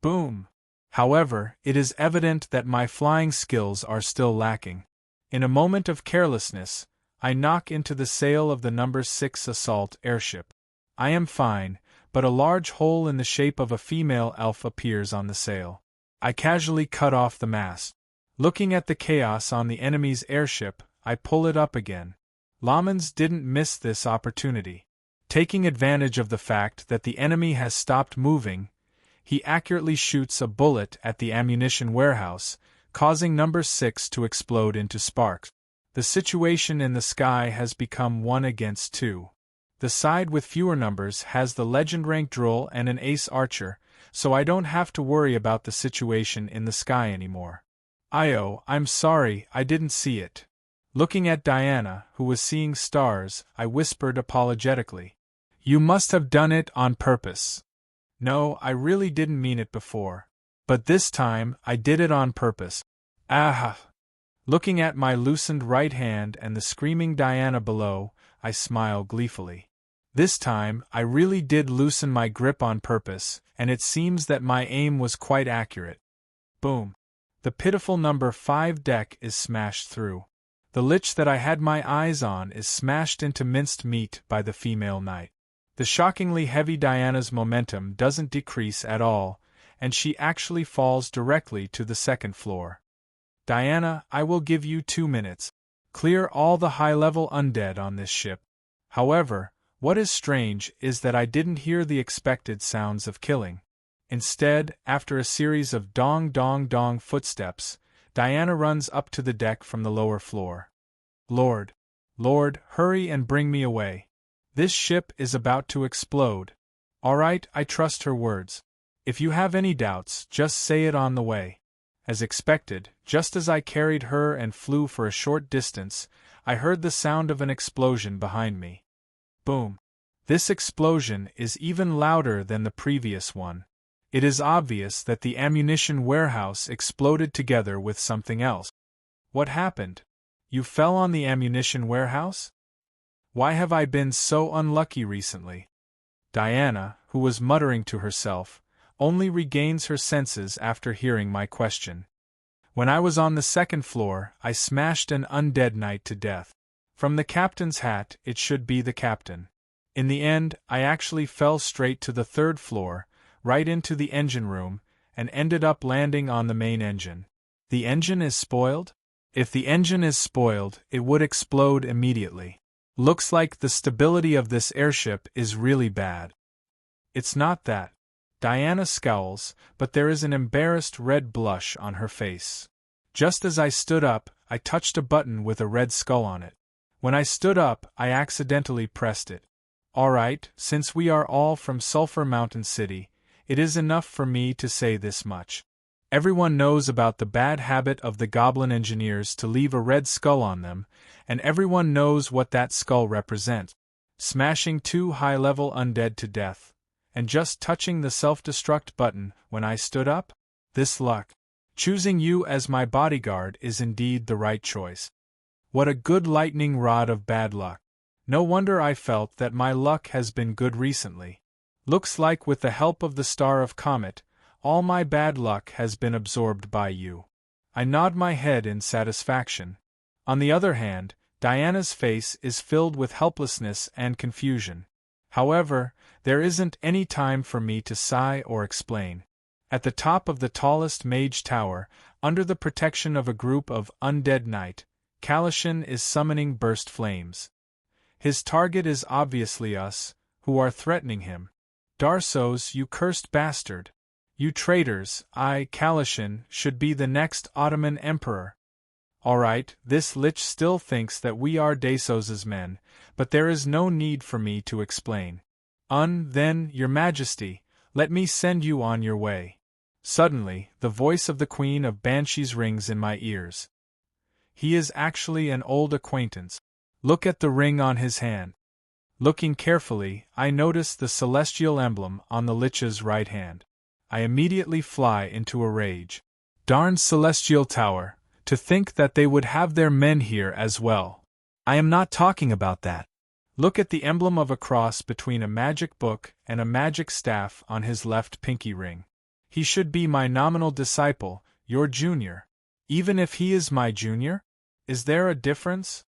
Boom! However, it is evident that my flying skills are still lacking. In a moment of carelessness, I knock into the sail of the No. 6 assault airship. I am fine, but a large hole in the shape of a female elf appears on the sail. I casually cut off the mast. Looking at the chaos on the enemy's airship, I pull it up again. Lamans didn't miss this opportunity. Taking advantage of the fact that the enemy has stopped moving, he accurately shoots a bullet at the ammunition warehouse, causing No. 6 to explode into sparks. The situation in the sky has become 1 against 2. The side with fewer numbers has the legend rank droll and an ace archer, so I don't have to worry about the situation in the sky anymore. I'm sorry, I didn't see it. Looking at Diana, who was seeing stars, I whispered apologetically. You must have done it on purpose. No, I really didn't mean it before. But this time, I did it on purpose. Ah! Looking at my loosened right hand and the screaming Diana below, I smile gleefully. This time, I really did loosen my grip on purpose, and it seems that my aim was quite accurate. Boom! The pitiful number 5 deck is smashed through. The Lich that I had my eyes on is smashed into minced meat by the female knight. The shockingly heavy Diana's momentum doesn't decrease at all, and she actually falls directly to the second floor. Diana, I will give you 2 minutes. Clear all the high-level undead on this ship. However, what is strange is that I didn't hear the expected sounds of killing. Instead, after a series of dong-dong-dong footsteps, Diana runs up to the deck from the lower floor. Lord, hurry and bring me away. This ship is about to explode. Alright, I trust her words. If you have any doubts, just say it on the way. As expected, just as I carried her and flew for a short distance, I heard the sound of an explosion behind me. Boom. This explosion is even louder than the previous one. It is obvious that the ammunition warehouse exploded together with something else. What happened? You fell on the ammunition warehouse? Why have I been so unlucky recently? Diana, who was muttering to herself, only regains her senses after hearing my question. When I was on the second floor, I smashed an undead knight to death. From the captain's hat, it should be the captain. In the end, I actually fell straight to the third floor, right into the engine room, and ended up landing on the main engine. The engine is spoiled? If the engine is spoiled, it would explode immediately. Looks like the stability of this airship is really bad. It's not that. Diana scowls, but there is an embarrassed red blush on her face. Just as I stood up, I touched a button with a red skull on it. When I stood up, I accidentally pressed it. Alright, since we are all from Sulphur Mountain City, it is enough for me to say this much. Everyone knows about the bad habit of the goblin engineers to leave a red skull on them, and everyone knows what that skull represents. Smashing 2 high-level undead to death, and just touching the self-destruct button when I stood up? This luck. Choosing you as my bodyguard is indeed the right choice. What a good lightning rod of bad luck. No wonder I felt that my luck has been good recently. Looks like with the help of the Star of Comet, all my bad luck has been absorbed by you. I nod my head in satisfaction. On the other hand, Diana's face is filled with helplessness and confusion. However, there isn't any time for me to sigh or explain. At the top of the tallest mage tower, under the protection of a group of undead knight, Kalashin is summoning burst flames. His target is obviously us, who are threatening him. Darsos, you cursed bastard! You traitors, I, Kalashin, should be the next Ottoman emperor. Alright, this Lich still thinks that we are Dasos's men, but there is no need for me to explain. Then, your majesty, let me send you on your way. Suddenly, the voice of the Queen of Banshees rings in my ears. He is actually an old acquaintance. Look at the ring on his hand. Looking carefully, I notice the celestial emblem on the Lich's right hand. I immediately fly into a rage. Darn celestial tower, to think that they would have their men here as well. I am not talking about that. Look at the emblem of a cross between a magic book and a magic staff on his left pinky ring. He should be my nominal disciple, your junior. Even if he is my junior? Is there a difference?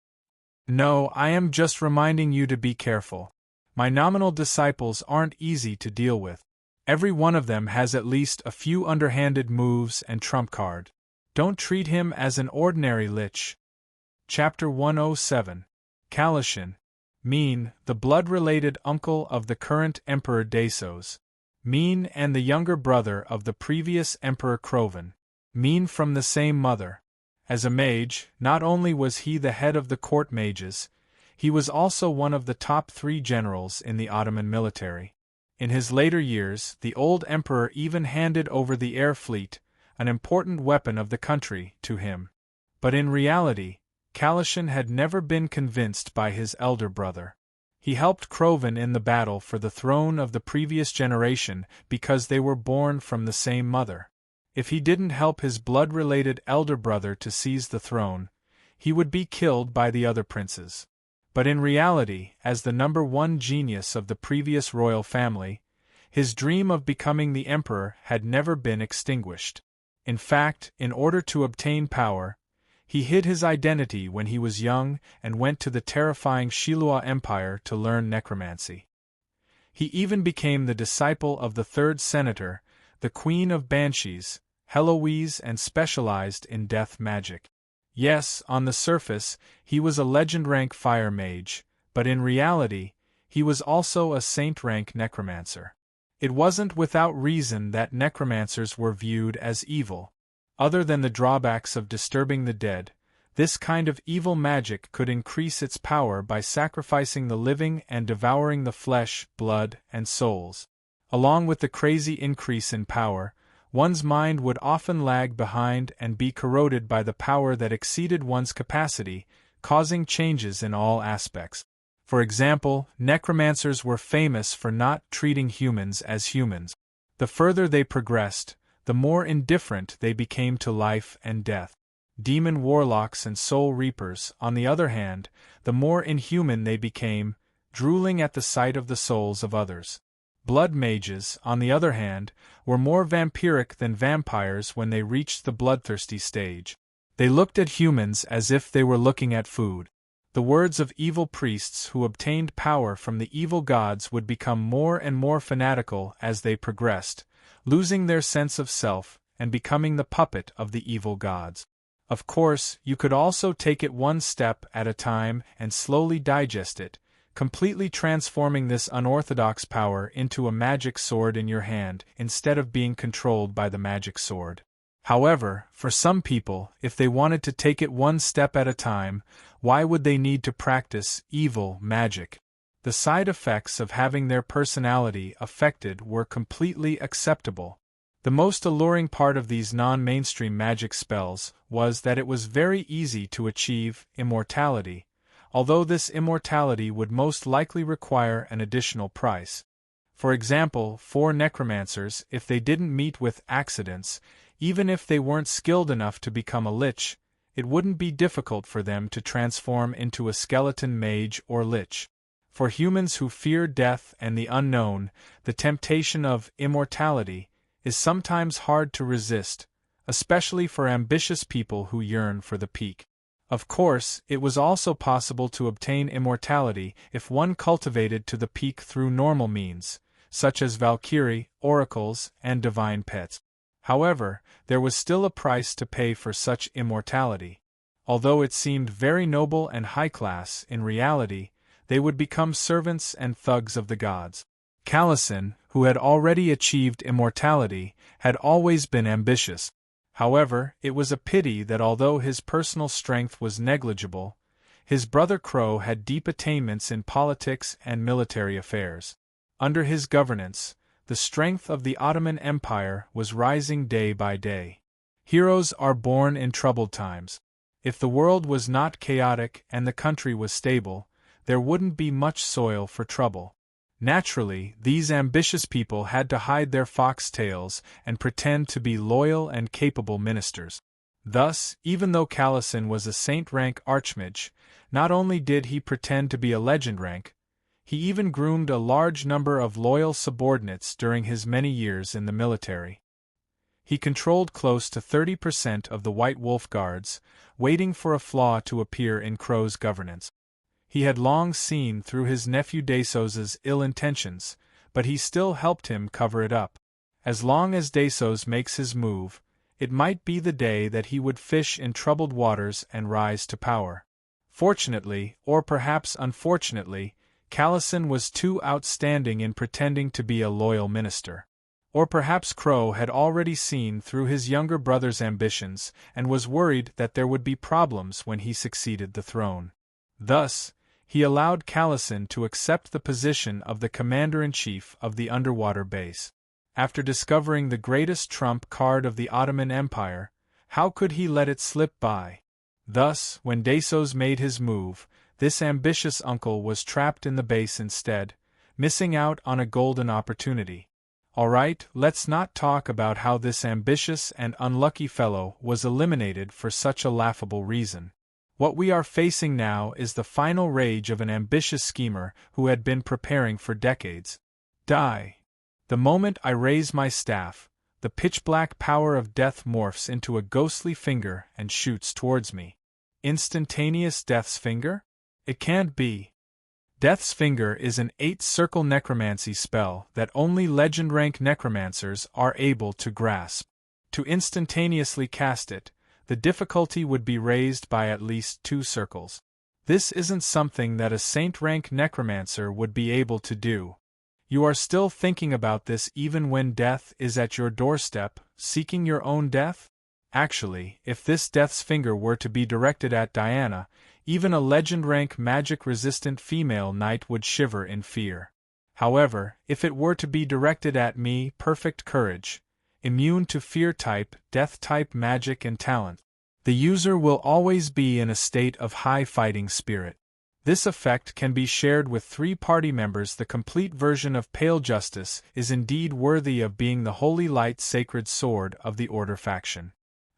No, I am just reminding you to be careful. My nominal disciples aren't easy to deal with. Every one of them has at least a few underhanded moves and trump card. Don't treat him as an ordinary Lich. Chapter 107. Kalashin. Mean, the blood-related uncle of the current Emperor Dasos. Mean and the younger brother of the previous Emperor Krovan. Mean from the same mother. As a mage, not only was he the head of the court mages, he was also one of the top 3 generals in the Ottoman military. In his later years, the old emperor even handed over the air fleet, an important weapon of the country, to him. But in reality, Kalashin had never been convinced by his elder brother. He helped Krovan in the battle for the throne of the previous generation because they were born from the same mother. If he didn't help his blood-related elder brother to seize the throne, he would be killed by the other princes. But in reality, as the number 1 genius of the previous royal family, his dream of becoming the emperor had never been extinguished. In fact, in order to obtain power, he hid his identity when he was young and went to the terrifying Shilua Empire to learn necromancy. He even became the disciple of the third senator, the Queen of Banshees, Heloise, and specialized in death magic. Yes, on the surface, he was a legend-rank fire mage, but in reality, he was also a saint-rank necromancer. It wasn't without reason that necromancers were viewed as evil. Other than the drawbacks of disturbing the dead, this kind of evil magic could increase its power by sacrificing the living and devouring the flesh, blood, and souls. Along with the crazy increase in power, one's mind would often lag behind and be corroded by the power that exceeded one's capacity, causing changes in all aspects. For example, necromancers were famous for not treating humans as humans. The further they progressed, the more indifferent they became to life and death. Demon warlocks and soul reapers, on the other hand, the more inhuman they became, drooling at the sight of the souls of others. Blood mages, on the other hand, were more vampiric than vampires when they reached the bloodthirsty stage. They looked at humans as if they were looking at food. The words of evil priests who obtained power from the evil gods would become more and more fanatical as they progressed, losing their sense of self and becoming the puppet of the evil gods. Of course, you could also take it one step at a time and slowly digest it, completely transforming this unorthodox power into a magic sword in your hand instead of being controlled by the magic sword. However, for some people, if they wanted to take it one step at a time, why would they need to practice evil magic? The side effects of having their personality affected were completely acceptable. The most alluring part of these non-mainstream magic spells was that it was very easy to achieve immortality, although this immortality would most likely require an additional price. For example, for necromancers, if they didn't meet with accidents, even if they weren't skilled enough to become a lich, it wouldn't be difficult for them to transform into a skeleton mage or lich. For humans who fear death and the unknown, the temptation of immortality is sometimes hard to resist, especially for ambitious people who yearn for the peak. Of course, it was also possible to obtain immortality if one cultivated to the peak through normal means, such as Valkyrie, oracles, and divine pets. However, there was still a price to pay for such immortality. Although it seemed very noble and high-class, in reality, they would become servants and thugs of the gods. Callison, who had already achieved immortality, had always been ambitious. However, it was a pity that although his personal strength was negligible, his brother Crow had deep attainments in politics and military affairs. Under his governance, the strength of the Ottoman Empire was rising day by day. Heroes are born in troubled times. If the world was not chaotic and the country was stable, there wouldn't be much soil for trouble. Naturally, these ambitious people had to hide their foxtails and pretend to be loyal and capable ministers. Thus, even though Callison was a saint-rank archmage, not only did he pretend to be a legend rank, he even groomed a large number of loyal subordinates during his many years in the military. He controlled close to 30% of the White Wolf Guards, waiting for a flaw to appear in Crow's governance. He had long seen through his nephew Desos' ill intentions, but he still helped him cover it up. As long as Desos makes his move, it might be the day that he would fish in troubled waters and rise to power. Fortunately, or perhaps unfortunately, Callison was too outstanding in pretending to be a loyal minister. Or perhaps Crow had already seen through his younger brother's ambitions and was worried that there would be problems when he succeeded the throne. Thus, he allowed Callison to accept the position of the commander-in-chief of the underwater base. After discovering the greatest trump card of the Ottoman Empire, how could he let it slip by? Thus, when Desos made his move, this ambitious uncle was trapped in the base instead, missing out on a golden opportunity. Alright, let's not talk about how this ambitious and unlucky fellow was eliminated for such a laughable reason. What we are facing now is the final rage of an ambitious schemer who had been preparing for decades. Die. The moment I raise my staff, the pitch-black power of death morphs into a ghostly finger and shoots towards me. Instantaneous Death's Finger? It can't be. Death's Finger is an 8-circle necromancy spell that only legend-rank necromancers are able to grasp. To instantaneously cast it, the difficulty would be raised by at least 2 circles. This isn't something that a saint-rank necromancer would be able to do. You are still thinking about this even when death is at your doorstep, seeking your own death? Actually, if this Death's Finger were to be directed at Diana, even a legend-rank magic-resistant female knight would shiver in fear. However, if it were to be directed at me, perfect courage, immune to fear-type, death-type magic and talent, the user will always be in a state of high fighting spirit. This effect can be shared with 3 party members. The complete version of Pale Justice is indeed worthy of being the Holy Light Sacred Sword of the Order faction.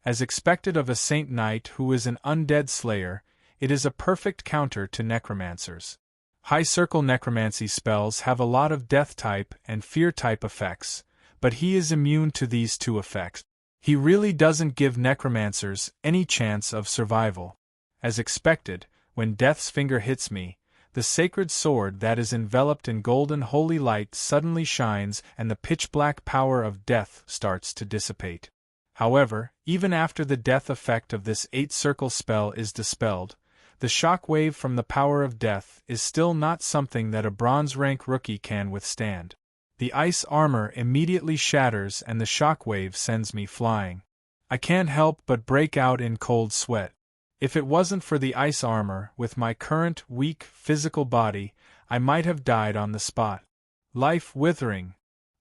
As expected of a Saint Knight who is an undead slayer, it is a perfect counter to necromancers. High-circle necromancy spells have a lot of death-type and fear-type effects, but he is immune to these 2 effects. He really doesn't give necromancers any chance of survival. As expected, when Death's Finger hits me, the sacred sword that is enveloped in golden holy light suddenly shines and the pitch-black power of death starts to dissipate. However, even after the death effect of this 8-circle spell is dispelled, the shockwave from the power of death is still not something that a bronze-rank rookie can withstand. The ice armor immediately shatters and the shockwave sends me flying. I can't help but break out in cold sweat. If it wasn't for the ice armor, with my current, weak, physical body, I might have died on the spot. Life withering.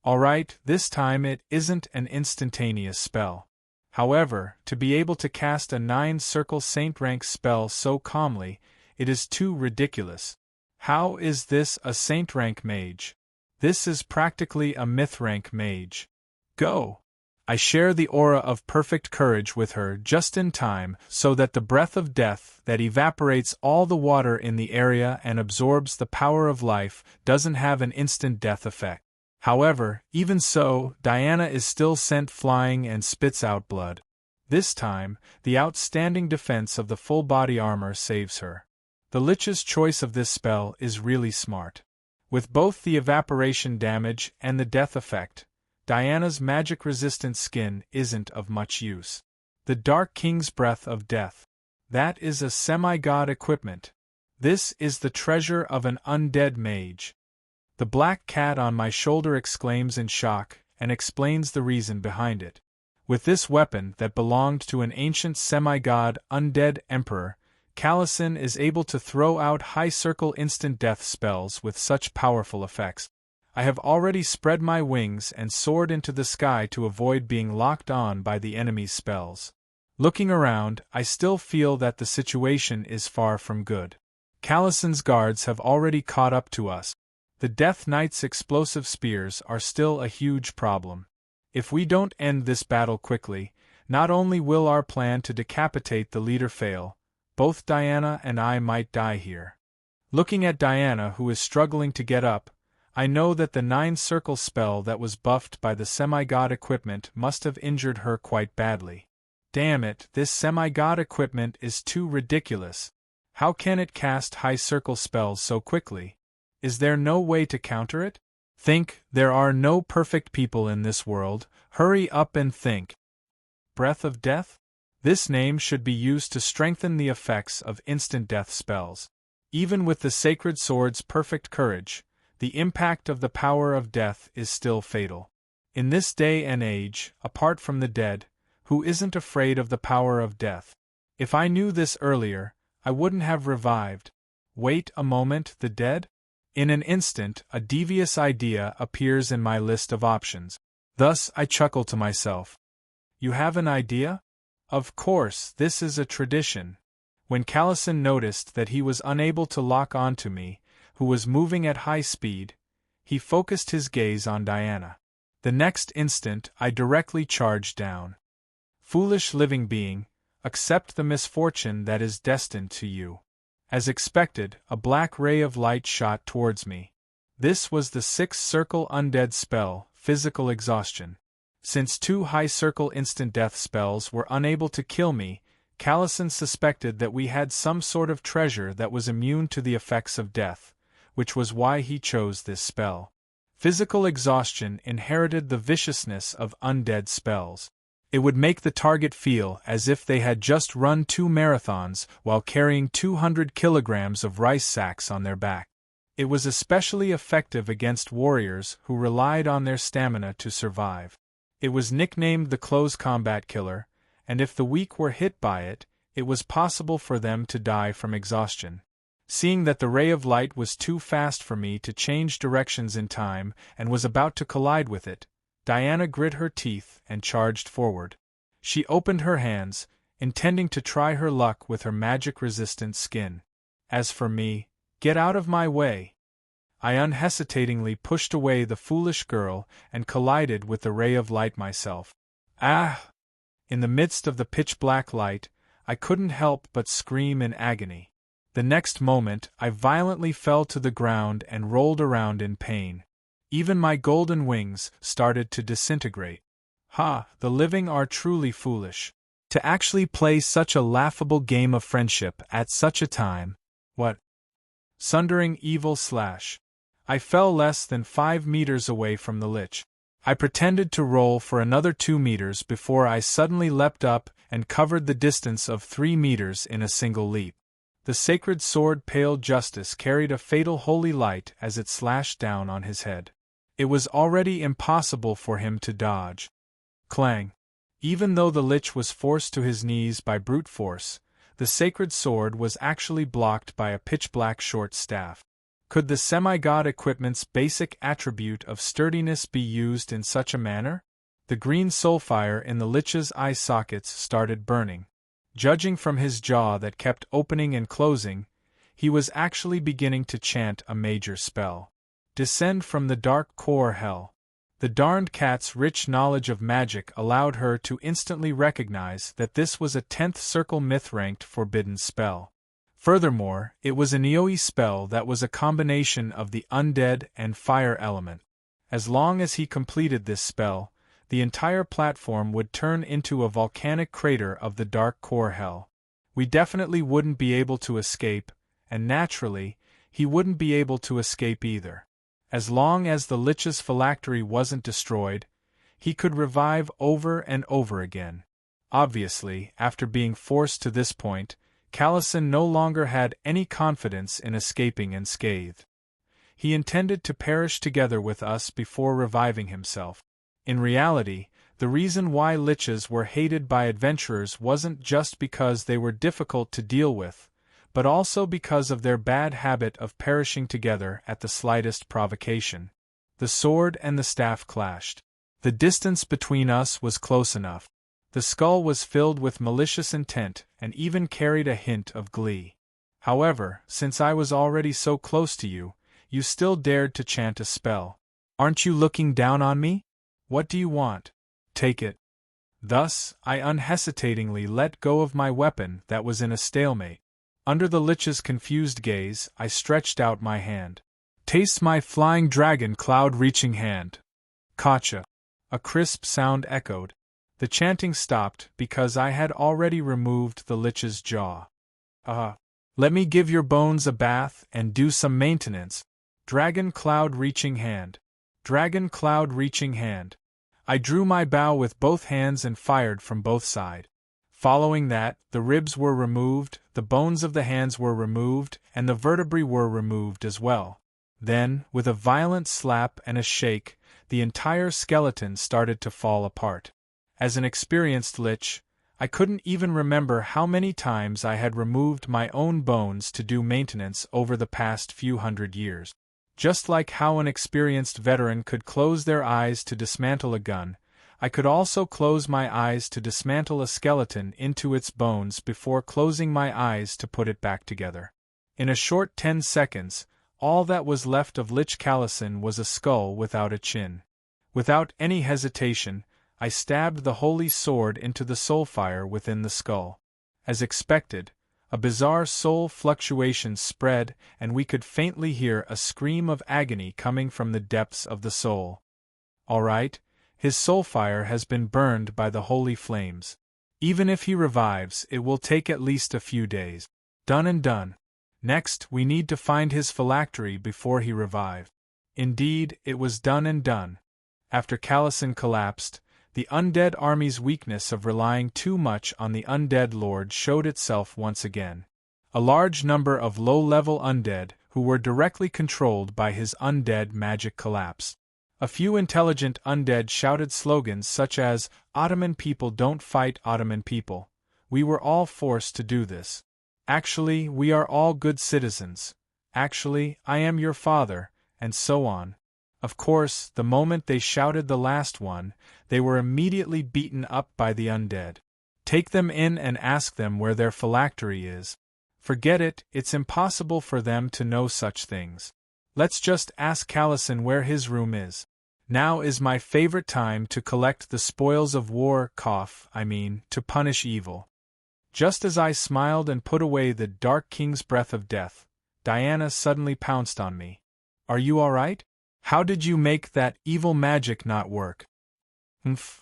Alright, this time it isn't an instantaneous spell. However, to be able to cast a 9-circle saint-rank spell so calmly, it is too ridiculous. How is this a saint-rank mage? This is practically a myth-rank mage. Go! I share the aura of perfect courage with her just in time so that the breath of death that evaporates all the water in the area and absorbs the power of life doesn't have an instant death effect. However, even so, Diana is still sent flying and spits out blood. This time, the outstanding defense of the full body armor saves her. The Lich's choice of this spell is really smart. With both the evaporation damage and the death effect, Diana's magic-resistant skin isn't of much use. The Dark King's Breath of Death. That is a semi-god equipment. This is the treasure of an undead mage. The black cat on my shoulder exclaims in shock and explains the reason behind it. With this weapon that belonged to an ancient semi-god undead emperor, Callison is able to throw out high-circle instant death spells with such powerful effects. I have already spread my wings and soared into the sky to avoid being locked on by the enemy's spells. Looking around, I still feel that the situation is far from good. Callison's guards have already caught up to us. The Death Knight's explosive spears are still a huge problem. If we don't end this battle quickly, not only will our plan to decapitate the leader fail, both Diana and I might die here. Looking at Diana, who is struggling to get up, I know that the 9-circle spell that was buffed by the semi-god equipment must have injured her quite badly. Damn it, this semi-god equipment is too ridiculous. How can it cast high-circle spells so quickly? Is there no way to counter it? Think, there are no perfect people in this world, hurry up and think. Breath of Death? This name should be used to strengthen the effects of instant death spells. Even with the Sacred Sword's perfect courage, the impact of the power of death is still fatal. In this day and age, apart from the dead, who isn't afraid of the power of death? If I knew this earlier, I wouldn't have revived. Wait a moment, the dead? In an instant, a devious idea appears in my list of options. Thus, I chuckle to myself. You have an idea? Of course, this is a tradition. When Callison noticed that he was unable to lock onto me, who was moving at high speed, he focused his gaze on Diana. The next instant, I directly charged down. Foolish living being, accept the misfortune that is destined to you. As expected, a black ray of light shot towards me. This was the 6-circle undead spell, Physical Exhaustion. Since 2 high-circle instant death spells were unable to kill me, Callison suspected that we had some sort of treasure that was immune to the effects of death, which was why he chose this spell. Physical exhaustion inherited the viciousness of undead spells. It would make the target feel as if they had just run 2 marathons while carrying 200 kilograms of rice sacks on their back. It was especially effective against warriors who relied on their stamina to survive. It was nicknamed the close combat killer, and if the weak were hit by it, it was possible for them to die from exhaustion. Seeing that the ray of light was too fast for me to change directions in time and was about to collide with it, Diana grit her teeth and charged forward. She opened her hands, intending to try her luck with her magic-resistant skin. As for me, get out of my way! I unhesitatingly pushed away the foolish girl and collided with the ray of light myself. Ah! In the midst of the pitch-black light, I couldn't help but scream in agony. The next moment, I violently fell to the ground and rolled around in pain. Even my golden wings started to disintegrate. Ha! The living are truly foolish. To actually play such a laughable game of friendship at such a time. What? Sundering evil slash. I fell less than 5 meters away from the Lich. I pretended to roll for another 2 meters before I suddenly leapt up and covered the distance of 3 meters in a single leap. The sacred sword Pale Justice carried a fatal holy light as it slashed down on his head. It was already impossible for him to dodge. Clang! Even though the Lich was forced to his knees by brute force, the sacred sword was actually blocked by a pitch-black short staff. Could the semi-god equipment's basic attribute of sturdiness be used in such a manner? The green soulfire in the Lich's eye sockets started burning. Judging from his jaw that kept opening and closing, he was actually beginning to chant a major spell. Descend from the dark core hell. The darned cat's rich knowledge of magic allowed her to instantly recognize that this was a 10th circle myth-ranked forbidden spell. Furthermore, it was an AoE spell that was a combination of the undead and fire element. As long as he completed this spell, the entire platform would turn into a volcanic crater of the dark core hell. We definitely wouldn't be able to escape, and naturally, he wouldn't be able to escape either. As long as the Lich's phylactery wasn't destroyed, he could revive over and over again. Obviously, after being forced to this point, Callison no longer had any confidence in escaping unscathed. He intended to perish together with us before reviving himself. In reality, the reason why Liches were hated by adventurers wasn't just because they were difficult to deal with, but also because of their bad habit of perishing together at the slightest provocation. The sword and the staff clashed. The distance between us was close enough. The skull was filled with malicious intent and even carried a hint of glee. However, since I was already so close to you, you still dared to chant a spell. Aren't you looking down on me? What do you want? Take it. Thus, I unhesitatingly let go of my weapon that was in a stalemate. Under the Lich's confused gaze, I stretched out my hand. Taste my flying dragon cloud-reaching hand. Gotcha. A crisp sound echoed. The chanting stopped because I had already removed the Lich's jaw. Let me give your bones a bath and do some maintenance. Dragon cloud-reaching hand. Dragon cloud-reaching hand. I drew my bow with both hands and fired from both sides. Following that, the ribs were removed, the bones of the hands were removed, and the vertebrae were removed as well. Then, with a violent slap and a shake, the entire skeleton started to fall apart. As an experienced Lich, I couldn't even remember how many times I had removed my own bones to do maintenance over the past few hundred years. Just like how an experienced veteran could close their eyes to dismantle a gun, I could also close my eyes to dismantle a skeleton into its bones before closing my eyes to put it back together. In a short 10 seconds, all that was left of Lich Callison was a skull without a chin. Without any hesitation, I stabbed the holy sword into the soulfire within the skull. As expected, a bizarre soul fluctuation spread, and we could faintly hear a scream of agony coming from the depths of the soul. All right, His soul fire has been burned by the holy flames. Even if he revives, it will take at least a few days. Done and done. Next, we need to find his phylactery before he revive. Indeed, it was done and done. After Callison collapsed, the undead army's weakness of relying too much on the undead lord showed itself once again. A large number of low-level undead, who were directly controlled by his undead magic collapsed. A few intelligent undead shouted slogans such as, "Ottoman people don't fight Ottoman people. We were all forced to do this. Actually, we are all good citizens. Actually, I am your father," and so on. Of course, the moment they shouted the last one, they were immediately beaten up by the undead. Take them in and ask them where their phylactery is. Forget it, it's impossible for them to know such things. Let's just ask Callison where his room is. Now is my favorite time to collect the spoils of war, to punish evil. Just as I smiled and put away the Dark King's breath of death, Diana suddenly pounced on me. Are you all right? How did you make that evil magic not work?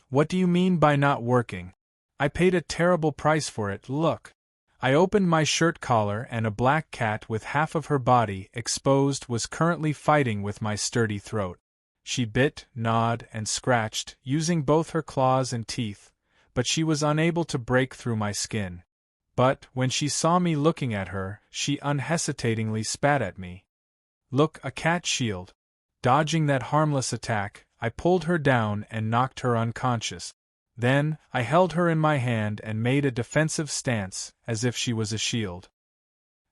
What do you mean by not working? I paid a terrible price for it, look. I opened my shirt collar and a black cat with half of her body exposed was currently fighting with my sturdy throat. She bit, gnawed, and scratched, using both her claws and teeth, but she was unable to break through my skin. But, when she saw me looking at her, she unhesitatingly spat at me. Look, a cat shield. Dodging that harmless attack, I pulled her down and knocked her unconscious. Then, I held her in my hand and made a defensive stance, as if she was a shield.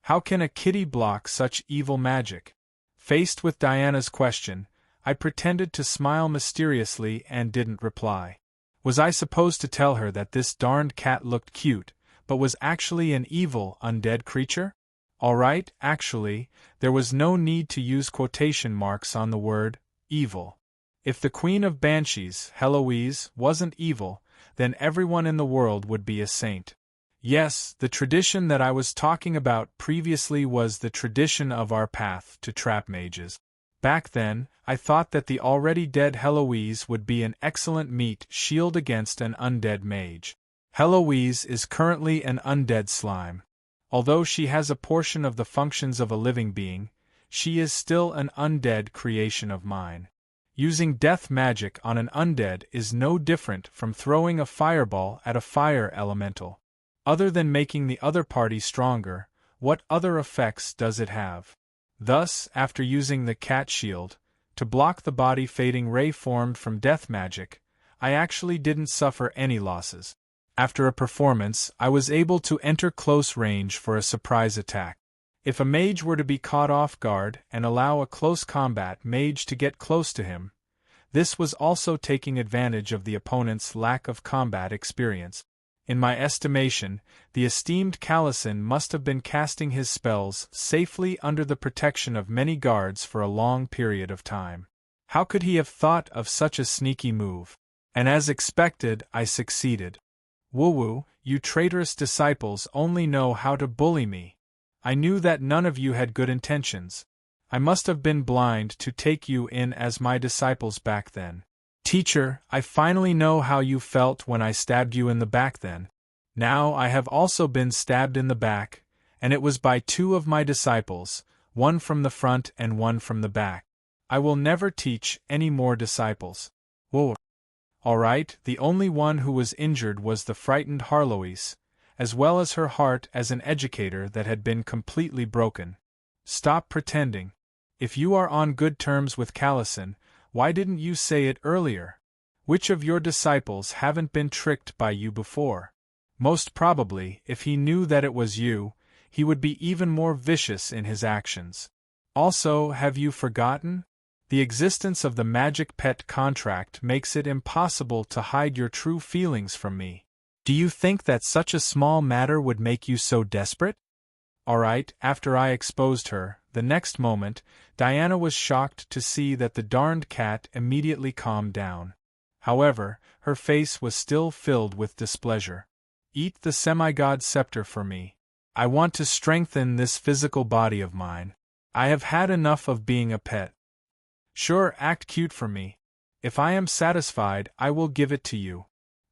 How can a kitty block such evil magic? Faced with Diana's question, I pretended to smile mysteriously and didn't reply. Was I supposed to tell her that this darned cat looked cute, but was actually an evil, undead creature? All right, actually, there was no need to use quotation marks on the word evil. If the Queen of Banshees, Heloise, wasn't evil, then everyone in the world would be a saint. Yes, the tradition that I was talking about previously was the tradition of our path to trap mages. Back then, I thought that the already dead Heloise would be an excellent meat shield against an undead mage. Heloise is currently an undead slime. Although she has a portion of the functions of a living being, she is still an undead creation of mine. Using death magic on an undead is no different from throwing a fireball at a fire elemental. Other than making the other party stronger, what other effects does it have? Thus, after using the cat shield, to block the body fading ray formed from death magic, I actually didn't suffer any losses. After a performance, I was able to enter close range for a surprise attack. If a mage were to be caught off guard and allow a close combat mage to get close to him, this was also taking advantage of the opponent's lack of combat experience. In my estimation, the esteemed Callison must have been casting his spells safely under the protection of many guards for a long period of time. How could he have thought of such a sneaky move? And as expected, I succeeded. Woo-woo, you traitorous disciples only know how to bully me. I knew that none of you had good intentions. I must have been blind to take you in as my disciples back then. Teacher, I finally know how you felt when I stabbed you in the back then. Now I have also been stabbed in the back, and it was by two of my disciples, one from the front and one from the back. I will never teach any more disciples. Whoa. All right, the only one who was injured was the frightened Heloise, as well as her heart as an educator that had been completely broken. Stop pretending. If you are on good terms with Callison, why didn't you say it earlier? Which of your disciples haven't been tricked by you before? Most probably, if he knew that it was you, he would be even more vicious in his actions. Also, have you forgotten? The existence of the magic pet contract makes it impossible to hide your true feelings from me. Do you think that such a small matter would make you so desperate? All right, after I exposed her, the next moment, Diana was shocked to see that the darned cat immediately calmed down. However, her face was still filled with displeasure. Eat the semi-god scepter for me. I want to strengthen this physical body of mine. I have had enough of being a pet. Sure, act cute for me. If I am satisfied, I will give it to you."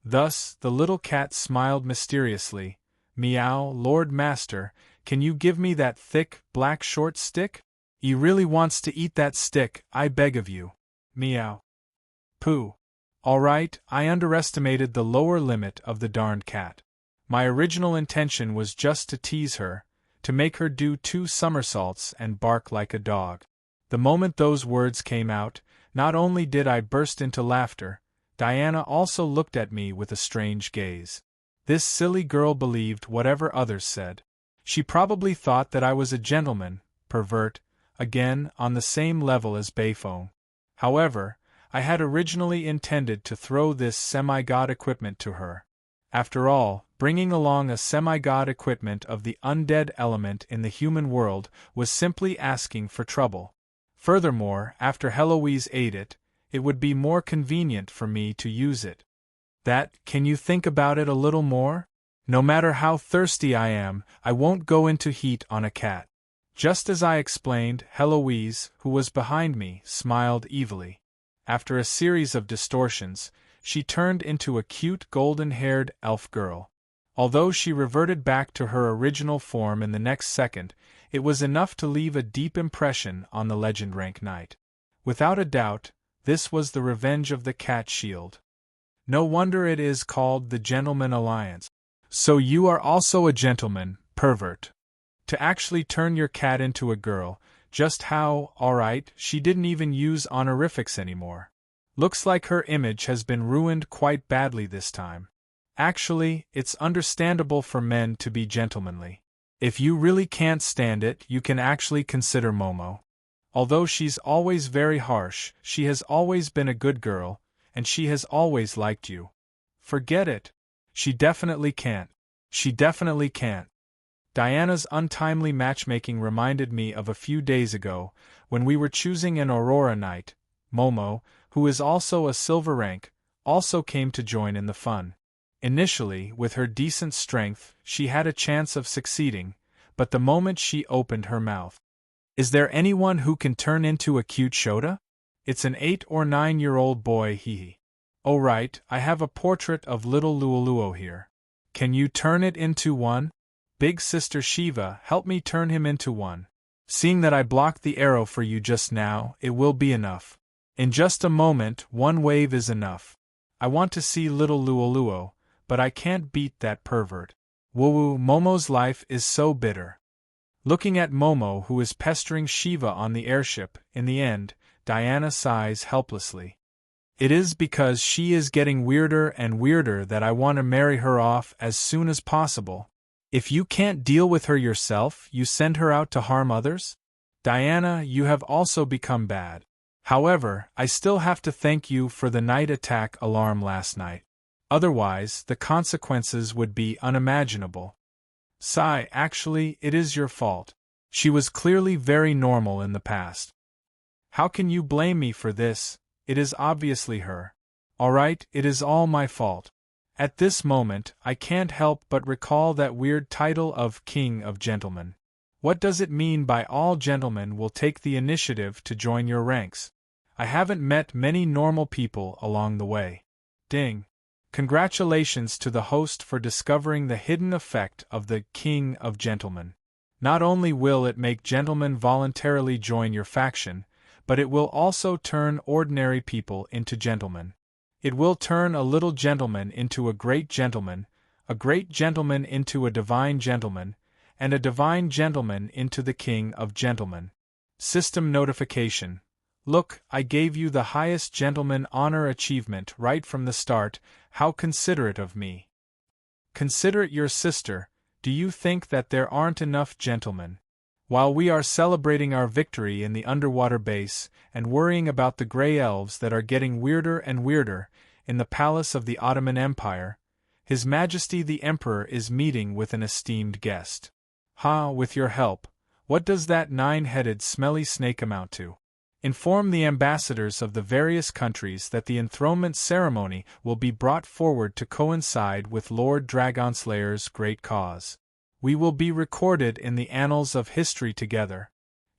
Thus, the little cat smiled mysteriously. "Meow, Lord Master, can you give me that thick, black short stick? He really wants to eat that stick, I beg of you." Meow. Pooh. All right, I underestimated the lower limit of the darned cat. My original intention was just to tease her, to make her do 2 somersaults and bark like a dog. The moment those words came out, not only did I burst into laughter, Diana also looked at me with a strange gaze. This silly girl believed whatever others said. She probably thought that I was a gentleman, pervert, again, on the same level as Bayphone. However, I had originally intended to throw this semi-god equipment to her. After all, bringing along a semi-god equipment of the undead element in the human world was simply asking for trouble. Furthermore, after Heloise ate it, it would be more convenient for me to use it. Can you think about it a little more? No matter how thirsty I am, I won't go into heat on a cat. Just as I explained, Heloise, who was behind me, smiled evilly. After a series of distortions, she turned into a cute golden-haired elf girl. Although she reverted back to her original form in the next second, it was enough to leave a deep impression on the legend rank knight. Without a doubt, this was the revenge of the cat shield. No wonder it is called the Gentleman Alliance. So you are also a gentleman, pervert. To actually turn your cat into a girl, just how, alright, she didn't even use honorifics anymore. Looks like her image has been ruined quite badly this time. Actually, it's understandable for men to be gentlemanly. If you really can't stand it, you can actually consider Momo. Although she's always very harsh, she has always been a good girl, and she has always liked you. Forget it. She definitely can't. She definitely can't. Diana's untimely matchmaking reminded me of a few days ago, when we were choosing an Aurora knight. Momo, who is also a silver rank, also came to join in the fun. Initially, with her decent strength, she had a chance of succeeding, but the moment she opened her mouth. Is there anyone who can turn into a cute Shota? It's an 8 or 9-year-old boy, hee. Oh right, I have a portrait of little Luoluo here. Can you turn it into one? Big Sister Shiva, help me turn him into one. Seeing that I blocked the arrow for you just now, it will be enough. In just a moment, one wave is enough. I want to see little Luoluo, but I can't beat that pervert. Woo-woo, Momo's life is so bitter. Looking at Momo, who is pestering Shiva on the airship, in the end, Diana sighs helplessly. It is because she is getting weirder and weirder that I want to marry her off as soon as possible. If you can't deal with her yourself, you send her out to harm others? Diana, you have also become bad. However, I still have to thank you for the night attack alarm last night. Otherwise, the consequences would be unimaginable. Sigh, actually, it is your fault. She was clearly very normal in the past. How can you blame me for this? It is obviously her. Alright, it is all my fault. At this moment, I can't help but recall that weird title of King of Gentlemen. What does it mean by all gentlemen will take the initiative to join your ranks? I haven't met many normal people along the way. Ding. Congratulations to the host for discovering the hidden effect of the King of Gentlemen. Not only will it make gentlemen voluntarily join your faction, but it will also turn ordinary people into gentlemen. It will turn a little gentleman into a great gentleman into a divine gentleman, and a divine gentleman into the King of Gentlemen. System notification. Look, I gave you the highest gentleman honor achievement right from the start. How considerate of me. Considerate your sister, do you think that there aren't enough gentlemen? While we are celebrating our victory in the underwater base, and worrying about the grey elves that are getting weirder and weirder, in the palace of the Ottoman Empire, His Majesty the Emperor is meeting with an esteemed guest. With your help, what does that 9-headed smelly snake amount to? Inform the ambassadors of the various countries that the enthronement ceremony will be brought forward to coincide with Lord Dragonslayer's great cause. We will be recorded in the annals of history together.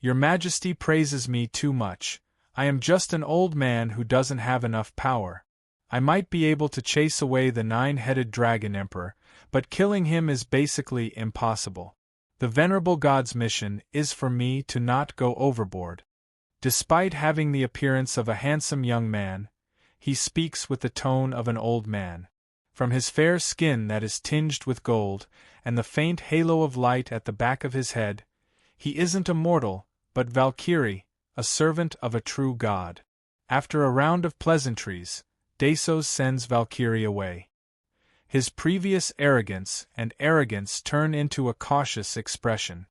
Your Majesty praises me too much. I am just an old man who doesn't have enough power. I might be able to chase away the 9-headed dragon emperor, but killing him is basically impossible. The venerable god's mission is for me to not go overboard. Despite having the appearance of a handsome young man, he speaks with the tone of an old man. From his fair skin that is tinged with gold, and the faint halo of light at the back of his head, he isn't a mortal, but Valkyrie, a servant of a true god. After a round of pleasantries, Dasos sends Valkyrie away. His previous arrogance turn into a cautious expression.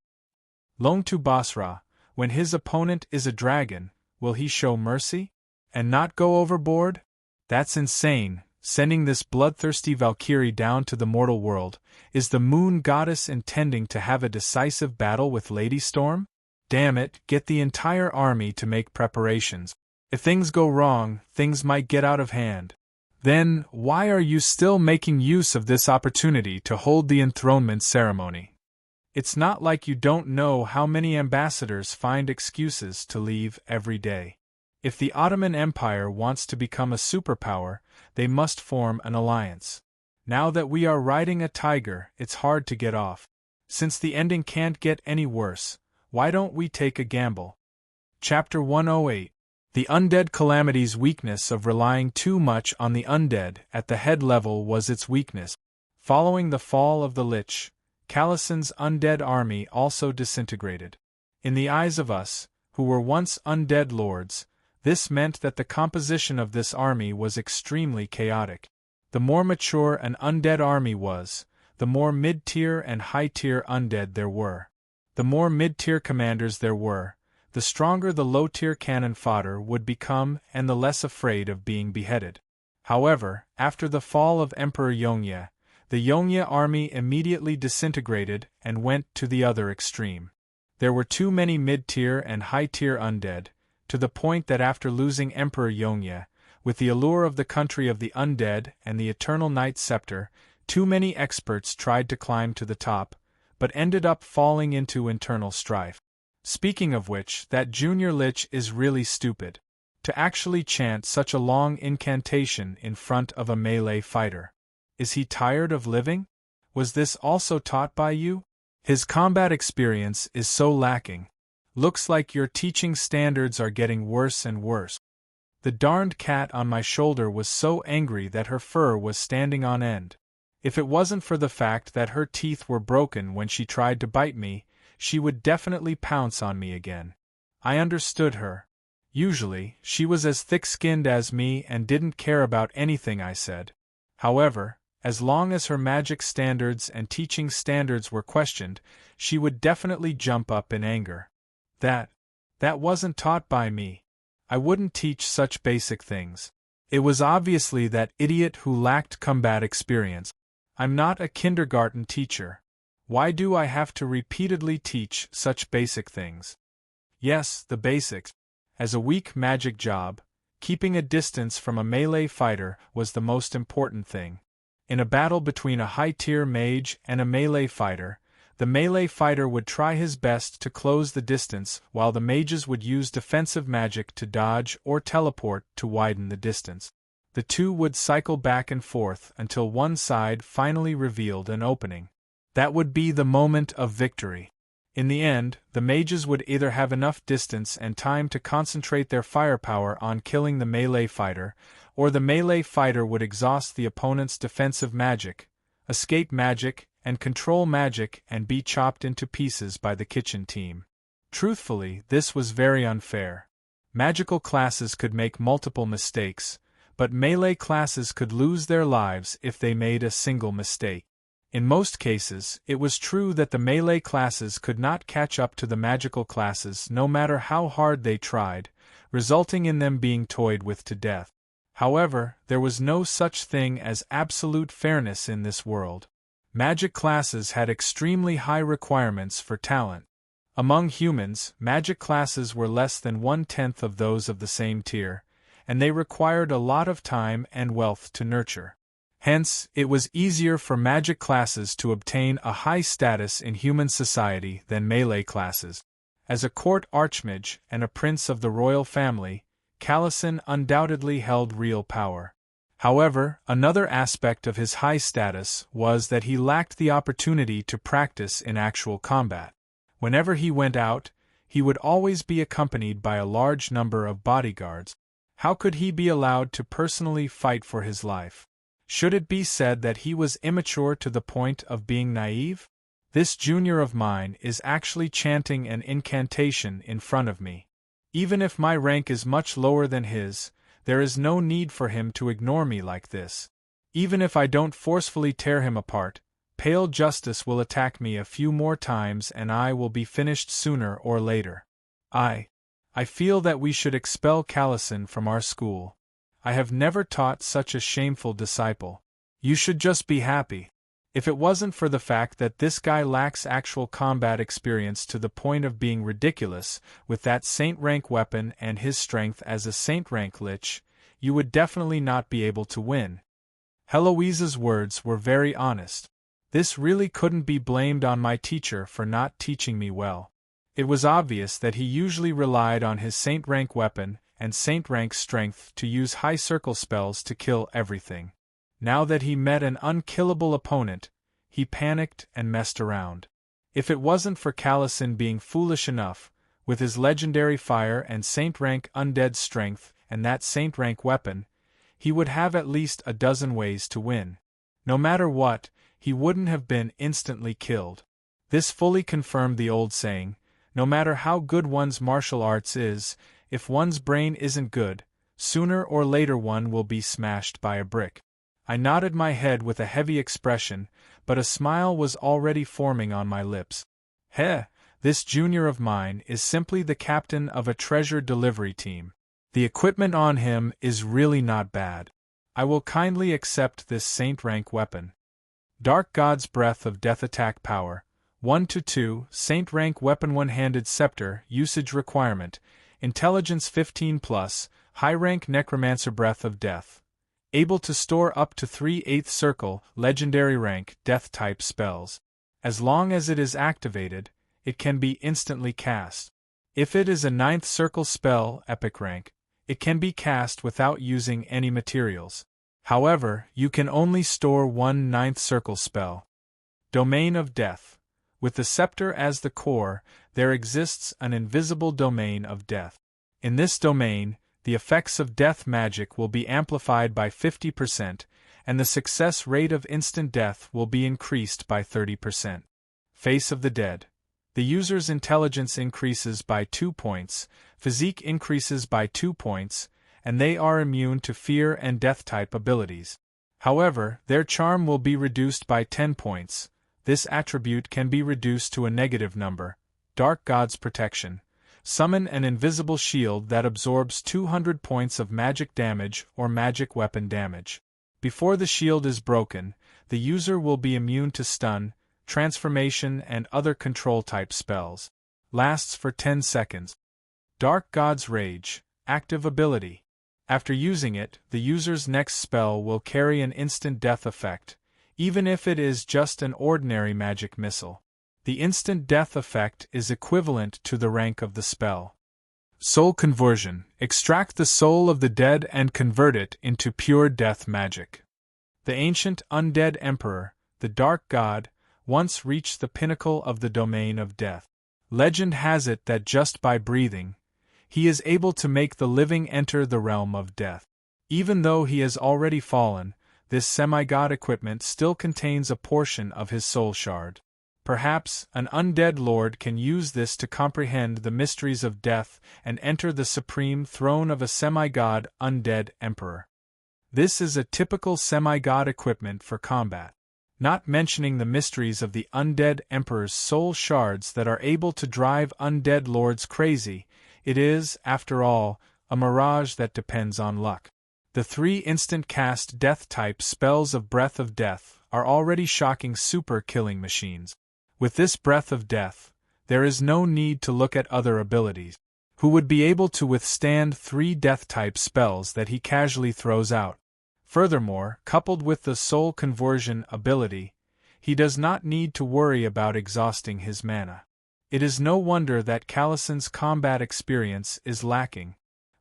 Lone to Basra, when his opponent is a dragon, will he show mercy? And not go overboard? That's insane. Sending this bloodthirsty Valkyrie down to the mortal world, is the moon goddess intending to have a decisive battle with Lady Storm? Damn it, get the entire army to make preparations. If things go wrong, things might get out of hand. Then, why are you still making use of this opportunity to hold the enthronement ceremony? It's not like you don't know how many ambassadors find excuses to leave every day. If the Ottoman Empire wants to become a superpower, they must form an alliance. Now that we are riding a tiger, it's hard to get off. Since the ending can't get any worse, why don't we take a gamble? Chapter 108. The Undead Calamity's weakness of relying too much on the undead at the head level was its weakness. Following the fall of the Lich, Calison's undead army also disintegrated. In the eyes of us, who were once undead lords, this meant that the composition of this army was extremely chaotic. The more mature an undead army was, the more mid-tier and high-tier undead there were. The more mid-tier commanders there were, the stronger the low-tier cannon fodder would become and the less afraid of being beheaded. However, after the fall of Emperor Yongye, the Yongye army immediately disintegrated and went to the other extreme. There were too many mid-tier and high-tier undead, to the point that after losing Emperor Yongye, with the allure of the country of the undead and the eternal night scepter, too many experts tried to climb to the top, but ended up falling into internal strife. Speaking of which, that junior Lich is really stupid. To actually chant such a long incantation in front of a melee fighter. Is he tired of living? Was this also taught by you? His combat experience is so lacking. Looks like your teaching standards are getting worse and worse. The darned cat on my shoulder was so angry that her fur was standing on end. If it wasn't for the fact that her teeth were broken when she tried to bite me, she would definitely pounce on me again. I understood her. Usually, she was as thick-skinned as me and didn't care about anything I said. However, as long as her magic standards and teaching standards were questioned, she would definitely jump up in anger. That wasn't taught by me. I wouldn't teach such basic things. It was obviously that idiot who lacked combat experience. I'm not a kindergarten teacher. Why do I have to repeatedly teach such basic things? Yes, the basics. As a weak magic job, keeping a distance from a melee fighter was the most important thing. In a battle between a high-tier mage and a melee fighter, the melee fighter would try his best to close the distance while the mages would use defensive magic to dodge or teleport to widen the distance. The two would cycle back and forth until one side finally revealed an opening. That would be the moment of victory. In the end, the mages would either have enough distance and time to concentrate their firepower on killing the melee fighter, or the melee fighter would exhaust the opponent's defensive magic, escape magic, and control magic and be chopped into pieces by the kitchen team. Truthfully, this was very unfair. Magical classes could make multiple mistakes, but melee classes could lose their lives if they made a single mistake. In most cases, it was true that the melee classes could not catch up to the magical classes no matter how hard they tried, resulting in them being toyed with to death. However, there was no such thing as absolute fairness in this world. Magic classes had extremely high requirements for talent. Among humans, magic classes were less than 1/10 of those of the same tier, and they required a lot of time and wealth to nurture. Hence, it was easier for magic classes to obtain a high status in human society than melee classes. As a court archmage and a prince of the royal family, Callison undoubtedly held real power. However, another aspect of his high status was that he lacked the opportunity to practice in actual combat. Whenever he went out, he would always be accompanied by a large number of bodyguards. How could he be allowed to personally fight for his life? Should it be said that he was immature to the point of being naive? This junior of mine is actually chanting an incantation in front of me. Even if my rank is much lower than his, there is no need for him to ignore me like this. Even if I don't forcefully tear him apart, pale justice will attack me a few more times and I will be finished sooner or later. I feel that we should expel Callison from our school. I have never taught such a shameful disciple. You should just be happy. If it wasn't for the fact that this guy lacks actual combat experience to the point of being ridiculous, with that saint-rank weapon and his strength as a saint-rank Lich, you would definitely not be able to win. Heloise's words were very honest. This really couldn't be blamed on my teacher for not teaching me well. It was obvious that he usually relied on his saint-rank weapon and saint-rank strength to use high-circle spells to kill everything. Now that he met an unkillable opponent, he panicked and messed around. If it wasn't for Callison being foolish enough, with his legendary fire and saint-rank undead strength and that saint-rank weapon, he would have at least a dozen ways to win. No matter what, he wouldn't have been instantly killed. This fully confirmed the old saying, no matter how good one's martial arts is, if one's brain isn't good, sooner or later one will be smashed by a brick. I nodded my head with a heavy expression, but a smile was already forming on my lips. This junior of mine is simply the captain of a treasure delivery team. The equipment on him is really not bad. I will kindly accept this saint-rank weapon. Dark God's Breath of Death Attack Power, 1-2, saint-rank weapon one-handed scepter, usage requirement, intelligence 15+, high-rank necromancer breath of death. Able to store up to 3/8 circle, legendary rank, death-type spells. As long as it is activated, it can be instantly cast. If it is a 9th circle spell, epic rank, it can be cast without using any materials. However, you can only store one 9th circle spell. Domain of Death. With the scepter as the core, there exists an invisible domain of death. In this domain, the effects of death magic will be amplified by 50%, and the success rate of instant death will be increased by 30%. Face of the Dead. The user's intelligence increases by 2 points, physique increases by 2 points, and they are immune to fear and death-type abilities. However, their charm will be reduced by 10 points. This attribute can be reduced to a negative number. Dark God's Protection. Summon an invisible shield that absorbs 200 points of magic damage or magic weapon damage. Before the shield is broken, the user will be immune to stun, transformation and other control-type spells. Lasts for 10 seconds. Dark God's Rage. Active ability. After using it, the user's next spell will carry an instant death effect, even if it is just an ordinary magic missile. The instant death effect is equivalent to the rank of the spell. Soul Conversion. Extract the soul of the dead and convert it into pure death magic. The ancient undead emperor, the Dark God, once reached the pinnacle of the domain of death. Legend has it that just by breathing, he is able to make the living enter the realm of death. Even though he has already fallen, this semi-god equipment still contains a portion of his soul shard. Perhaps an undead lord can use this to comprehend the mysteries of death and enter the supreme throne of a semi-god undead emperor. This is a typical semi-god equipment for combat. Not mentioning the mysteries of the undead emperor's soul shards that are able to drive undead lords crazy, it is, after all, a mirage that depends on luck. The 3 instant cast death-type spells of Breath of Death are already shocking super-killing machines. With this Breath of Death, there is no need to look at other abilities. Who would be able to withstand 3 death-type spells that he casually throws out? Furthermore, coupled with the soul conversion ability, he does not need to worry about exhausting his mana. It is no wonder that Callison's combat experience is lacking.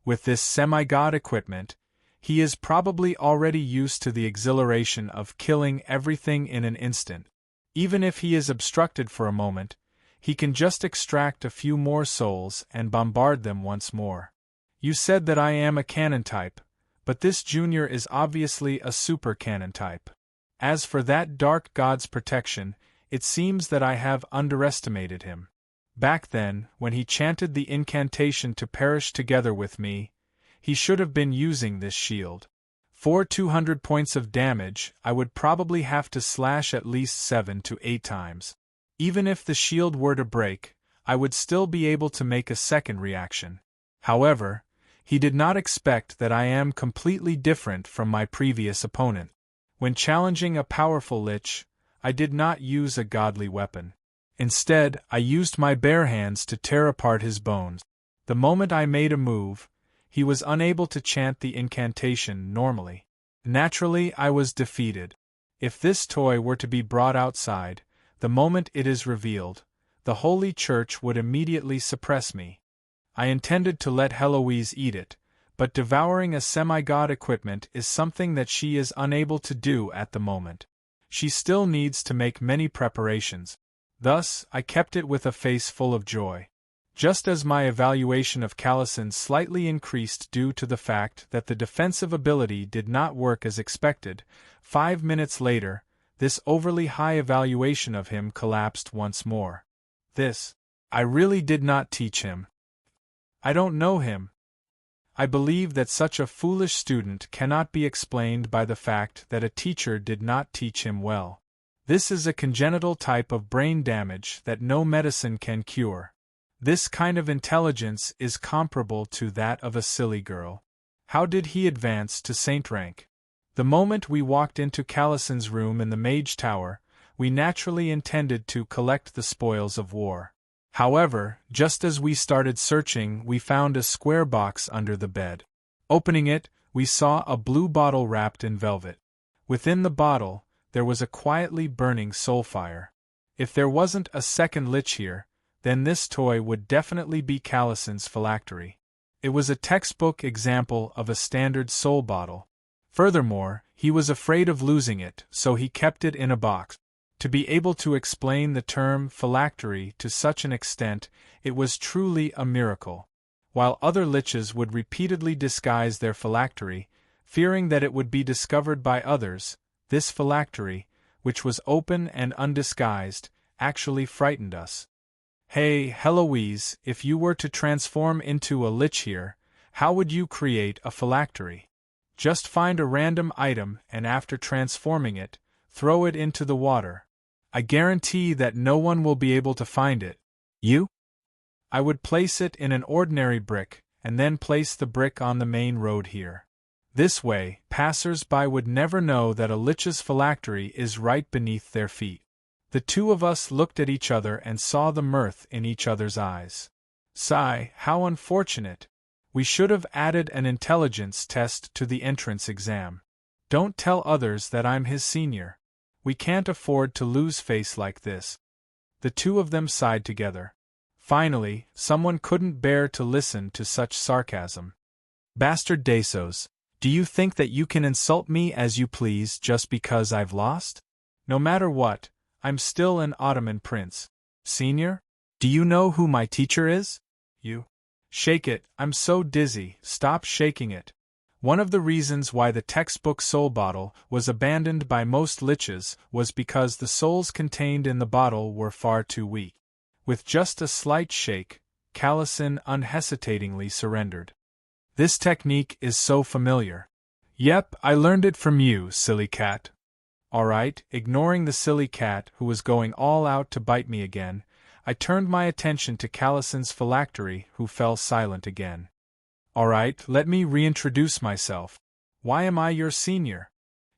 With this semi-god equipment, he is probably already used to the exhilaration of killing everything in an instant. Even if he is obstructed for a moment, he can just extract a few more souls and bombard them once more. You said that I am a cannon type, but this junior is obviously a super cannon type. As for that dark god's protection, it seems that I have underestimated him. Back then, when he chanted the incantation to perish together with me, he should have been using this shield. For 200 points of damage, I would probably have to slash at least 7 to 8 times. Even if the shield were to break, I would still be able to make a second reaction. However, he did not expect that I am completely different from my previous opponent. When challenging a powerful Lich, I did not use a godly weapon. Instead, I used my bare hands to tear apart his bones. The moment I made a move, he was unable to chant the incantation normally. Naturally, I was defeated. If this toy were to be brought outside, the moment it is revealed, the Holy Church would immediately suppress me. I intended to let Heloise eat it, but devouring a semi-god equipment is something that she is unable to do at the moment. She still needs to make many preparations. Thus, I kept it with a face full of joy. Just as my evaluation of Callison slightly increased due to the fact that the defensive ability did not work as expected, 5 minutes later, this overly high evaluation of him collapsed once more. I really did not teach him. I don't know him. I believe that such a foolish student cannot be explained by the fact that a teacher did not teach him well. This is a congenital type of brain damage that no medicine can cure. This kind of intelligence is comparable to that of a silly girl. How did he advance to saint rank? The moment we walked into Callison's room in the Mage Tower, we naturally intended to collect the spoils of war. However, just as we started searching, we found a square box under the bed. Opening it, we saw a blue bottle wrapped in velvet. Within the bottle, there was a quietly burning soulfire. If there wasn't a second Lich here, then this toy would definitely be Callison's phylactery. It was a textbook example of a standard soul bottle. Furthermore, he was afraid of losing it, so he kept it in a box. To be able to explain the term phylactery to such an extent, it was truly a miracle. While other Liches would repeatedly disguise their phylactery, fearing that it would be discovered by others, this phylactery, which was open and undisguised, actually frightened us. Hey, Heloise, if you were to transform into a Lich here, how would you create a phylactery? Just find a random item and after transforming it, throw it into the water. I guarantee that no one will be able to find it. You? I would place it in an ordinary brick, and then place the brick on the main road here. This way, passers-by would never know that a Lich's phylactery is right beneath their feet. The two of us looked at each other and saw the mirth in each other's eyes. Sigh, how unfortunate. We should have added an intelligence test to the entrance exam. Don't tell others that I'm his senior. We can't afford to lose face like this. The two of them sighed together. Finally, someone couldn't bear to listen to such sarcasm. Bastard Desos, do you think that you can insult me as you please just because I've lost? No matter what, I'm still an Ottoman prince. Senior? Do you know who my teacher is? You. Shake it, I'm so dizzy, stop shaking it. One of the reasons why the textbook soul bottle was abandoned by most Liches was because the souls contained in the bottle were far too weak. With just a slight shake, Callison unhesitatingly surrendered. This technique is so familiar. Yep, I learned it from you, silly cat. Alright, ignoring the silly cat who was going all out to bite me again, I turned my attention to Callison's phylactery who fell silent again. Alright, let me reintroduce myself. Why am I your senior?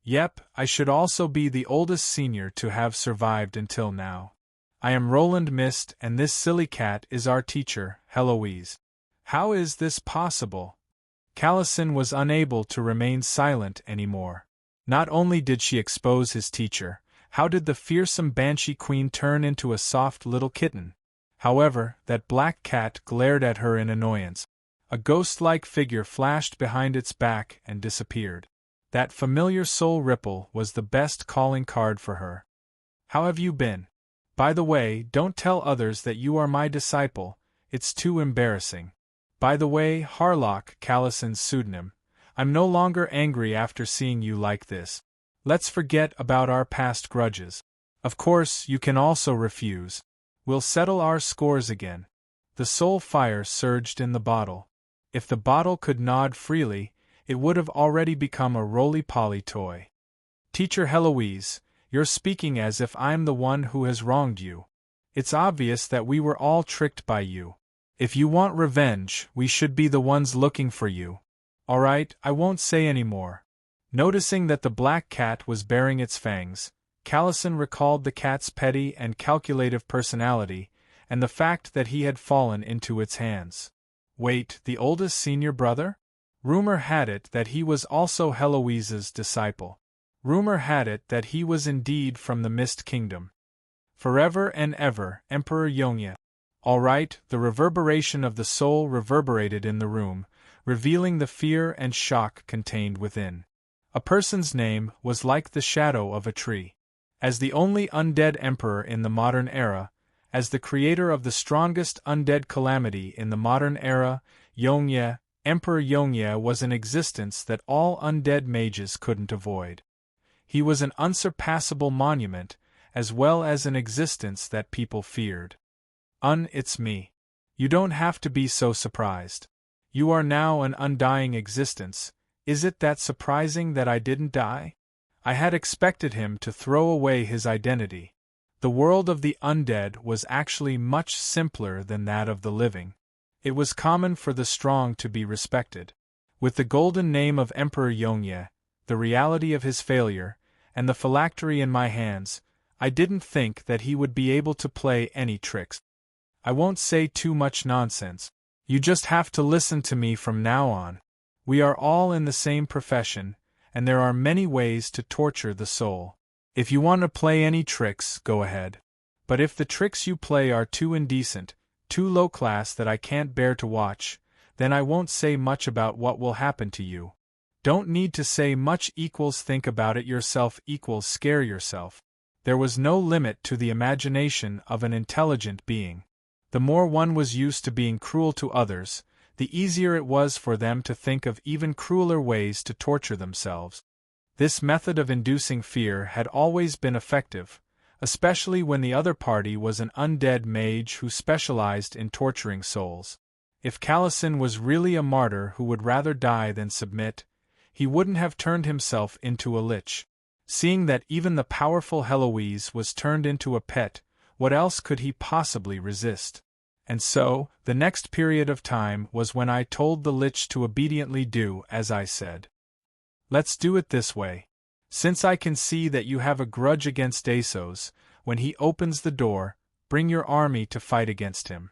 Yep, I should also be the oldest senior to have survived until now. I am Roland Mist and this silly cat is our teacher, Heloise. How is this possible? Callison was unable to remain silent anymore. Not only did she expose his teacher, how did the fearsome Banshee Queen turn into a soft little kitten? However, that black cat glared at her in annoyance. A ghost-like figure flashed behind its back and disappeared. That familiar soul ripple was the best calling card for her. How have you been? By the way, don't tell others that you are my disciple, it's too embarrassing. By the way, Harlock, Callison's pseudonym, I'm no longer angry after seeing you like this. Let's forget about our past grudges. Of course, you can also refuse. We'll settle our scores again. The soul fire surged in the bottle. If the bottle could nod freely, it would have already become a roly-poly toy. Teacher Heloise, you're speaking as if I'm the one who has wronged you. It's obvious that we were all tricked by you. If you want revenge, we should be the ones looking for you. All right, I won't say any more. Noticing that the black cat was baring its fangs, Callison recalled the cat's petty and calculative personality, and the fact that he had fallen into its hands. Wait, the oldest senior brother? Rumor had it that he was also Heloise's disciple. Rumor had it that he was indeed from the Mist Kingdom. Forever and ever, Emperor Yongye. All right, the reverberation of the soul reverberated in the room, revealing the fear and shock contained within. A person's name was like the shadow of a tree. As the only undead emperor in the modern era, as the creator of the strongest undead calamity in the modern era, Yongye, Emperor Yongye was an existence that all undead mages couldn't avoid. He was an unsurpassable monument, as well as an existence that people feared. It's me. You don't have to be so surprised. You are now an undying existence. Is it that surprising that I didn't die? I had expected him to throw away his identity. The world of the undead was actually much simpler than that of the living. It was common for the strong to be respected. With the golden name of Emperor Yongye, the reality of his failure, and the phylactery in my hands, I didn't think that he would be able to play any tricks. I won't say too much nonsense. You just have to listen to me from now on. We are all in the same profession, and there are many ways to torture the soul. If you want to play any tricks, go ahead. But if the tricks you play are too indecent, too low class that I can't bear to watch, then I won't say much about what will happen to you. Don't need to say much equals think about it yourself equals scare yourself. There was no limit to the imagination of an intelligent being. The more one was used to being cruel to others, the easier it was for them to think of even crueler ways to torture themselves. This method of inducing fear had always been effective, especially when the other party was an undead mage who specialized in torturing souls. If Callison was really a martyr who would rather die than submit, he wouldn't have turned himself into a lich. Seeing that even the powerful Heloise was turned into a pet, what else could he possibly resist? And so, the next period of time was when I told the Lich to obediently do as I said. Let's do it this way. Since I can see that you have a grudge against Dasos, when he opens the door, bring your army to fight against him.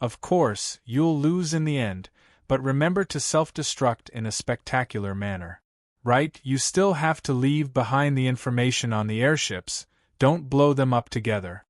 Of course, you'll lose in the end, but remember to self-destruct in a spectacular manner. Right, you still have to leave behind the information on the airships, don't blow them up together.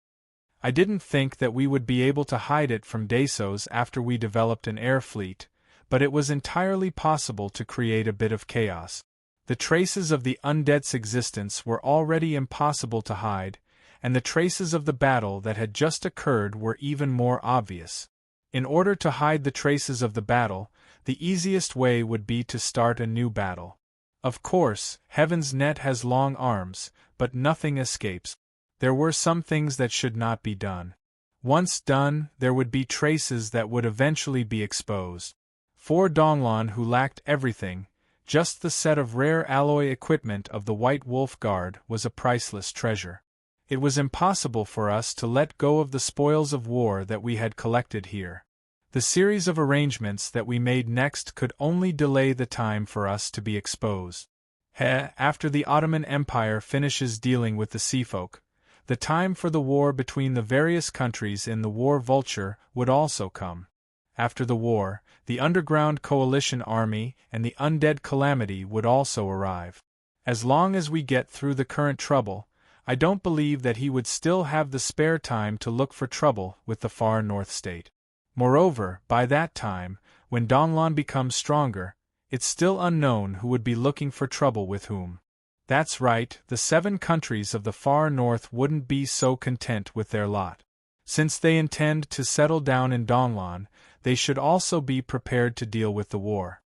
I didn't think that we would be able to hide it from Dasos after we developed an air fleet, but it was entirely possible to create a bit of chaos. The traces of the undead's existence were already impossible to hide, and the traces of the battle that had just occurred were even more obvious. In order to hide the traces of the battle, the easiest way would be to start a new battle. Of course, Heaven's Net has long arms, but nothing escapes. There were some things that should not be done. Once done, there would be traces that would eventually be exposed. For Donglon, who lacked everything, just the set of rare alloy equipment of the White Wolf Guard was a priceless treasure. It was impossible for us to let go of the spoils of war that we had collected here. The series of arrangements that we made next could only delay the time for us to be exposed. After the Ottoman Empire finishes dealing with the Seafolk, the time for the war between the various countries in the War Vulture would also come. After the war, the Underground Coalition Army and the Undead Calamity would also arrive. As long as we get through the current trouble, I don't believe that he would still have the spare time to look for trouble with the far north state. Moreover, by that time, when Donlon becomes stronger, it's still unknown who would be looking for trouble with whom. That's right, the 7 countries of the far north wouldn't be so content with their lot. Since they intend to settle down in Donlon, they should also be prepared to deal with the war.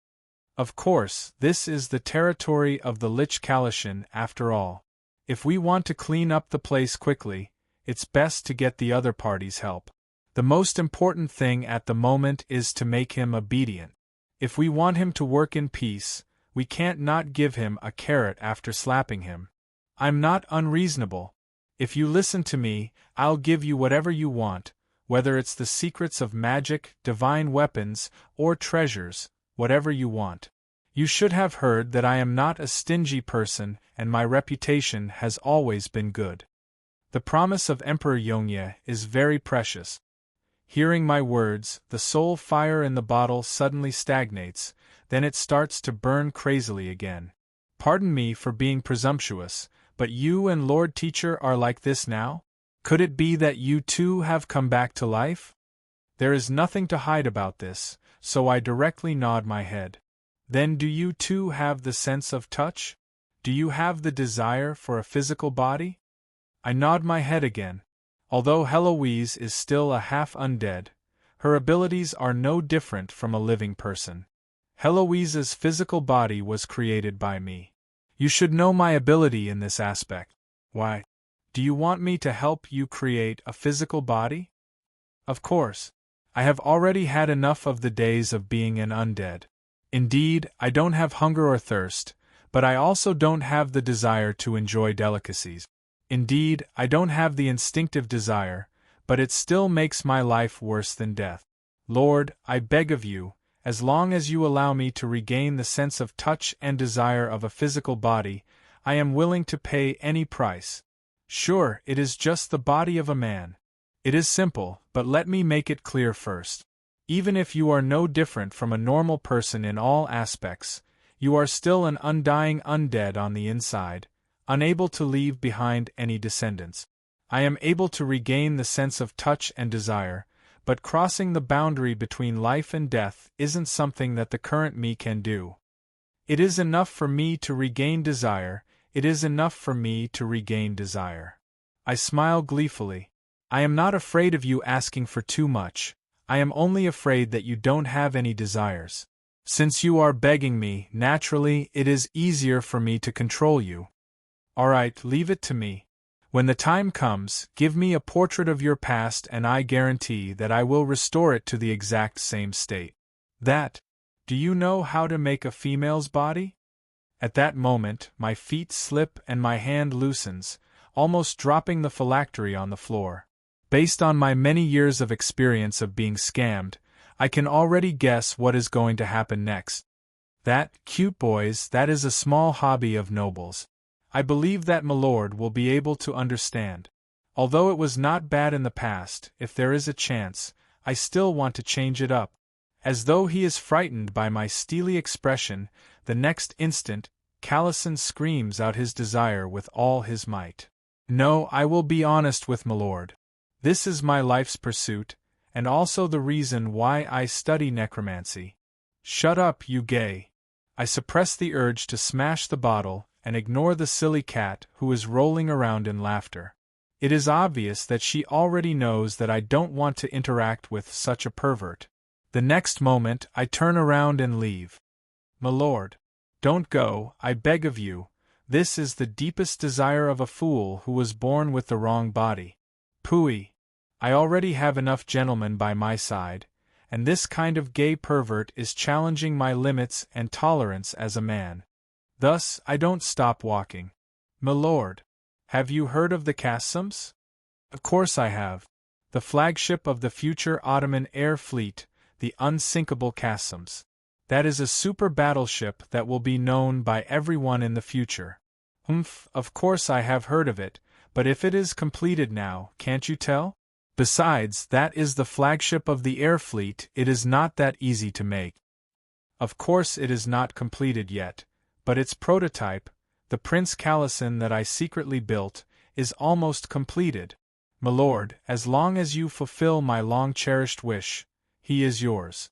Of course, this is the territory of the Lich Kalishan after all. If we want to clean up the place quickly, it's best to get the other party's help. The most important thing at the moment is to make him obedient. If we want him to work in peace, we can't not give him a carrot after slapping him. I'm not unreasonable. If you listen to me, I'll give you whatever you want, whether it's the secrets of magic, divine weapons, or treasures, whatever you want. You should have heard that I am not a stingy person and my reputation has always been good. The promise of Emperor Yongye is very precious. Hearing my words, the soul fire in the bottle suddenly stagnates, then it starts to burn crazily again. Pardon me for being presumptuous, but you and Lord Teacher are like this now? Could it be that you too have come back to life? There is nothing to hide about this, so I directly nod my head. Then do you too have the sense of touch? Do you have the desire for a physical body? I nod my head again. Although Heloise is still a half-undead, her abilities are no different from a living person. Heloise's physical body was created by me. You should know my ability in this aspect. Why? Do you want me to help you create a physical body? Of course. I have already had enough of the days of being an undead. Indeed, I don't have hunger or thirst, but I also don't have the desire to enjoy delicacies. Indeed, I don't have the instinctive desire, but it still makes my life worse than death. Lord, I beg of you, as long as you allow me to regain the sense of touch and desire of a physical body, I am willing to pay any price. Sure, it is just the body of a man. It is simple, but let me make it clear first. Even if you are no different from a normal person in all aspects, you are still an undying undead on the inside, unable to leave behind any descendants. I am able to regain the sense of touch and desire, but crossing the boundary between life and death isn't something that the current me can do. It is enough for me to regain desire, it is enough for me to regain desire. I smile gleefully. I am not afraid of you asking for too much, I am only afraid that you don't have any desires. Since you are begging me, naturally, it is easier for me to control you. Alright, leave it to me. When the time comes, give me a portrait of your past and I guarantee that I will restore it to the exact same state. Do you know how to make a female's body? At that moment, my feet slip and my hand loosens, almost dropping the phylactery on the floor. Based on my many years of experience of being scammed, I can already guess what is going to happen next. That, cute boys, that is a small hobby of nobles. I believe that Milord will be able to understand. Although it was not bad in the past, if there is a chance, I still want to change it up. As though he is frightened by my steely expression, the next instant, Kalishan screams out his desire with all his might. No, I will be honest with Milord. This is my life's pursuit, and also the reason why I study necromancy. Shut up, you gay. I suppress the urge to smash the bottle, and ignore the silly cat who is rolling around in laughter. It is obvious that she already knows that I don't want to interact with such a pervert. The next moment, I turn around and leave. Milord, don't go, I beg of you. This is the deepest desire of a fool who was born with the wrong body. Pooey. I already have enough gentlemen by my side, and this kind of gay pervert is challenging my limits and tolerance as a man. Thus, I don't stop walking. Milord, have you heard of the Kassams? Of course I have. The flagship of the future Ottoman air fleet, the unsinkable Kassams. That is a super battleship that will be known by everyone in the future. Of course I have heard of it, but if it is completed now, can't you tell? Besides, that is the flagship of the air fleet, it is not that easy to make. Of course it is not completed yet, but its prototype, the Prince Kalishan that I secretly built, is almost completed. Milord, as long as you fulfill my long-cherished wish, he is yours.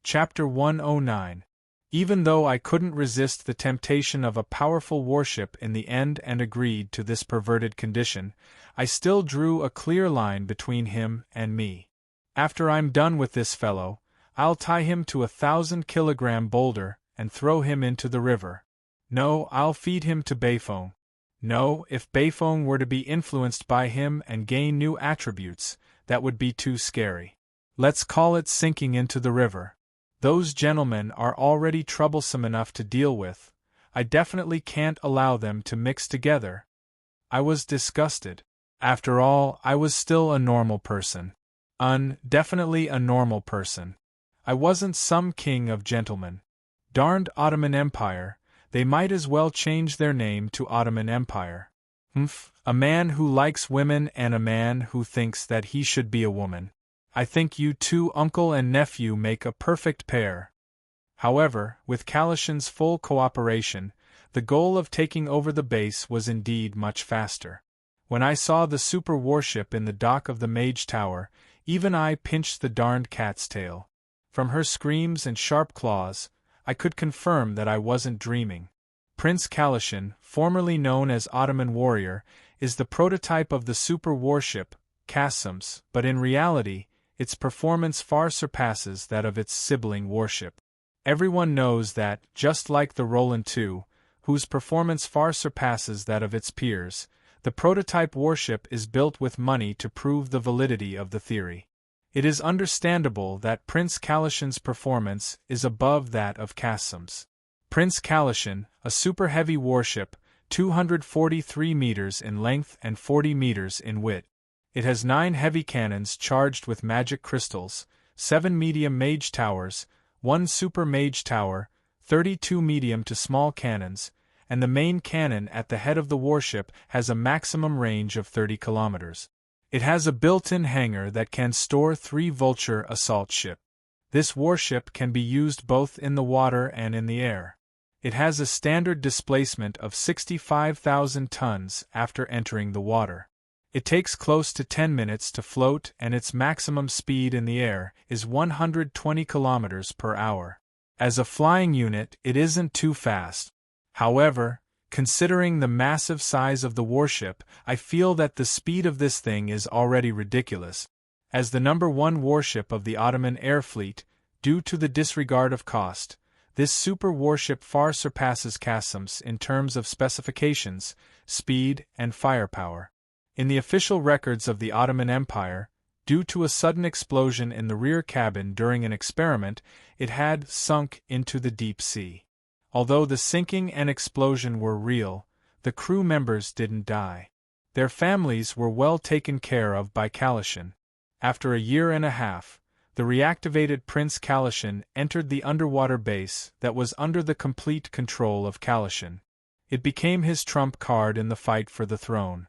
Chapter 109. Even though I couldn't resist the temptation of a powerful warship in the end and agreed to this perverted condition, I still drew a clear line between him and me. After I'm done with this fellow, I'll tie him to a 1,000-kilogram boulder and throw him into the river. No, I'll feed him to Beifong. No, if Beifong were to be influenced by him and gain new attributes, that would be too scary. Let's call it sinking into the river. Those gentlemen are already troublesome enough to deal with. I definitely can't allow them to mix together. I was disgusted. After all, I was still a normal person. Definitely a normal person. I wasn't some king of gentlemen. Darned Ottoman Empire, they might as well change their name to Ottoman Empire. A man who likes women and a man who thinks that he should be a woman. I think you two uncle and nephew make a perfect pair. However, with Kalashin's full cooperation, the goal of taking over the base was indeed much faster. When I saw the super warship in the dock of the Mage Tower, even I pinched the darned cat's tail. From her screams and sharp claws, I could confirm that I wasn't dreaming. Prince Kalashin, formerly known as Ottoman Warrior, is the prototype of the super warship, Kassam's, but in reality, its performance far surpasses that of its sibling warship. Everyone knows that, just like the Roland II, whose performance far surpasses that of its peers, the prototype warship is built with money to prove the validity of the theory. It is understandable that Prince Kalashin's performance is above that of Kassam's. Prince Kalashin, a super-heavy warship, 243 meters in length and 40 meters in width. It has 9 heavy cannons charged with magic crystals, 7 medium mage towers, 1 super mage tower, 32 medium to small cannons, and the main cannon at the head of the warship has a maximum range of 30 kilometers. It has a built-in hangar that can store 3 Vulture assault ships. This warship can be used both in the water and in the air. It has a standard displacement of 65,000 tons after entering the water. It takes close to 10 minutes to float and its maximum speed in the air is 120 kilometers per hour. As a flying unit, it isn't too fast. However, considering the massive size of the warship, I feel that the speed of this thing is already ridiculous. As the number 1 warship of the Ottoman air fleet, due to the disregard of cost, this super warship far surpasses Kassam's in terms of specifications, speed, and firepower. In the official records of the Ottoman Empire, due to a sudden explosion in the rear cabin during an experiment, it had sunk into the deep sea. Although the sinking and explosion were real, the crew members didn't die. Their families were well taken care of by Kalashin. After a year and a half, the reactivated Prince Kalashin entered the underwater base that was under the complete control of Kalashin. It became his trump card in the fight for the throne.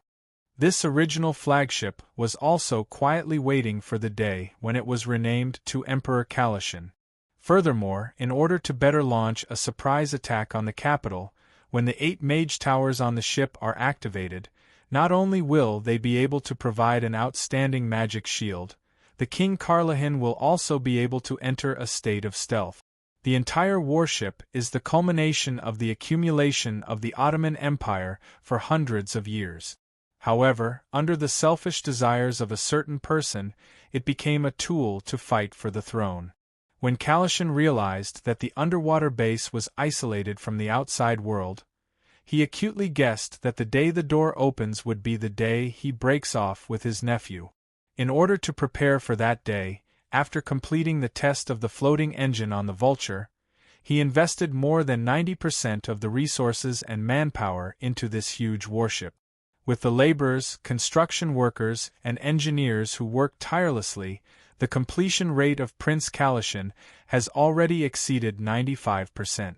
This original flagship was also quietly waiting for the day when it was renamed to Emperor Kalashin. Furthermore, in order to better launch a surprise attack on the capital, when the 8 mage towers on the ship are activated, not only will they be able to provide an outstanding magic shield, the King Karlahin will also be able to enter a state of stealth. The entire warship is the culmination of the accumulation of the Ottoman Empire for hundreds of years. However, under the selfish desires of a certain person, it became a tool to fight for the throne. When Kalashin realized that the underwater base was isolated from the outside world, he acutely guessed that the day the door opens would be the day he breaks off with his nephew. In order to prepare for that day, after completing the test of the floating engine on the Vulture, he invested more than 90% of the resources and manpower into this huge warship. With the laborers, construction workers, and engineers who worked tirelessly, the completion rate of Prince Kalashin has already exceeded 95%.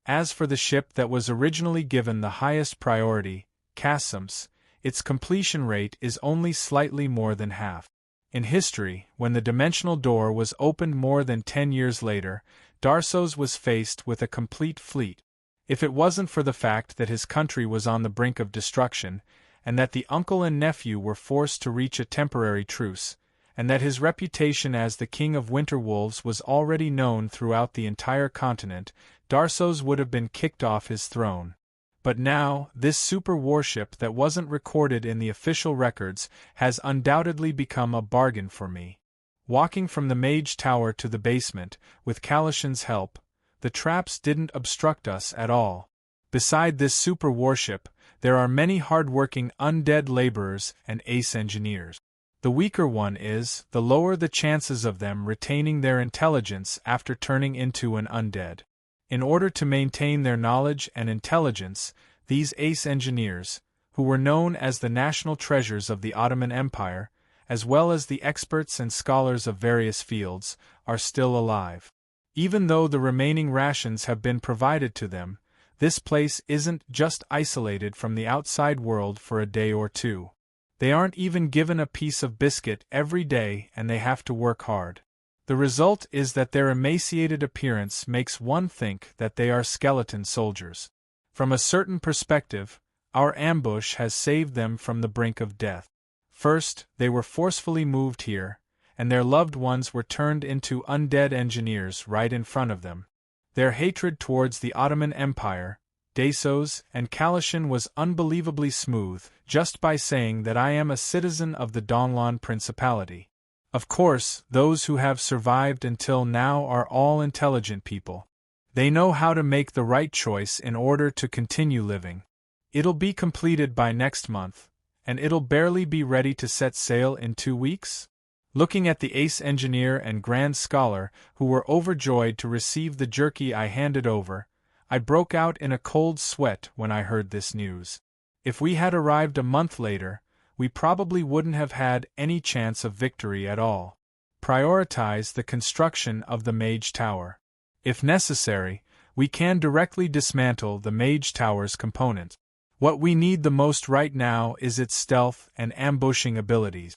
As for the ship that was originally given the highest priority, Kassam's, its completion rate is only slightly more than half. In history, when the dimensional door was opened more than 10 years later, Darsos was faced with a complete fleet. If it wasn't for the fact that his country was on the brink of destruction, and that the uncle and nephew were forced to reach a temporary truce, and that his reputation as the king of winter wolves was already known throughout the entire continent, Darsos would have been kicked off his throne. But now, this super warship that wasn't recorded in the official records has undoubtedly become a bargain for me. Walking from the Mage Tower to the basement, with Kalishin's help, the traps didn't obstruct us at all. Beside this super warship, there are many hard-working undead laborers and ace engineers. The weaker one is, the lower the chances of them retaining their intelligence after turning into an undead. In order to maintain their knowledge and intelligence, these ace engineers, who were known as the national treasures of the Ottoman Empire, as well as the experts and scholars of various fields, are still alive. Even though the remaining rations have been provided to them, this place isn't just isolated from the outside world for a day or two. They aren't even given a piece of biscuit every day, and they have to work hard. The result is that their emaciated appearance makes one think that they are skeleton soldiers. From a certain perspective, our ambush has saved them from the brink of death. First, they were forcefully moved here, and their loved ones were turned into undead engineers right in front of them. Their hatred towards the Ottoman Empire, Darsos, and Kalishin was unbelievably smooth, just by saying that I am a citizen of the Donlan Principality. Of course, those who have survived until now are all intelligent people. They know how to make the right choice in order to continue living. It'll be completed by next month, and it'll barely be ready to set sail in 2 weeks? Looking at the ace engineer and grand scholar who were overjoyed to receive the jerky I handed over, I broke out in a cold sweat when I heard this news. If we had arrived a month later, we probably wouldn't have had any chance of victory at all. Prioritize the construction of the Mage Tower. If necessary, we can directly dismantle the Mage Tower's component. What we need the most right now is its stealth and ambushing abilities.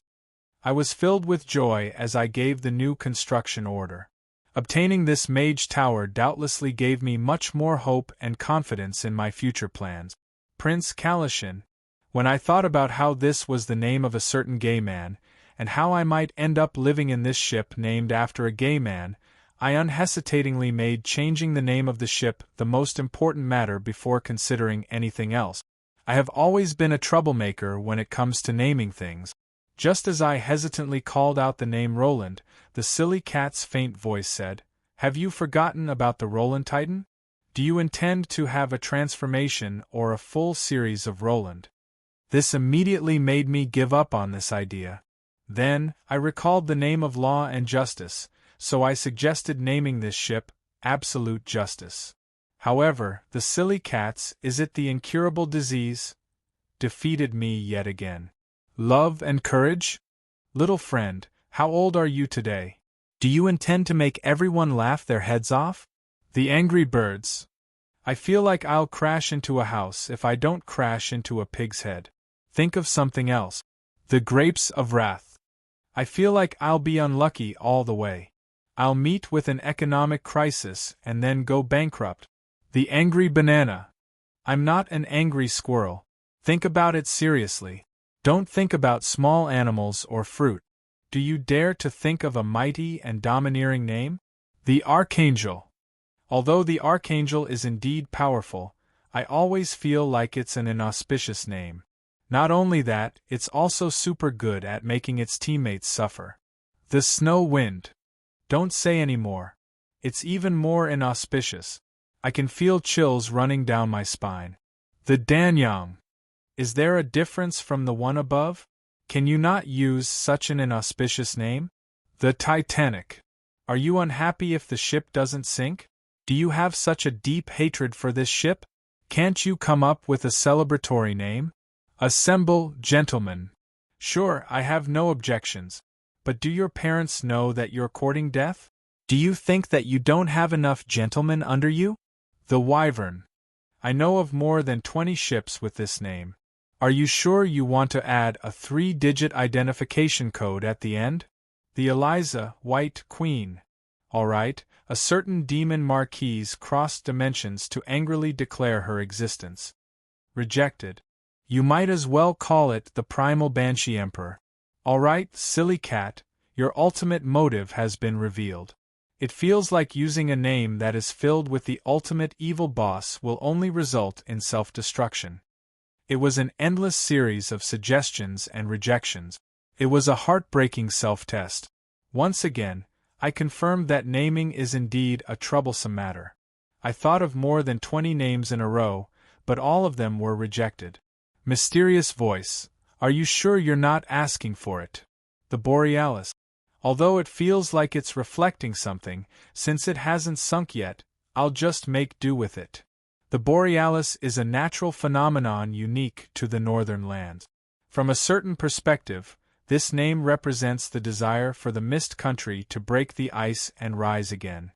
I was filled with joy as I gave the new construction order. Obtaining this Mage Tower doubtlessly gave me much more hope and confidence in my future plans. Prince Kalishin. When I thought about how this was the name of a certain gay man, and how I might end up living in this ship named after a gay man, I unhesitatingly made changing the name of the ship the most important matter before considering anything else. I have always been a troublemaker when it comes to naming things. Just as I hesitantly called out the name Roland, the silly cat's faint voice said, "Have you forgotten about the Roland Titan? Do you intend to have a transformation or a full series of Roland?" This immediately made me give up on this idea. Then, I recalled the name of Law and Justice, so I suggested naming this ship Absolute Justice. However, the silly cats, is it the incurable disease, defeated me yet again. Love and courage? Little friend, how old are you today? Do you intend to make everyone laugh their heads off? The angry birds. I feel like I'll crash into a house if I don't crash into a pig's head. Think of something else. The grapes of wrath. I feel like I'll be unlucky all the way. I'll meet with an economic crisis and then go bankrupt. The angry banana. I'm not an angry squirrel. Think about it seriously. Don't think about small animals or fruit. Do you dare to think of a mighty and domineering name? The Archangel. Although the Archangel is indeed powerful, I always feel like it's an inauspicious name. Not only that, it's also super good at making its teammates suffer. The Snow Wind. Don't say any more. It's even more inauspicious. I can feel chills running down my spine. The Danyang. Is there a difference from the one above? Can you not use such an inauspicious name? The Titanic. Are you unhappy if the ship doesn't sink? Do you have such a deep hatred for this ship? Can't you come up with a celebratory name? Assemble, gentlemen. Sure, I have no objections. But do your parents know that you're courting death? Do you think that you don't have enough gentlemen under you? The Wyvern. I know of more than 20 ships with this name. Are you sure you want to add a 3-digit identification code at the end? The Eliza, White Queen. All right, a certain demon marquise crossed dimensions to angrily declare her existence. Rejected. You might as well call it the Primal Banshee Emperor. All right, silly cat, Your ultimate motive has been revealed. It feels like using a name that is filled with the ultimate evil boss will only result in self-destruction. It was an endless series of suggestions and rejections. It was a heartbreaking self-test. Once again, I confirmed that naming is indeed a troublesome matter. I thought of more than 20 names in a row, but all of them were rejected. Mysterious voice, are you sure you're not asking for it? The Borealis. Although it feels like it's reflecting something, since it hasn't sunk yet, I'll just make do with it. The Borealis is a natural phenomenon unique to the northern lands. From a certain perspective, this name represents the desire for the mist country to break the ice and rise again.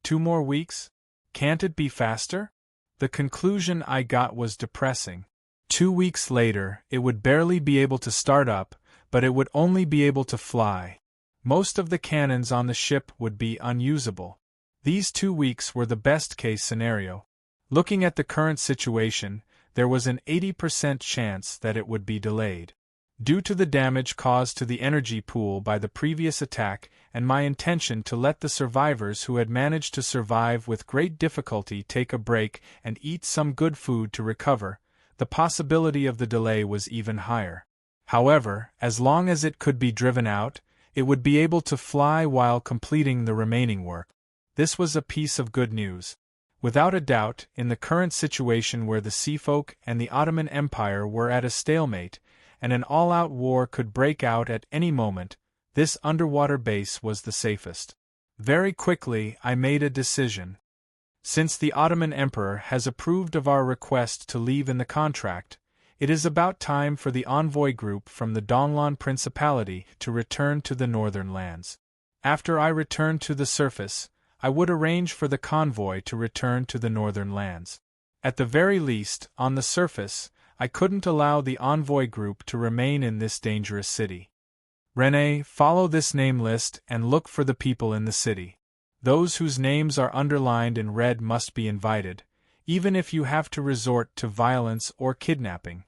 2 more weeks? Can't it be faster? The conclusion I got was depressing. 2 weeks later, it would barely be able to start up, but it would only be able to fly. Most of the cannons on the ship would be unusable. These 2 weeks were the best-case scenario. Looking at the current situation, there was an 80% chance that it would be delayed. Due to the damage caused to the energy pool by the previous attack and my intention to let the survivors who had managed to survive with great difficulty take a break and eat some good food to recover, the possibility of the delay was even higher. However, as long as it could be driven out, it would be able to fly while completing the remaining work. This was a piece of good news. Without a doubt, in the current situation where the Seafolk and the Ottoman Empire were at a stalemate, and an all-out war could break out at any moment, this underwater base was the safest. Very quickly, I made a decision. Since the Ottoman Emperor has approved of our request to leave in the contract, it is about time for the envoy group from the Donlan Principality to return to the northern lands. After I returned to the surface, I would arrange for the convoy to return to the northern lands. At the very least, on the surface, I couldn't allow the envoy group to remain in this dangerous city. René, follow this name list and look for the people in the city. Those whose names are underlined in red must be invited, even if you have to resort to violence or kidnapping.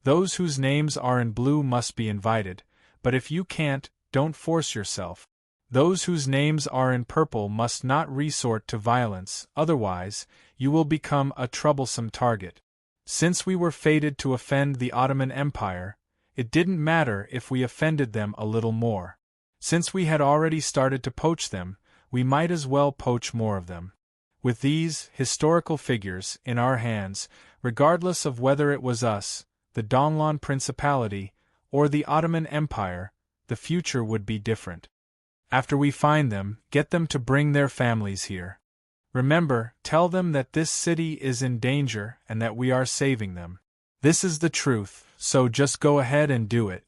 Those whose names are in blue must be invited, but if you can't, don't force yourself. Those whose names are in purple must not resort to violence, otherwise, you will become a troublesome target. Since we were fated to offend the Ottoman Empire, it didn't matter if we offended them a little more. Since we had already started to poach them, we might as well poach more of them. With these historical figures in our hands, regardless of whether it was us, the Donlan Principality, or the Ottoman Empire, the future would be different. After we find them, get them to bring their families here. Remember, tell them that this city is in danger and that we are saving them. This is the truth, so just go ahead and do it.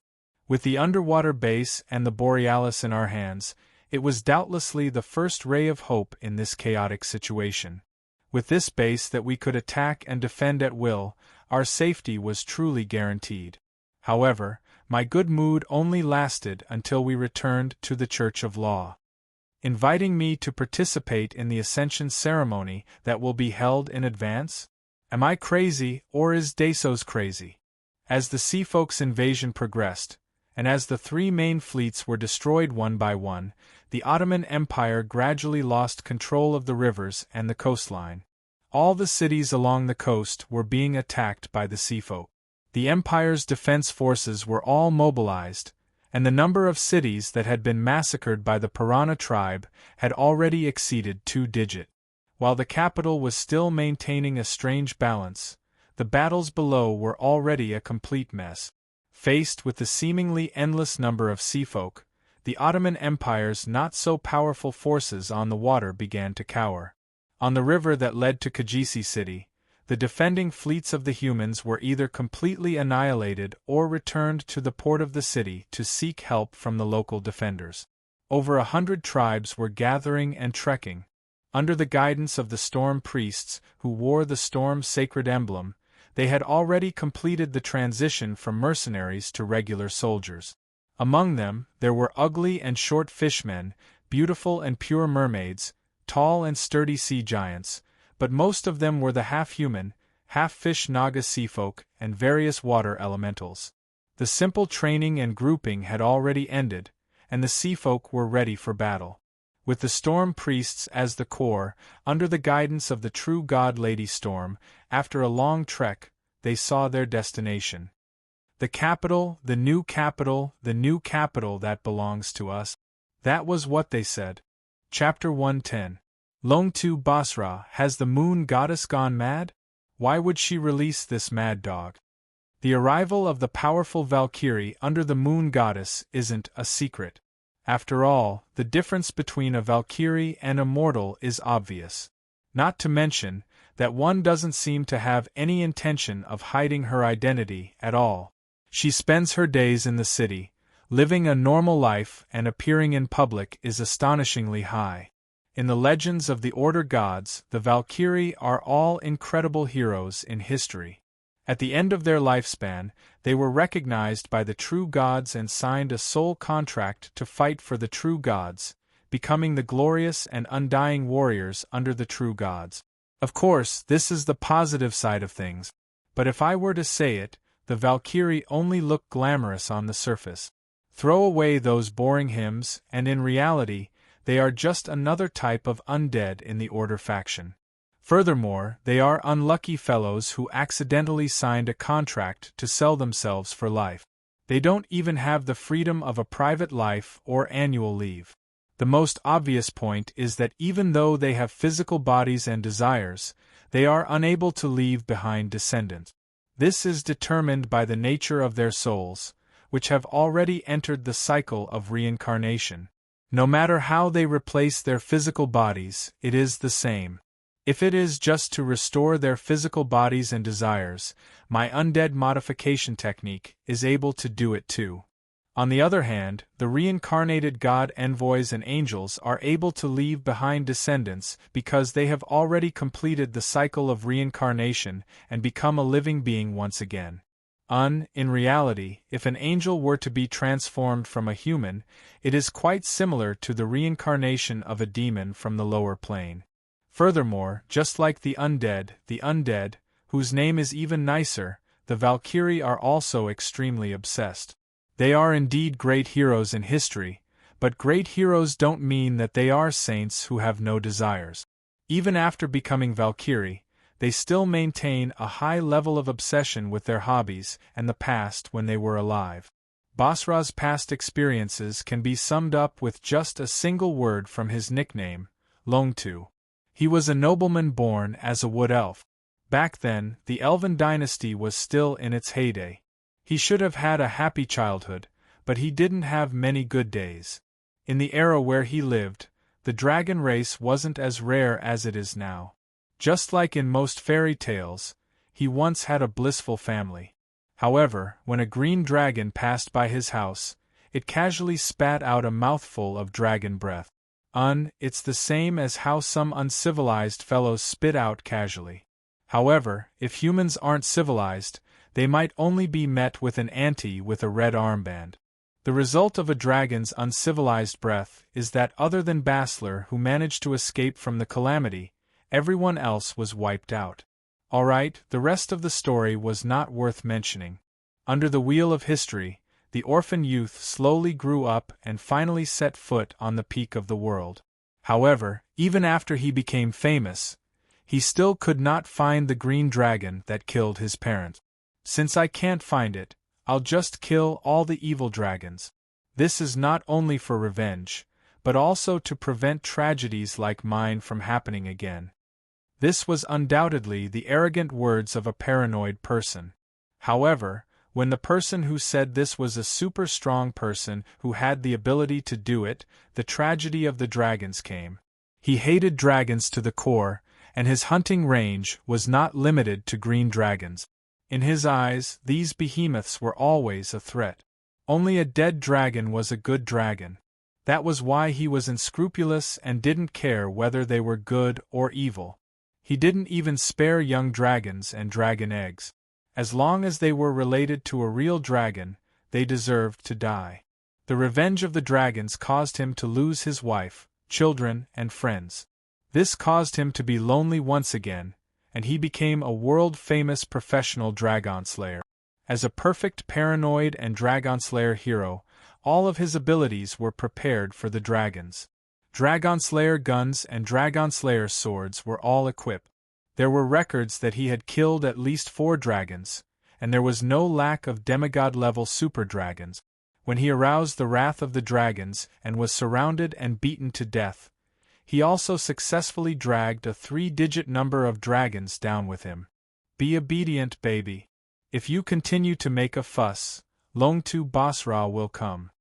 With the underwater base and the Borealis in our hands, it was doubtlessly the first ray of hope in this chaotic situation. With this base that we could attack and defend at will, our safety was truly guaranteed. However, my good mood only lasted until we returned to the Church of Law. Inviting me to participate in the Ascension ceremony that will be held in advance? Am I crazy, or is Desos crazy? As the Seafolk's invasion progressed, and as the 3 main fleets were destroyed one by one, the Ottoman Empire gradually lost control of the rivers and the coastline. All the cities along the coast were being attacked by the Seafolk. The Empire's defense forces were all mobilized, and the number of cities that had been massacred by the Piranha tribe had already exceeded 2-digit. While the capital was still maintaining a strange balance, the battles below were already a complete mess. Faced with the seemingly endless number of Seafolk, the Ottoman Empire's not-so-powerful forces on the water began to cower. On the river that led to Kajisi City, the defending fleets of the humans were either completely annihilated or returned to the port of the city to seek help from the local defenders. Over 100 tribes were gathering and trekking. Under the guidance of the storm priests who wore the storm's sacred emblem, they had already completed the transition from mercenaries to regular soldiers. Among them, there were ugly and short fishmen, beautiful and pure mermaids, tall and sturdy sea giants, but most of them were the half-human, half-fish Naga seafolk and various water elementals. The simple training and grouping had already ended, and the sea folk were ready for battle. With the Storm Priests as the core, under the guidance of the true god Lady Storm, after a long trek, they saw their destination. The capital, the new capital, the new capital that belongs to us. That was what they said. Chapter 110. Long-Tu Basra, has the moon goddess gone mad? Why would she release this mad dog? The arrival of the powerful Valkyrie under the moon goddess isn't a secret. After all, the difference between a Valkyrie and a mortal is obvious. Not to mention that one doesn't seem to have any intention of hiding her identity at all. She spends her days in the city, living a normal life, and appearing in public is astonishingly high. In the legends of the Order gods, the Valkyrie are all incredible heroes in history. At the end of their lifespan, they were recognized by the true gods and signed a soul contract to fight for the true gods, becoming the glorious and undying warriors under the true gods. Of course, this is the positive side of things, but if I were to say it, the Valkyrie only look glamorous on the surface. Throw away those boring hymns, and in reality, they are just another type of undead in the Order faction. Furthermore, they are unlucky fellows who accidentally signed a contract to sell themselves for life. They don't even have the freedom of a private life or annual leave. The most obvious point is that even though they have physical bodies and desires, they are unable to leave behind descendants. This is determined by the nature of their souls, which have already entered the cycle of reincarnation. No matter how they replace their physical bodies, it is the same. If it is just to restore their physical bodies and desires, my undead modification technique is able to do it too. On the other hand, the reincarnated god envoys and angels are able to leave behind descendants because they have already completed the cycle of reincarnation and become a living being once again. In reality, if an angel were to be transformed from a human, it is quite similar to the reincarnation of a demon from the lower plane. Furthermore, just like the undead, whose name is even nicer, the Valkyrie are also extremely obsessed. They are indeed great heroes in history, but great heroes don't mean that they are saints who have no desires. Even after becoming Valkyrie, they still maintain a high level of obsession with their hobbies and the past when they were alive. Basra's past experiences can be summed up with just a single word from his nickname, Long-Tu. He was a nobleman born as a wood elf. Back then, the Elven dynasty was still in its heyday. He should have had a happy childhood, but he didn't have many good days. In the era where he lived, the dragon race wasn't as rare as it is now. Just like in most fairy tales, he once had a blissful family. However, when a green dragon passed by his house, it casually spat out a mouthful of dragon breath. It's the same as how some uncivilized fellows spit out casually. However, if humans aren't civilized, they might only be met with an ante with a red armband. The result of a dragon's uncivilized breath is that other than Basler, who managed to escape from the calamity, everyone else was wiped out. Alright, the rest of the story was not worth mentioning. Under the wheel of history, the orphan youth slowly grew up and finally set foot on the peak of the world. However, even after he became famous, he still could not find the green dragon that killed his parents. Since I can't find it, I'll just kill all the evil dragons. This is not only for revenge, but also to prevent tragedies like mine from happening again. This was undoubtedly the arrogant words of a paranoid person. However, when the person who said this was a super strong person who had the ability to do it, the tragedy of the dragons came. He hated dragons to the core, and his hunting range was not limited to green dragons. In his eyes, these behemoths were always a threat. Only a dead dragon was a good dragon. That was why he was unscrupulous and didn't care whether they were good or evil. He didn't even spare young dragons and dragon eggs. As long as they were related to a real dragon, they deserved to die. The revenge of the dragons caused him to lose his wife, children, and friends. This caused him to be lonely once again, and he became a world-famous professional dragon slayer. As a perfect paranoid and dragon slayer hero, All of his abilities were prepared for the dragons. Dragonslayer guns and Dragonslayer swords were all equipped. There were records that he had killed at least 4 dragons, and there was no lack of demigod-level super dragons. When he aroused the wrath of the dragons and was surrounded and beaten to death, he also successfully dragged a 3-digit number of dragons down with him. Be obedient, baby. If you continue to make a fuss, Longtu Basra will come.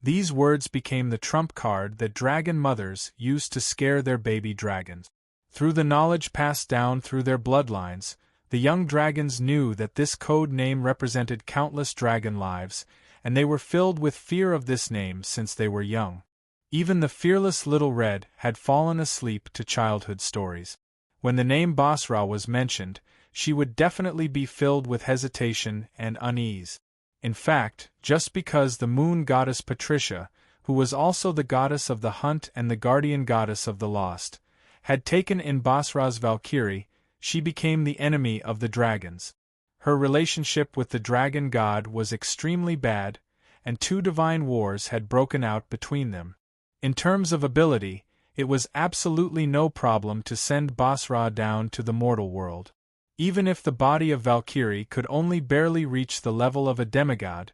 These words became the trump card that dragon mothers used to scare their baby dragons. Through the knowledge passed down through their bloodlines, the young dragons knew that this code name represented countless dragon lives, and they were filled with fear of this name since they were young. Even the fearless Little Red had fallen asleep to childhood stories. When the name Basra was mentioned, she would definitely be filled with hesitation and unease. In fact, just because the moon goddess Patricia, who was also the goddess of the hunt and the guardian goddess of the lost, had taken in Basra's Valkyrie, she became the enemy of the dragons. Her relationship with the dragon god was extremely bad, and 2 divine wars had broken out between them. In terms of ability, it was absolutely no problem to send Basra down to the mortal world. Even if the body of Valkyrie could only barely reach the level of a demigod,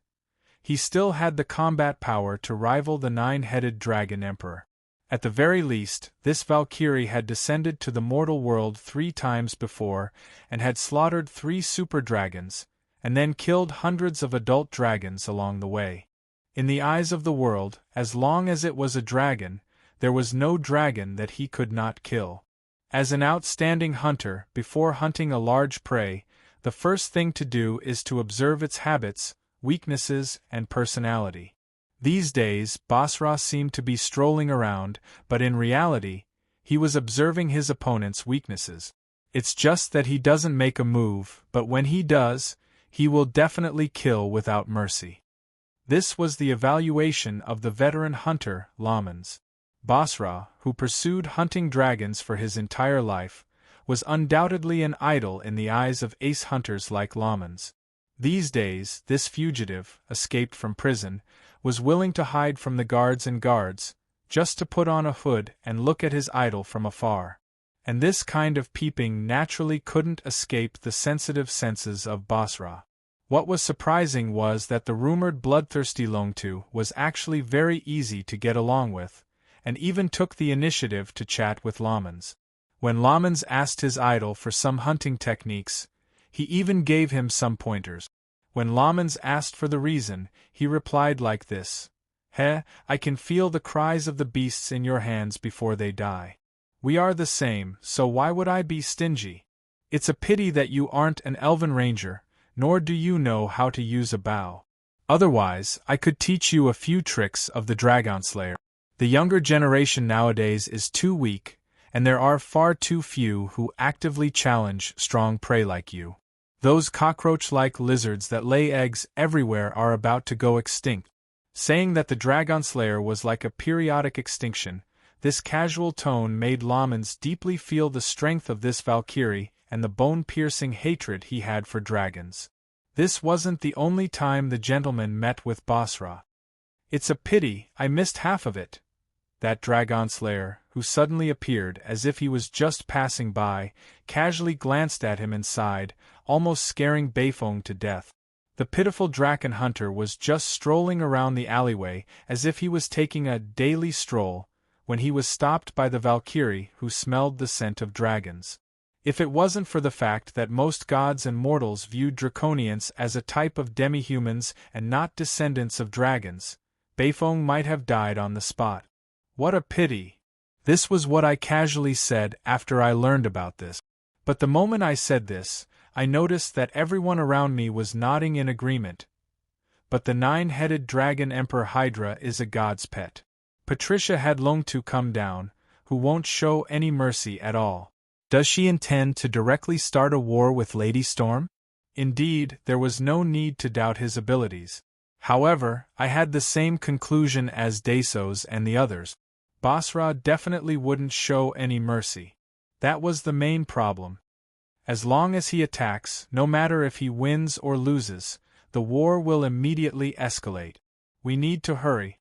he still had the combat power to rival the 9-headed dragon emperor. At the very least, this Valkyrie had descended to the mortal world 3 times before and had slaughtered 3 super dragons, and then killed hundreds of adult dragons along the way. In the eyes of the world, as long as it was a dragon, there was no dragon that he could not kill. As an outstanding hunter, before hunting a large prey, the first thing to do is to observe its habits, weaknesses, and personality. These days, Basra seemed to be strolling around, but in reality, he was observing his opponent's weaknesses. It's just that he doesn't make a move, but when he does, he will definitely kill without mercy. This was the evaluation of the veteran hunter, Lamans. Basra, who pursued hunting dragons for his entire life, was undoubtedly an idol in the eyes of ace hunters like Lamans. These days, this fugitive, escaped from prison, was willing to hide from the guards and guards, just to put on a hood and look at his idol from afar. And this kind of peeping naturally couldn't escape the sensitive senses of Basra. What was surprising was that the rumored bloodthirsty Longtu was actually very easy to get along with, and even took the initiative to chat with Lamans. When Lamans asked his idol for some hunting techniques, he even gave him some pointers. When Lamans asked for the reason, he replied like this: "Heh, I can feel the cries of the beasts in your hands before they die. We are the same, so why would I be stingy? It's a pity that you aren't an elven ranger, nor do you know how to use a bow. Otherwise, I could teach you a few tricks of the Dragonslayer. The younger generation nowadays is too weak, and there are far too few who actively challenge strong prey like you. Those cockroach-like lizards that lay eggs everywhere are about to go extinct." Saying that the Dragonslayer was like a periodic extinction, this casual tone made Lamans deeply feel the strength of this Valkyrie and the bone-piercing hatred he had for dragons. This wasn't the only time the gentleman met with Basra. "It's a pity I missed half of it." That Dragonslayer, who suddenly appeared as if he was just passing by, casually glanced at him and sighed, almost scaring Beifong to death. The pitiful Draken hunter was just strolling around the alleyway as if he was taking a daily stroll, when he was stopped by the Valkyrie who smelled the scent of dragons. If it wasn't for the fact that most gods and mortals viewed Draconians as a type of demi-humans and not descendants of dragons, Beifong might have died on the spot. "What a pity." This was what I casually said after I learned about this. But the moment I said this, I noticed that everyone around me was nodding in agreement. But the 9-headed dragon Emperor Hydra is a god's pet. Patricia had Longtu come down, who won't show any mercy at all. Does she intend to directly start a war with Lady Storm? Indeed, there was no need to doubt his abilities. However, I had the same conclusion as Desos and the others. Basra definitely wouldn't show any mercy. That was the main problem. As long as he attacks, no matter if he wins or loses, the war will immediately escalate. We need to hurry.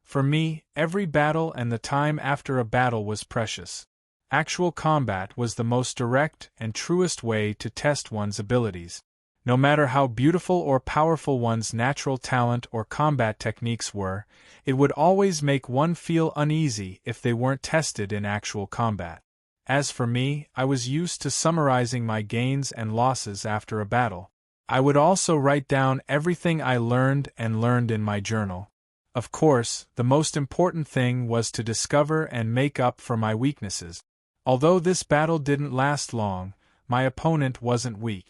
For me, every battle and the time after a battle was precious. Actual combat was the most direct and truest way to test one's abilities. No matter how beautiful or powerful one's natural talent or combat techniques were, it would always make one feel uneasy if they weren't tested in actual combat. As for me, I was used to summarizing my gains and losses after a battle. I would also write down everything I learned in my journal. Of course, the most important thing was to discover and make up for my weaknesses. Although this battle didn't last long, my opponent wasn't weak.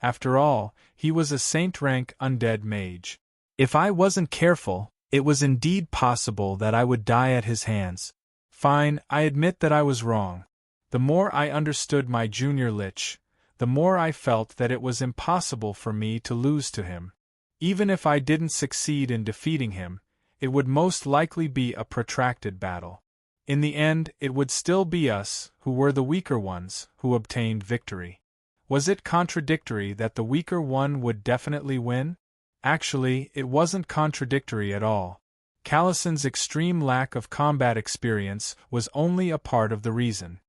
After all, he was a saint-rank undead mage. If I wasn't careful, it was indeed possible that I would die at his hands. Fine, I admit that I was wrong. The more I understood my junior Lich, the more I felt that it was impossible for me to lose to him. Even if I didn't succeed in defeating him, it would most likely be a protracted battle. In the end, it would still be us, who were the weaker ones, who obtained victory. Was it contradictory that the weaker one would definitely win? Actually, it wasn't contradictory at all. Callison's extreme lack of combat experience was only a part of the reason.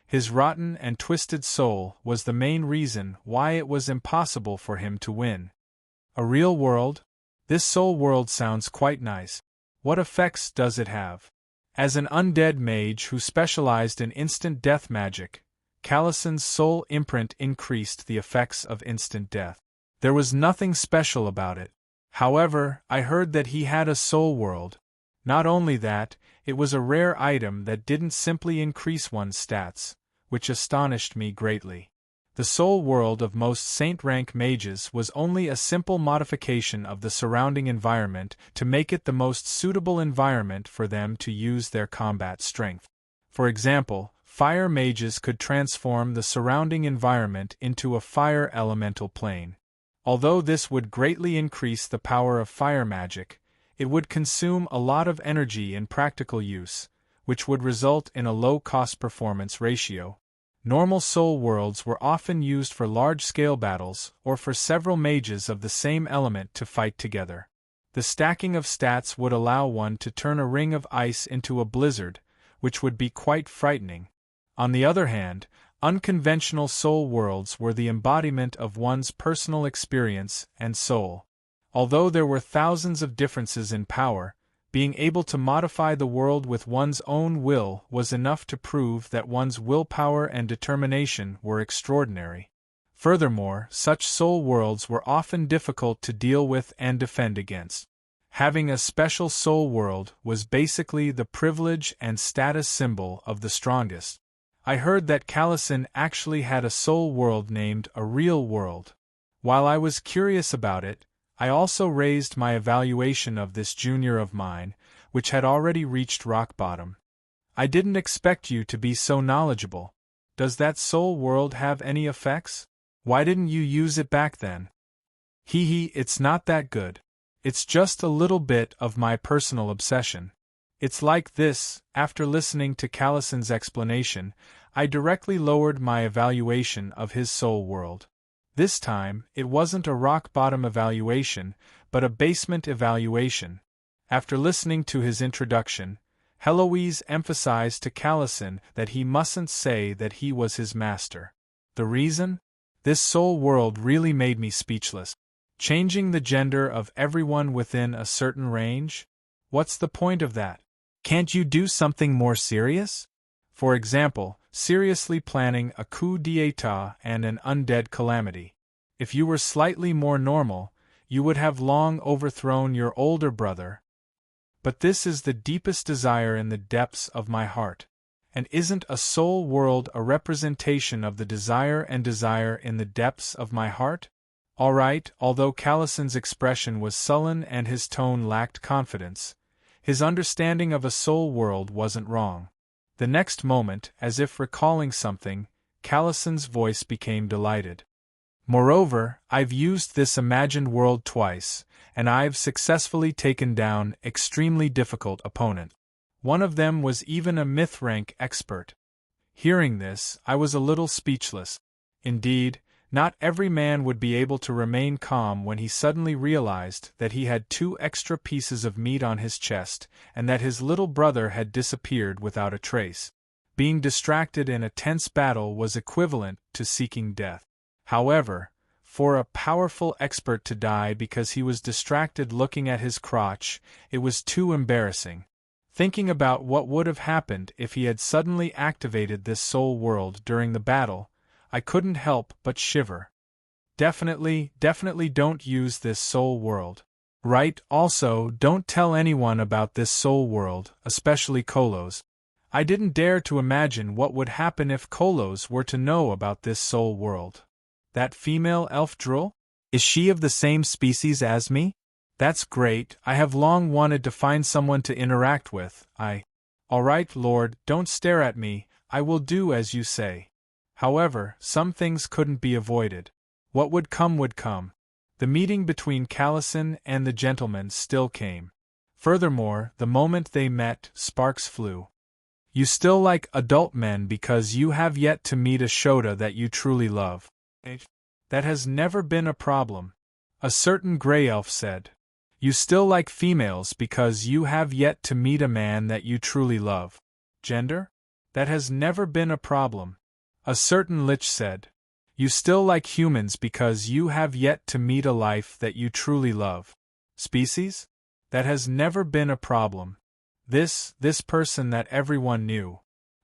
His rotten and twisted soul was the main reason why it was impossible for him to win. A real world? This soul world sounds quite nice. What effects does it have? As an undead mage who specialized in instant death magic, Callison's soul imprint increased the effects of instant death. There was nothing special about it. However, I heard that he had a soul world. Not only that, it was a rare item that didn't simply increase one's stats, which astonished me greatly. The soul world of most saint-rank mages was only a simple modification of the surrounding environment to make it the most suitable environment for them to use their combat strength. For example, fire mages could transform the surrounding environment into a fire elemental plane. Although this would greatly increase the power of fire magic, it would consume a lot of energy in practical use, which would result in a low cost-performance ratio. Normal soul worlds were often used for large-scale battles or for several mages of the same element to fight together. The stacking of stats would allow one to turn a ring of ice into a blizzard, which would be quite frightening. On the other hand, unconventional soul worlds were the embodiment of one's personal experience and soul. Although there were thousands of differences in power, being able to modify the world with one's own will was enough to prove that one's willpower and determination were extraordinary. Furthermore, such soul worlds were often difficult to deal with and defend against. Having a special soul world was basically the privilege and status symbol of the strongest. I heard that Callison actually had a soul world named a real world. While I was curious about it, I also raised my evaluation of this junior of mine, which had already reached rock bottom. I didn't expect you to be so knowledgeable. Does that soul world have any effects? Why didn't you use it back then? It's not that good. It's just a little bit of my personal obsession. It's like this. After listening to Callison's explanation, I directly lowered my evaluation of his soul world. This time, it wasn't a rock-bottom evaluation, but a basement evaluation. After listening to his introduction, Heloise emphasized to Callison that he mustn't say that he was his master. The reason? This soul world really made me speechless. Changing the gender of everyone within a certain range? What's the point of that? Can't you do something more serious? For example, seriously planning a coup d'état and an undead calamity. If you were slightly more normal, you would have long overthrown your older brother. But this is the deepest desire in the depths of my heart. And isn't a soul world a representation of the desire in the depths of my heart? All right, although Callison's expression was sullen and his tone lacked confidence, his understanding of a soul world wasn't wrong. The next moment, as if recalling something, Callison's voice became delighted. Moreover, I've used this imagined world twice, and I've successfully taken down extremely difficult opponents. One of them was even a myth-rank expert. Hearing this, I was a little speechless. Indeed, Not every man would be able to remain calm when he suddenly realized that he had 2 extra pieces of meat on his chest, and that his little brother had disappeared without a trace. Being distracted in a tense battle was equivalent to seeking death. However, for a powerful expert to die because he was distracted looking at his crotch, it was too embarrassing. Thinking about what would have happened if he had suddenly activated this soul world during the battle, I couldn't help but shiver. Definitely don't use this soul world. Right, also, don't tell anyone about this soul world, especially Kolos. I didn't dare to imagine what would happen if Kolos were to know about this soul world. That female elf drool? Is she of the same species as me? That's great, I have long wanted to find someone to interact with, Alright, Lord, don't stare at me, I will do as you say. However, some things couldn't be avoided. What would come would come. The meeting between Callison and the gentleman still came. Furthermore, the moment they met, sparks flew. You still like adult men because you have yet to meet a Shota that you truly love. That has never been a problem. A certain grey elf said. You still like females because you have yet to meet a man that you truly love. Gender? That has never been a problem. A certain Lich said. You still like humans because you have yet to meet a life that you truly love. Species? That has never been a problem. This person that everyone knew.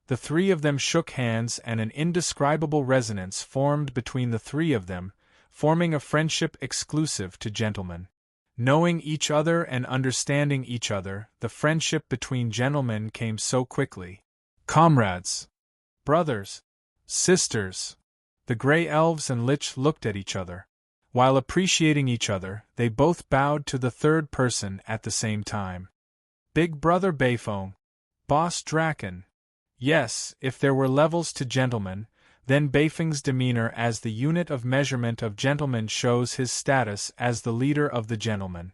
The 3 of them shook hands and an indescribable resonance formed between the 3 of them, forming a friendship exclusive to gentlemen. Knowing each other and understanding each other, the friendship between gentlemen came so quickly. Comrades. Brothers. Sisters. The Grey Elves and Lich looked at each other. While appreciating each other, they both bowed to the 3rd person at the same time. Big Brother Bayfong. Boss Draken. Yes, if there were levels to gentlemen, then Bayfong's demeanor as the unit of measurement of gentlemen shows his status as the leader of the gentlemen.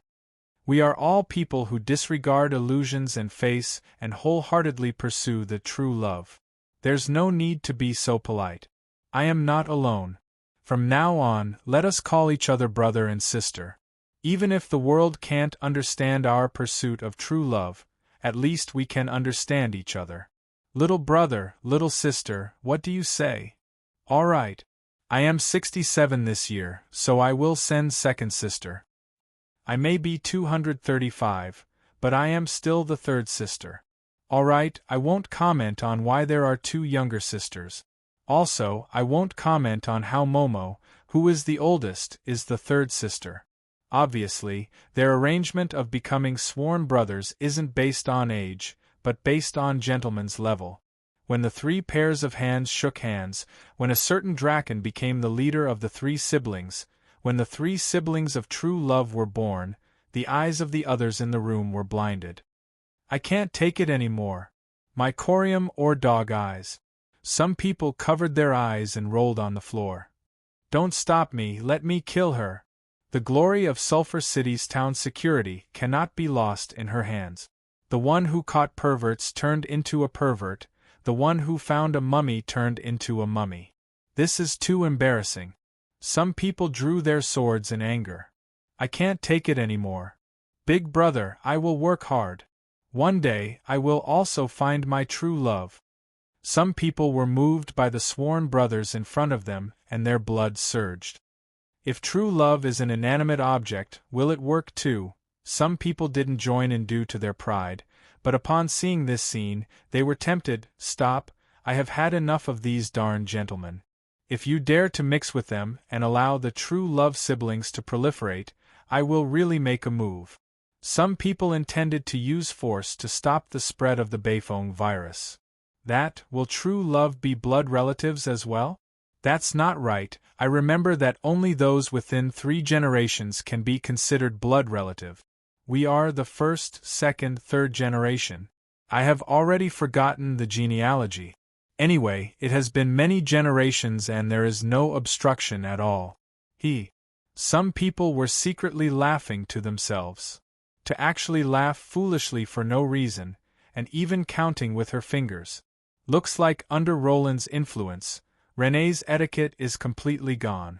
We are all people who disregard illusions and face and wholeheartedly pursue the true love. There's no need to be so polite. I am not alone. From now on, let us call each other brother and sister. Even if the world can't understand our pursuit of true love, at least we can understand each other. Little brother, little sister, what do you say? All right. I am 67 this year, so I will send second sister. I may be 235, but I am still the 3rd sister. All right, I won't comment on why there are 2 younger sisters. Also, I won't comment on how Momo, who is the oldest, is the 3rd sister. Obviously, their arrangement of becoming sworn brothers isn't based on age, but based on gentleman's level. When the 3 pairs of hands shook hands, when a certain Draken became the leader of the 3 siblings, when the 3 siblings of true love were born, the eyes of the others in the room were blinded. I can't take it anymore. My corium or dog eyes. Some people covered their eyes and rolled on the floor. Don't stop me, let me kill her. The glory of Sulphur City's town security cannot be lost in her hands. The one who caught perverts turned into a pervert, the one who found a mummy turned into a mummy. This is too embarrassing. Some people drew their swords in anger. I can't take it anymore. Big brother, I will work hard. One day, I will also find my true love. Some people were moved by the sworn brothers in front of them, and their blood surged. If true love is an inanimate object, will it work too? Some people didn't join in due to their pride, but upon seeing this scene, they were tempted. Stop, I have had enough of these darn gentlemen. If you dare to mix with them and allow the true love siblings to proliferate, I will really make a move. Some people intended to use force to stop the spread of the Bayfong virus. Will true love be blood relatives as well? That's not right. I remember that only those within 3 generations can be considered blood relative. We are the 1st, 2nd, 3rd generation. I have already forgotten the genealogy. Anyway, it has been many generations and there is no obstruction at all. Some people were secretly laughing to themselves. To actually laugh foolishly for no reason, and even counting with her fingers. Looks like under Roland's influence, Renee's etiquette is completely gone.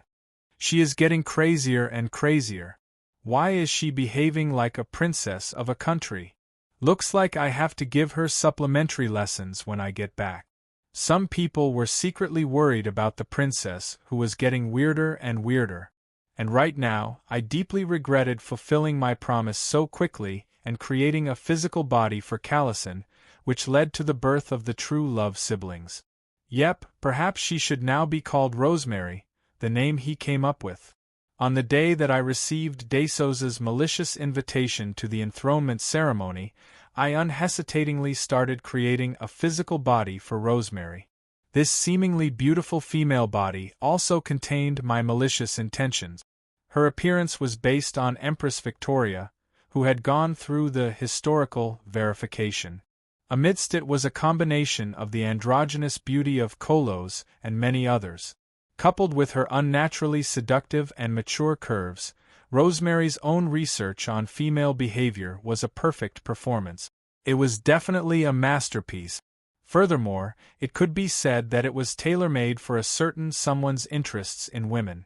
She is getting crazier and crazier. Why is she behaving like a princess of a country? Looks like I have to give her supplementary lessons when I get back. Some people were secretly worried about the princess, who was getting weirder and weirder. And right now, I deeply regretted fulfilling my promise so quickly and creating a physical body for Callison, which led to the birth of the true love siblings. Yep, perhaps she should now be called Rosemary, the name he came up with. On the day that I received Desos's malicious invitation to the enthronement ceremony, I unhesitatingly started creating a physical body for Rosemary. This seemingly beautiful female body also contained my malicious intentions. Her appearance was based on Empress Victoria, who had gone through the historical verification. Amidst it was a combination of the androgynous beauty of Kolos and many others. Coupled with her unnaturally seductive and mature curves, Rosemary's own research on female behavior was a perfect performance. It was definitely a masterpiece. Furthermore, it could be said that it was tailor-made for a certain someone's interests in women.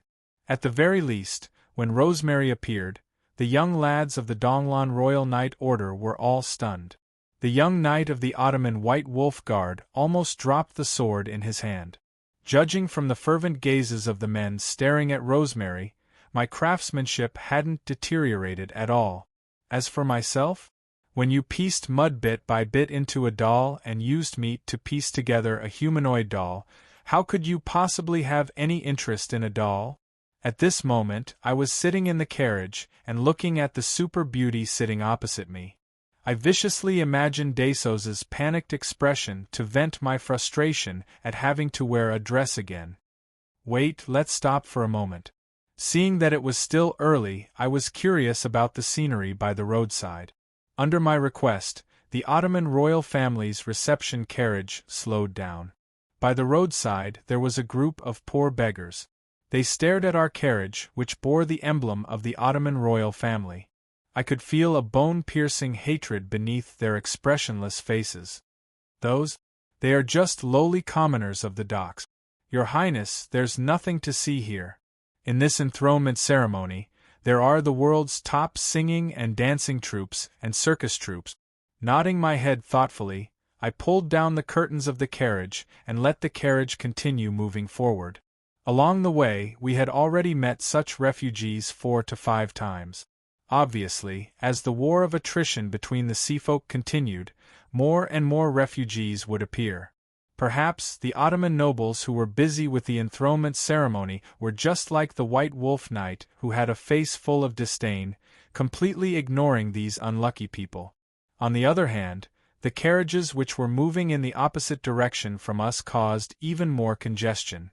At the very least, when Rosemary appeared, the young lads of the Donglan Royal Knight Order were all stunned. The young knight of the Ottoman White Wolf Guard almost dropped the sword in his hand. Judging from the fervent gazes of the men staring at Rosemary, my craftsmanship hadn't deteriorated at all. As for myself, when you pieced mud bit by bit into a doll and used meat to piece together a humanoid doll, how could you possibly have any interest in a doll? At this moment, I was sitting in the carriage and looking at the super beauty sitting opposite me. I viciously imagined Desos's panicked expression to vent my frustration at having to wear a dress again. Wait, let's stop for a moment. Seeing that it was still early, I was curious about the scenery by the roadside. Under my request, the Ottoman royal family's reception carriage slowed down. By the roadside there was a group of poor beggars. They stared at our carriage, which bore the emblem of the Ottoman royal family. I could feel a bone-piercing hatred beneath their expressionless faces. They are just lowly commoners of the docks. Your Highness, there's nothing to see here. In this enthronement ceremony, there are the world's top singing and dancing troupes and circus troupes. Nodding my head thoughtfully, I pulled down the curtains of the carriage and let the carriage continue moving forward. Along the way, we had already met such refugees 4 to 5 times. Obviously, as the war of attrition between the seafolk continued, more and more refugees would appear. Perhaps the Ottoman nobles who were busy with the enthronement ceremony were just like the White Wolf Knight who had a face full of disdain, completely ignoring these unlucky people. On the other hand, the carriages which were moving in the opposite direction from us caused even more congestion.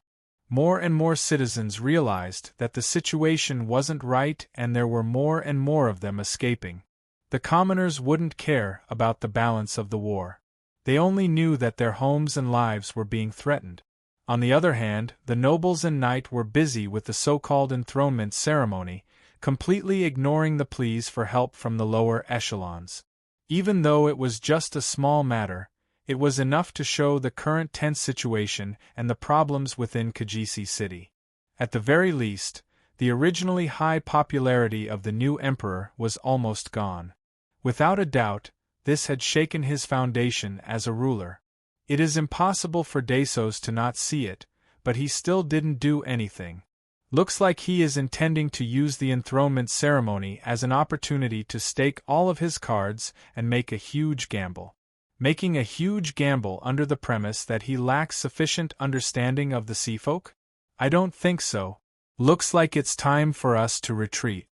More and more citizens realized that the situation wasn't right and there were more and more of them escaping. The commoners wouldn't care about the balance of the war. They only knew that their homes and lives were being threatened. On the other hand, the nobles and knight were busy with the so-called enthronement ceremony, completely ignoring the pleas for help from the lower echelons. Even though it was just a small matter, it was enough to show the current tense situation and the problems within Kajisi City. At the very least, the originally high popularity of the new emperor was almost gone. Without a doubt, this had shaken his foundation as a ruler. It is impossible for Desos to not see it, but he still didn't do anything. Looks like he is intending to use the enthronement ceremony as an opportunity to stake all of his cards and make a huge gamble. Making a huge gamble under the premise that he lacks sufficient understanding of the seafolk? I don't think so. Looks like it's time for us to retreat.